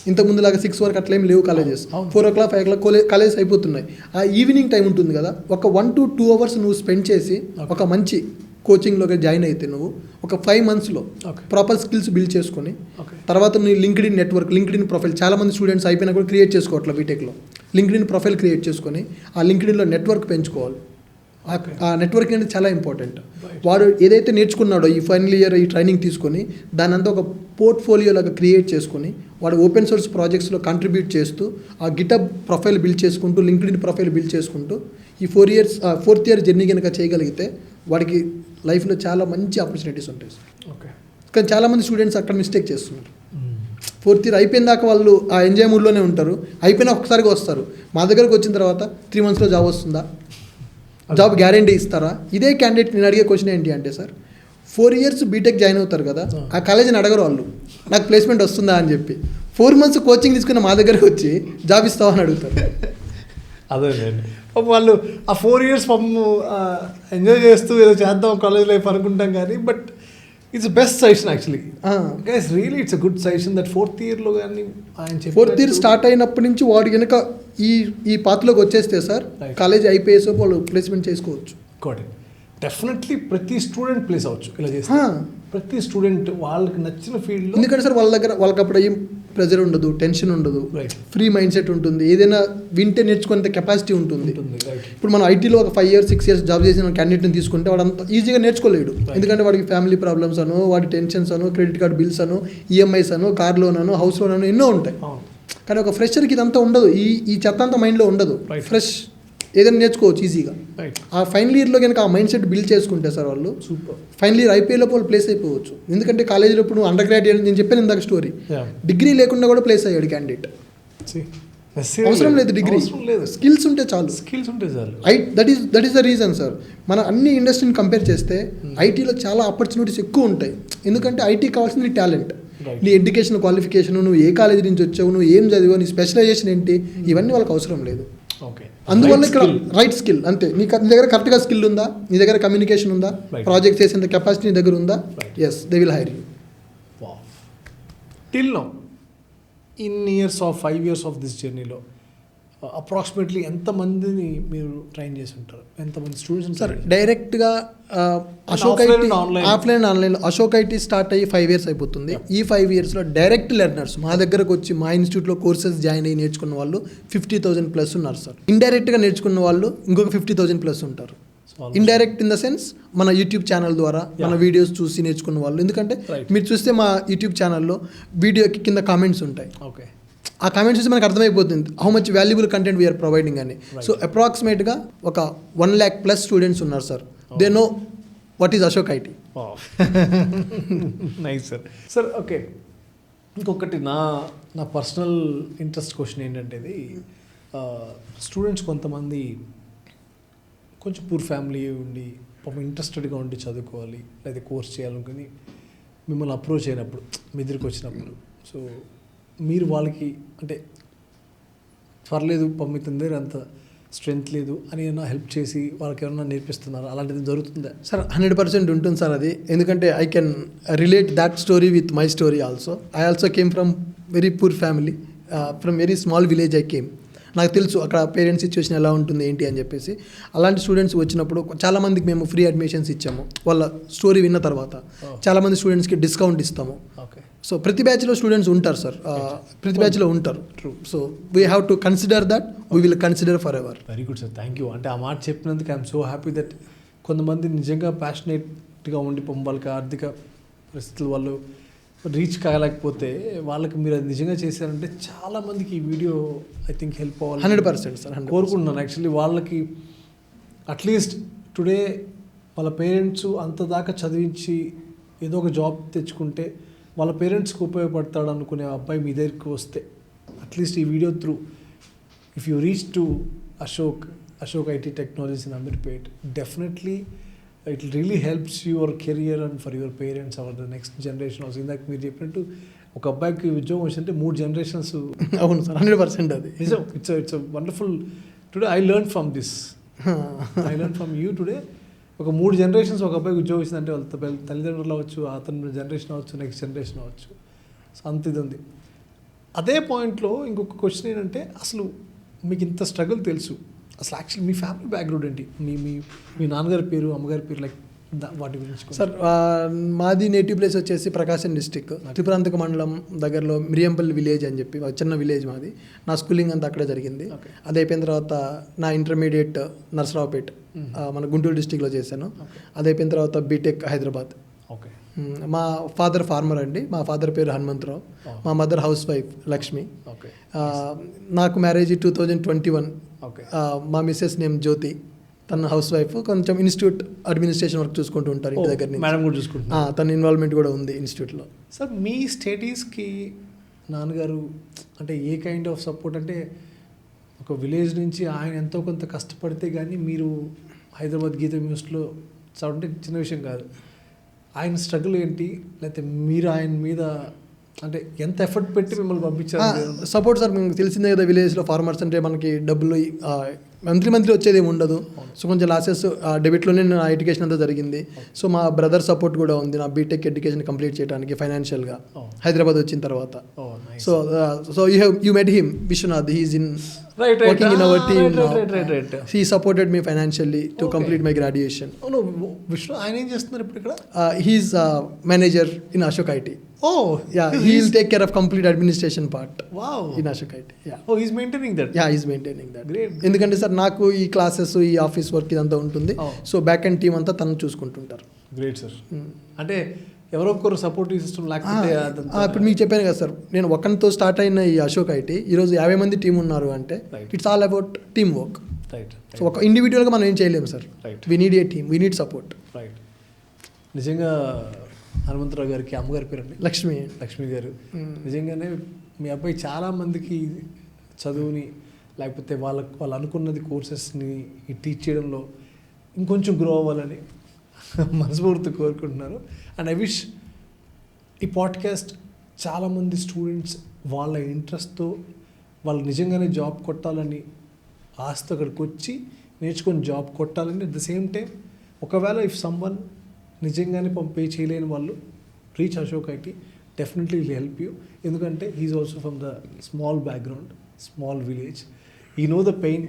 ఇంతకుముందులాగా 6 వరకు అట్లా ఏం లేవు కాలేజెస్. 4 o'clock 5 o'clock కాలేజెస్ అయిపోతున్నాయి. ఆ ఈవినింగ్ టైం ఉంటుంది కదా, ఒక 1 to 2 hours నువ్వు స్పెండ్ చేసి ఒక మంచి కోచింగ్లోకి జాయిన్ అయితే నువ్వు ఒక 5 monthsలో ప్రాపర్ స్కిల్స్ బిల్డ్ చేసుకొని తర్వాత నీ లింక్డ్ఇన్ నెట్వర్క్, లింక్డ్ఇన్ ప్రొఫైల్, చాలామంది స్టూడెంట్స్ అయిపోయినా కూడా క్రియేట్ చేసుకోవట్లేదు బీటెక్లో. లింక్డ్ఇన్ ప్రొఫైల్ క్రియేట్ చేసుకొని ఆ లింక్డ్ఇన్లో నెట్వర్క్ పెంచుకోవాలి. ఆ నెట్వర్కింగ్ అనేది చాలా ఇంపార్టెంట్. వాడు ఏదైతే నేర్చుకున్నాడో ఈ ఫైనల్ ఇయర్ ఈ ట్రైనింగ్ తీసుకొని దాని అంతా ఒక పోర్ట్ఫోలియో లాగా క్రియేట్ చేసుకొని వాడు ఓపెన్ సోర్స్ ప్రాజెక్ట్స్లో కంట్రిబ్యూట్ చేస్తూ ఆ గిటబ్ ప్రొఫైల్ బిల్డ్ చేసుకుంటూ లింక్డ్ఇన్ ప్రొఫైల్ బిల్డ్ చేసుకుంటూ ఈ 4th year జర్నీ కనుక చేయగలిగితే వాడికి లైఫ్లో చాలా మంచి ఆపర్చునిటీస్ ఉంటాయి సార్. ఓకే, కానీ చాలామంది స్టూడెంట్స్ అక్కడ మిస్టేక్ చేస్తున్నారు. 4th year అయిపోయిన దాకా వాళ్ళు ఆ ఎంజాయ్ మూడ్లోనే ఉంటారు. అయిపోయినా ఒకసారిగా వస్తారు. మా దగ్గరకు వచ్చిన తర్వాత 3 monthsలో జాబ్ వస్తుందా, జాబ్ గ్యారంటీ ఇస్తారా? ఇదే క్యాండిడేట్ నేను అడిగే క్వశ్చన్ ఏంటి అంటే సార్ 4 years బీటెక్ జాయిన్ అవుతారు కదా, ఆ కాలేజీని అడగరు వాళ్ళు నాకు ప్లేస్మెంట్ వస్తుందా అని చెప్పి. 4 months కోచింగ్ తీసుకుని మా దగ్గరకు వచ్చి జాబ్ ఇస్తావా అని అడుగుతారు. అదేనండి, వాళ్ళు ఆ 4 years ఎంజాయ్ చేస్తూ ఏదో చేద్దాం కాలేజ్ లైఫ్ అనుకుంటాం కానీ but it's best suggestion actually guys, really it's a good suggestion that 4th yearలో కానీ ఆయన 4th year స్టార్ట్ అయినప్పటి నుంచి వాడు కనుక ఈ పాత్రలోకి వచ్చేస్తే సార్ కాలేజ్ అయిపోయేసో వాళ్ళు ప్లేస్మెంట్ చేసుకోవచ్చు. డెఫినెట్లీ ప్రతి స్టూడెంట్ ప్లేస్ అవ్వచ్చు ఇలా చేస్తే. ప్రతి స్టూడెంట్ వాళ్ళకి నచ్చిన ఫీల్డ్లో, ఎందుకంటే సార్ వాళ్ళకి అప్పుడు ఏం ప్రెజర్ ఉండదు, టెన్షన్ ఉండదు, ఫ్రీ మైండ్ సెట్ ఉంటుంది, ఏదైనా వింటే నేర్చుకునే కెపాసిటీ ఉంటుంది. ఇప్పుడు మనం ఐటీలో ఒక 5 years 6 years జాబ్ చేసిన క్యాండిడేట్ని తీసుకుంటే వాడు అంత ఈజీగా నేర్చుకోలేడు. ఎందుకంటే వాడికి ఫ్యామిలీ ప్రాబ్లమ్స్ అను, వాడి టెన్షన్స్ అను, క్రెడిట్ కార్డ్ బిల్స్ అను, ఈఎంఐస్ అను, కార్ లోన్ అను, హౌస్ లోన్ అను ఎన్నో ఉంటాయి. కానీ ఒక ఫ్రెషర్కి ఇదంతా ఉండదు, ఈ చెత్త అంతా మైండ్లో ఉండదు. ఫ్రెష్ ఏదైనా నేర్చుకోవచ్చు ఈజీగా. ఆ ఫైనల్ ఇయర్లో కనుక ఆ మైండ్ సెట్ బిల్డ్ చేసుకుంటే సార్ వాళ్ళు ఫైనల్ ఇయర్ అయిపోయేలోపు వాళ్ళు ప్లేస్ అయిపోవచ్చు. ఎందుకంటే కాలేజీలో ఇప్పుడు అండర్ గ్రాడ్యుయేట్ నేను చెప్పాను ఇందాక స్టోరీ, డిగ్రీ లేకుండా కూడా ప్లేస్ అయ్యాడు క్యాండిడేట్. అవసరం లేదు డిగ్రీ, స్కిల్స్ ఉంటే చాలు. That is the reason sir. మన అన్ని ఇండస్ట్రీని కంపేర్ చేస్తే ఐటీలో చాలా ఆపర్చునిటీస్ ఎక్కువ ఉంటాయి. ఎందుకంటే ఐటీ కావాల్సిన నీ టాలెంట్, నీ ఎడ్యుకేషన్ క్వాలిఫికేషన్, నువ్వు ఏ కాలేజీ నుంచి వచ్చావు, నువ్వు ఏం చదివావు, నీ స్పెషలైజేషన్ ఏంటి, ఇవన్నీ వాళ్ళకి అవసరం లేదు. అందువల్ల ఇక్కడ రైట్ స్కిల్ అంతే. నీ దగ్గర కరెక్ట్గా స్కిల్ ఉందా, నీ దగ్గర కమ్యూనికేషన్ ఉందా, ప్రాజెక్ట్ చేసేంత కెపాసిటీ నీ దగ్గర ఉందా, yes they will hire you. Till now in years of 5 years of this జర్నీలో అప్రాక్సిమేట్లీ ఎంతమందిని మీరు ట్రైన్ చేసి ఉంటారు? ఎంతమంది స్టూడెంట్స్ సార్? డైరెక్ట్గా అశోక్ ఐటీ ఆఫ్లైన్ ఆన్లైన్లో అశోక్ ఐటీ స్టార్ట్ అయ్యి 5 years అయిపోతుంది. ఈ 5 yearsలో డైరెక్ట్ లెర్నర్స్ మా దగ్గరకు వచ్చి మా ఇన్స్టిట్యూట్లో కోర్సెస్ జాయిన్ అయ్యి నేర్చుకున్న వాళ్ళు 50,000+ ఉన్నారు సార్. ఇండైరెక్ట్గా నేర్చుకున్న వాళ్ళు ఇంకొక 50,000+ ఉంటారు. ఇండైరెక్ట్ ఇన్ ద సెన్స్ మన యూట్యూబ్ ఛానల్ ద్వారా మన వీడియోస్ చూసి నేర్చుకున్న వాళ్ళు. ఎందుకంటే మీరు చూస్తే మా యూట్యూబ్ ఛానల్లో వీడియోకి కింద కామెంట్స్ ఉంటాయి. ఓకే, ఆ కామెంట్స్ చూసి మనకు అర్థమైపోతుంది how much valuable content we're providing అని. సో అప్రాక్సిమేట్గా ఒక 1 lakh+ స్టూడెంట్స్ ఉన్నారు sir. They know what is Ashok IT. Nice sir. Sir okay, ఇంకొకటి నా పర్సనల్ ఇంట్రెస్ట్ క్వశ్చన్ ఏంటంటే ఇది స్టూడెంట్స్ కొంతమంది కొంచెం పూర్ ఫ్యామిలీ ఉండి పాపం ఇంట్రెస్టెడ్గా ఉండి చదువుకోవాలి లేదా కోర్స్ చేయాలనుకుని మిమ్మల్ని అప్రోచ్ అయినప్పుడు, మీ దగ్గరికి వచ్చినప్పుడు, సో మీరు వాళ్ళకి అంటే పర్లేదు పంపితుంది అంత స్ట్రెంగ్త్ లేదు అని ఏమైనా హెల్ప్ చేసి వాళ్ళకి ఏమైనా నేర్పిస్తున్నారు? అలాంటిది జరుగుతుందా సార్? 100% ఉంటుంది సార్ అది. ఎందుకంటే I can relate that story with my story also. I also came from very poor family, from very small village I came. నాకు తెలుసు అక్కడ పేరెంట్స్ సిచ్యువేషన్ ఎలా ఉంటుంది ఏంటి అని చెప్పేసి. అలాంటి స్టూడెంట్స్ వచ్చినప్పుడు చాలామందికి మేము ఫ్రీ అడ్మిషన్స్ ఇచ్చాము వాళ్ళ స్టోరీ విన్న తర్వాత. చాలామంది స్టూడెంట్స్కి డిస్కౌంట్ ఇస్తాము. ఓకే. సో ప్రతి బ్యాచ్లో స్టూడెంట్స్ ఉంటారు సార్, ప్రతి బ్యాచ్లో ఉంటారు. True. So we have to consider that, we will consider for ever. Very good sir, thank you. అంటే ఆ మాట చెప్పినందుకు ఐఎమ్ సో హ్యాపీ దట్ కొంతమంది నిజంగా ప్యాషనేట్గా ఉండి వాళ్ళకి ఆర్థిక పరిస్థితులు వాళ్ళు రీచ్ కాలేకపోతే వాళ్ళకి మీరు అది నిజంగా చేశారంటే చాలామందికి ఈ వీడియో ఐ థింక్ హెల్ప్ అవ్వాలి. 100% సార్, కోరుకుంటున్నాను. యాక్చువల్లీ వాళ్ళకి అట్లీస్ట్ టుడే వాళ్ళ పేరెంట్స్ అంత దాకా చదివించి ఏదో ఒక జాబ్ తెచ్చుకుంటే వాళ్ళ పేరెంట్స్కి ఉపయోగపడతాడు అనుకునే అబ్బాయి మీ దగ్గరికి వస్తే అట్లీస్ట్ ఈ video through if you reach to Ashok IT technologies in Ameerpet, definitely it really helps your career and for your parents our the next generation also. ఇందాక మీరు చెప్పినట్టు ఒక అబ్బాయికి ఉద్యోగం వచ్చిందంటే 3 generations. అవును సార్, 100% అది నిజం. It's wonderful. Today I learn from this, I learn from you today. ఒక 3 generations ఒక అబ్బాయికి ఉద్యోగం వచ్చిందంటే వాళ్ళ తల్లిదండ్రులు అవ్వచ్చు, అతని జనరేషన్ అవ్వచ్చు, నెక్స్ట్ జనరేషన్ అవ్వచ్చు. సో అంత ఇది ఉంది. అదే పాయింట్లో ఇంకొక క్వశ్చన్ ఏంటంటే, అసలు మీకు ఇంత స్ట్రగుల్ తెలుసు, అసలు యాక్చువల్లీ మీ ఫ్యామిలీ బ్యాక్గ్రౌండ్ ఏంటి? మీ నాన్నగారి పేరు, అమ్మగారి పేరు, లైక్ వాటి గురించి సార్. మాది నేటివ్ ప్లేస్ వచ్చేసి ప్రకాశం డిస్టిక్, త్రిపురాంతక మండలం దగ్గరలో మిరియంపల్లి విలేజ్ అని చెప్పి చిన్న విలేజ్ మాది. నా స్కూలింగ్ అంతా అక్కడే జరిగింది. అది అయిపోయిన తర్వాత నా ఇంటర్మీడియట్ నర్సరావుపేట్ మన గుంటూరు డిస్టిక్లో చేశాను. అది అయిపోయిన తర్వాత బీటెక్ హైదరాబాద్. ఓకే. మా ఫాదర్ ఫార్మర్ అండి, మా ఫాదర్ పేరు హనుమంతరావు, మా mother house wife Lakshmi. Okay. నాకు మ్యారేజ్ 2021. ఓకే. మా మిస్సెస్ నేమ్ జ్యోతి, తన హౌస్ వైఫ్, కొంచెం ఇన్స్టిట్యూట్ అడ్మినిస్ట్రేషన్ వర్క్ చూసుకుంటూ ఉంటారు ఇంటి దగ్గర నుంచి. మేడం కూడా చూసుకుంటారు. తన ఇన్వాల్వ్మెంట్ కూడా ఉంది ఇన్స్టిట్యూట్లో. సార్ మీ స్టడీస్కి నాన్నగారు అంటే ఏ కైండ్ ఆఫ్ సపోర్ట్? అంటే ఒక విలేజ్ నుంచి ఆయన ఎంతో కొంత కష్టపడితే కానీ మీరు హైదరాబాద్ గీత యూనివర్సిటీలో చదవంటే చిన్న విషయం కాదు. ఆయన స్ట్రగుల్ ఏంటి, లేకపోతే మీరు ఆయన మీద అంటే ఎంత ఎఫర్ట్ పెట్టి మిమ్మల్ని పంపించారు? సపోర్ట్ సార్, మీకు తెలిసిందే కదా, విలేజ్లో ఫార్మర్స్ అంటే మనకి డబ్బులు మంత్లీ వచ్చేది ఏమి ఉండదు. సో కొంచెం లాసెస్ డెబిట్లోనే నా ఎడ్యుకేషన్ అంతా జరిగింది. సో మా బ్రదర్ సపోర్ట్ కూడా ఉంది నా బీటెక్ ఎడ్యుకేషన్ కంప్లీట్ చేయడానికి ఫైనాన్షియల్గా హైదరాబాద్ వచ్చిన తర్వాత. So you met him, Vishwanath, he's in working in our team now. He supported me financially to complete my graduation. Vishnu ఆయన ఏం చేస్తున్నారు ఇప్పుడు ఇక్కడ? He is manager in Ashok IT. Oh, yeah, he will take care of complete administration part. Wow. In Ashok IT. Yeah. Oh, he's maintaining that. Yeah, he's maintaining that. Great. ఎందుకంటే sir నాకు ఈ classes, ఈ office work ఇదంతా ఉంటుంది. So back and team అంతా తను చూసుకుంటుంటారు. Great sir. అంటే ఎవరో ఒకరు సపోర్టివ్ సిస్టమ్ లేకపోతే ఇప్పుడు మీకు చెప్పాను కదా సార్, నేను ఒకరితో స్టార్ట్ అయిన ఈ అశోక్ ఐటీ ఈరోజు 50 మంది టీం ఉన్నారు అంటే it's all about team work. Right. So ఒక ఇండివిజువల్గా మనం ఏం చేయలేము sir. Right. We need a team, we need support. Right. నిజంగా హనుమంతరావు గారికి అమ్మగారి పేరు అండి లక్ష్మి గారు. నిజంగానే మీ అబ్బాయి చాలామందికి చదువుని లేకపోతే వాళ్ళు అనుకున్నది కోర్సెస్ని టీచ్ చేయడంలో ఇంకొంచెం గ్రో అవ్వాలని మనస్ఫూర్తి కోరుకుంటున్నాను. అండ్ ఐ విష్ ఈ పాడ్కాస్ట్ చాలామంది స్టూడెంట్స్ వాళ్ళ ఇంట్రెస్ట్తో వాళ్ళు నిజంగానే జాబ్ కొట్టాలని ఆస్తి అక్కడికి వచ్చి నేర్చుకొని జాబ్ కొట్టాలని, అట్ ద సేమ్ టైం ఒకవేళ ఇఫ్ సమ్వన్ నిజంగానే పే చేయలేని వాళ్ళు reach Ashok IT, definitely will help you. ఎందుకంటే he's also from the small background, small village. ఈ నో ద పెయిన్,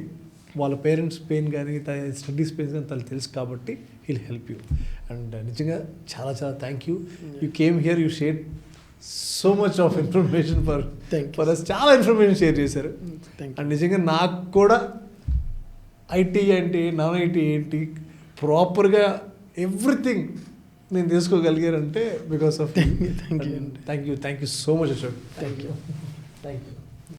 వాళ్ళ పేరెంట్స్ పెయిన్ కానీ స్టడీస్ పెయిన్ కానీ తనకు తెలుసు కాబట్టి హీల్ హెల్ప్ యూ. అండ్ నిజంగా చాలా చాలా thank you. You came here, you share so much of information for us. చాలా ఇన్ఫర్మేషన్ షేర్ చేశారు. అండ్ నిజంగా నాకు కూడా ఐటీ అంటే, నాన్ ఐటీ ఏంటి, ప్రాపర్గా ఎవ్రీథింగ్ నేను తెలుసుకోగలిగానంటే because of thank you so much Ashok. Thank you.